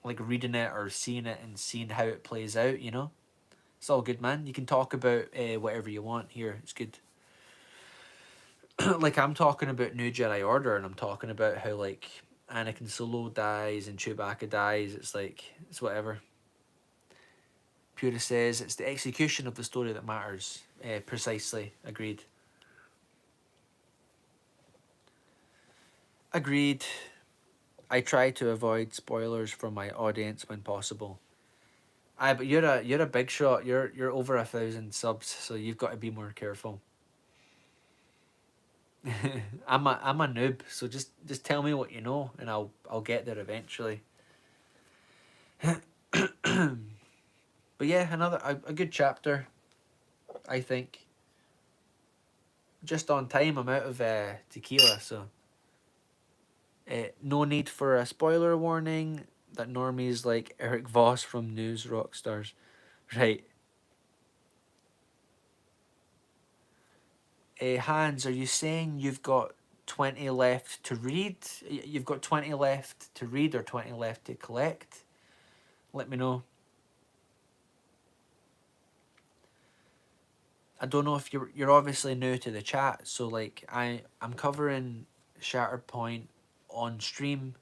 reading it or seeing it and seeing how it plays out. You know, it's all good, man. You can talk about whatever you want here. It's good. like I'm talking about New Jedi Order, and I'm talking about how like Anakin Solo dies and Chewbacca dies. It's like it's whatever. Pura says it's the execution of the story that matters. Precisely. Agreed. Agreed. I try to avoid spoilers for my audience when possible. Aye, but you're a big shot. You're over 1,000 subs, so you've got to be more careful. I'm a noob, so just tell me what you know, and I'll get there eventually. But yeah, a good chapter, I think. Just on time. I'm out of tequila, so no need for a spoiler warning. That normies like Eric Voss from News Rockstars, right? Hans, are you saying you've got 20 left to read? You've got 20 left to read or 20 left to collect? Let me know. I don't know if you're obviously new to the chat, so like I'm covering Shatterpoint on stream.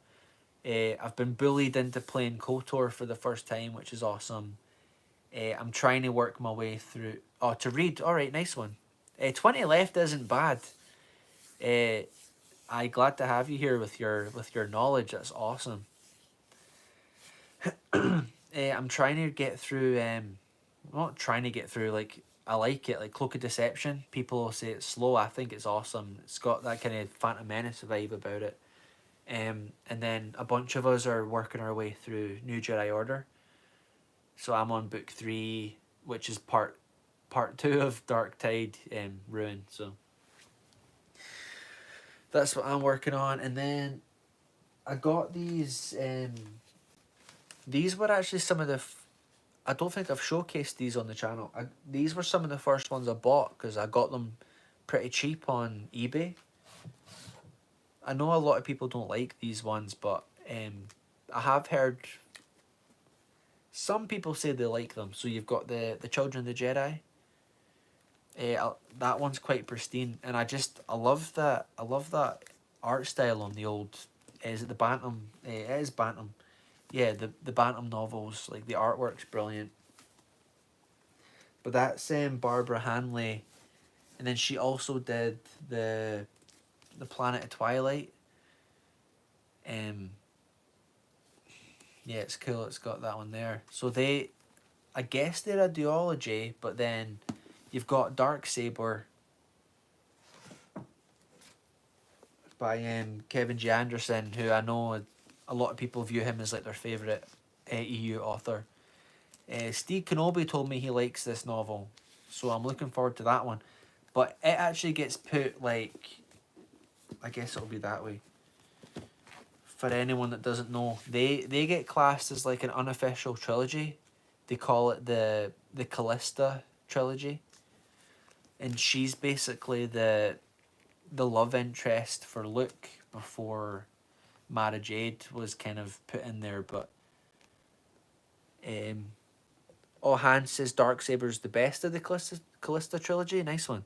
I've been bullied into playing KOTOR for the first time, which is awesome. I'm trying to work my way through. Oh, to read. All right, nice one. 20 left isn't bad. I glad to have you here with your knowledge. That's awesome. I'm trying to get through. Not trying to get through. Like I like it. Like Cloak of Deception. People say it's slow. I think it's awesome. It's got that kind of Phantom Menace vibe about it. And then a bunch of us are working our way through New Jedi Order. So I'm on book 3, which is part 2 of Dark Tide Ruin. So that's what I'm working on. And then I got these. These were actually some of the. I don't think I've showcased these on the channel. These were some of the first ones I bought because I got them pretty cheap on eBay. I know a lot of people don't like these ones, but I have heard some people say they like them. So you've got the Children of the Jedi. That one's quite pristine, and I love that. I love that art style on the old. Is it the Bantam? It is Bantam. Yeah, the Bantam novels. Like the artwork's brilliant. But that's Barbara Hanley, and then she also did the Planet of Twilight. Yeah, it's cool. It's got that one there. So I guess they're a duology, but then you've got Dark Saber by Kevin G. Anderson, who I know a lot of people view him as like their favourite EU author. Steve Kenobi told me he likes this novel, so I'm looking forward to that one. But it actually gets put like, I guess it'll be that way. For anyone that doesn't know, they get classed as like an unofficial trilogy. They call it the Callista trilogy, and she's basically the love interest for Luke before Mara Jade was kind of put in there. But Hans says Darksaber's the best of the Callista trilogy. Nice one.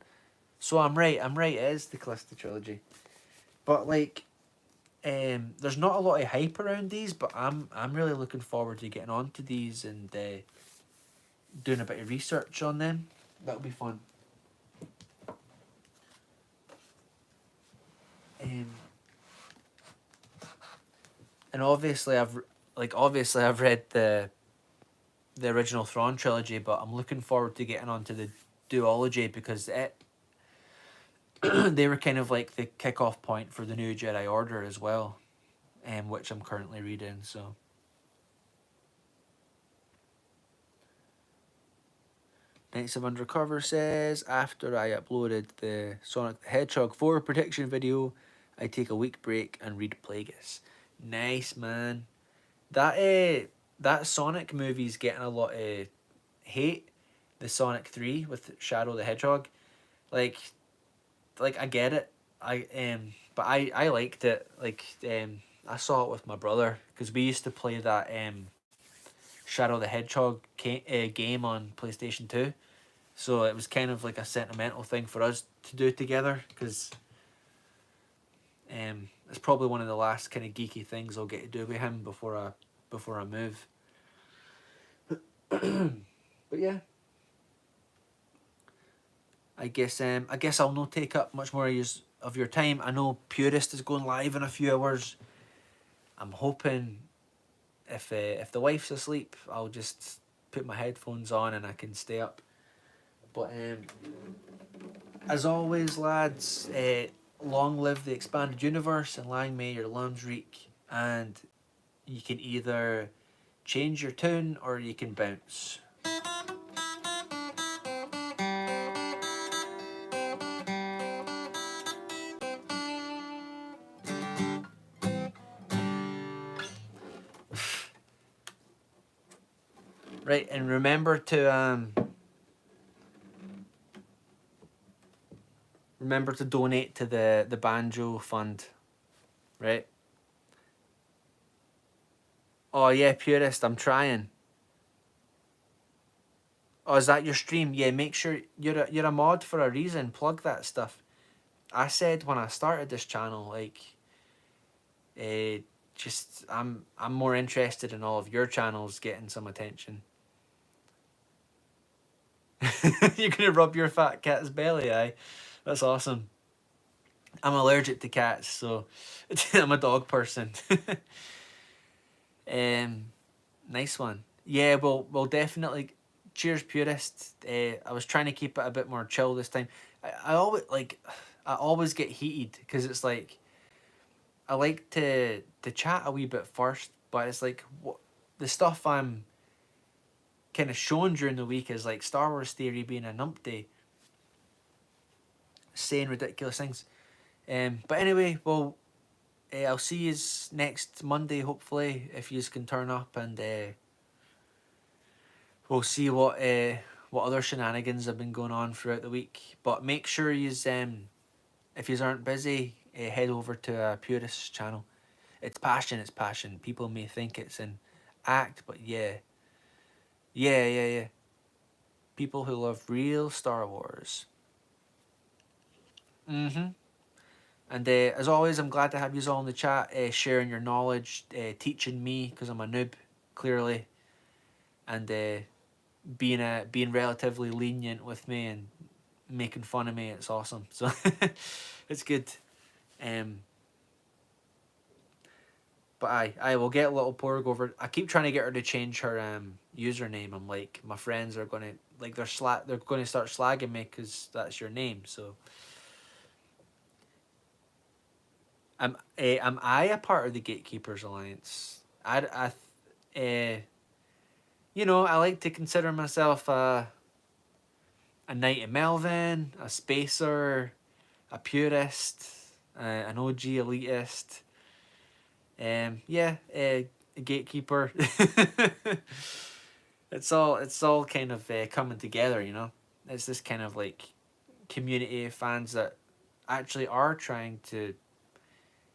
So I'm right. It is the Callista trilogy. But like, there's not a lot of hype around these, but I'm really looking forward to getting onto these and doing a bit of research on them. That'll be fun. And obviously I've read the original Thrawn trilogy, but I'm looking forward to getting onto the duology because they were kind of like the kickoff point for the new Jedi Order as well, which I'm currently reading. So Knights of Undercover says, after I uploaded the Sonic the Hedgehog 4 prediction video, I take a week break and read Plagueis. Nice, man. That Sonic movie's getting a lot of hate. The Sonic 3 with Shadow the Hedgehog. Like I get it. But I liked it. I saw it with my brother because we used to play that Shadow the Hedgehog game on PlayStation 2. So it was kind of like a sentimental thing for us to do together because It's probably one of the last kind of geeky things I'll get to do with him before I move. But yeah, I guess I'll not take up much more of your time. I know Purist is going live in a few hours. I'm hoping if the wife's asleep, I'll just put my headphones on and I can stay up. But as always, lads, long live the expanded universe and lang may your lands reek. And you can either change your tune or you can bounce. Right, and remember to donate to the banjo fund, right? Oh yeah, Purist, I'm trying. Oh, is that your stream? Yeah, make sure you're a mod for a reason. Plug that stuff. I said when I started this channel, like, uh, just I'm more interested in all of your channels getting some attention. You're gonna rub your fat cat's belly, aye? That's awesome. I'm allergic to cats, so I'm a dog person. um, nice one. Yeah, we'll definitely. Cheers, Purist. I was trying to keep it a bit more chill this time. I always like, I always get heated because it's like I like to chat a wee bit first, but it's like what the stuff I'm kind of shown during the week is like Star Wars theory being a numpty, saying ridiculous things. But anyway, well, I'll see you next Monday, hopefully, if you can turn up, and we'll see what other shenanigans have been going on throughout the week. But make sure if you aren't busy, head over to Purist's channel. It's passion, it's passion. People may think it's an act, but yeah. Yeah, yeah, yeah. People who love real Star Wars. Mm-hmm. And as always, I'm glad to have you all in the chat, sharing your knowledge, teaching me, because I'm a noob, clearly, and being relatively lenient with me and making fun of me. It's awesome. So it's good. Um, but I will get little Porg over. I keep trying to get her to change her username. I'm like, my friends are gonna like they're gonna start slagging me because that's your name. So am I a part of the Gatekeepers Alliance? I like to consider myself a Knight of Melvin, a Spacer, a Purist, an OG Elitist. Yeah, a Gatekeeper. It's all kind of coming together, you know. It's this kind of like community of fans that actually are trying to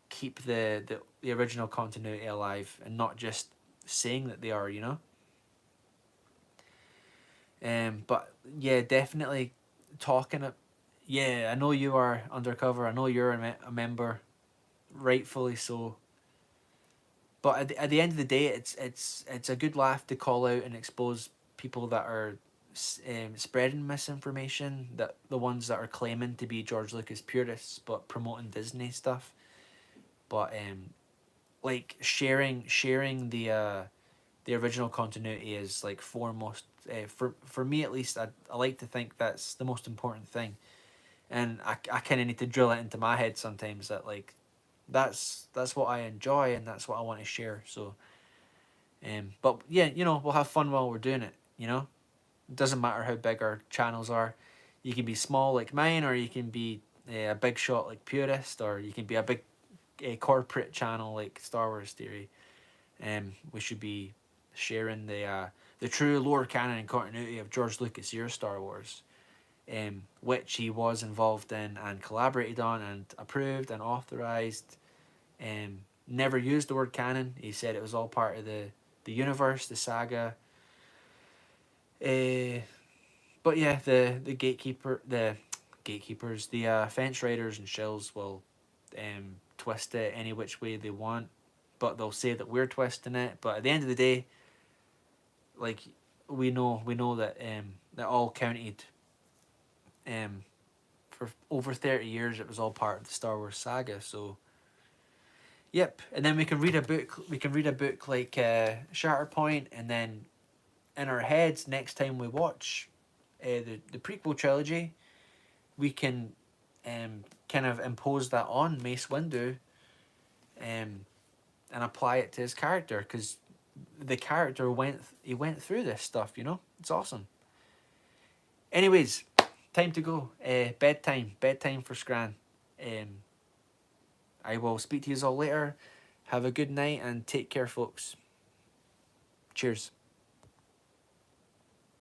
keep the original continuity alive and not just saying that they are, you know. But yeah, definitely talking. Yeah, I know you are undercover. I know you're a member, rightfully so. But at the end of the day, it's a good laugh to call out and expose people that are spreading misinformation. That the ones that are claiming to be George Lucas purists but promoting Disney stuff. But like sharing the original continuity is like foremost. For me at least, I like to think that's the most important thing, and I kind of need to drill it into my head sometimes that like that's what I enjoy and that's what I want to share. So but yeah, we'll have fun while we're doing it. It doesn't matter how big our channels are. You can be small like mine, or you can be a big shot like Purist, or you can be a big corporate channel like Star Wars Theory. We should be sharing the true lore canon and continuity of George Lucas' year Star Wars, which he was involved in and collaborated on and approved and authorized. Never used the word canon. He said it was all part of the universe, the saga. But yeah, the gatekeepers, the fence riders and shills will twist it any which way they want, but they'll say that we're twisting it. But at the end of the day, like we know that that all counted. For over 30 years, it was all part of the Star Wars saga. So, yep. And then we can read a book. We can read a book like Shatterpoint, and then in our heads, next time we watch the prequel trilogy, we can kind of impose that on Mace Windu, and apply it to his character, because the character went through this stuff. You know, it's awesome. Anyways, time to go. Bedtime for Scran. I will speak to you all later. Have a good night and take care, folks. Cheers.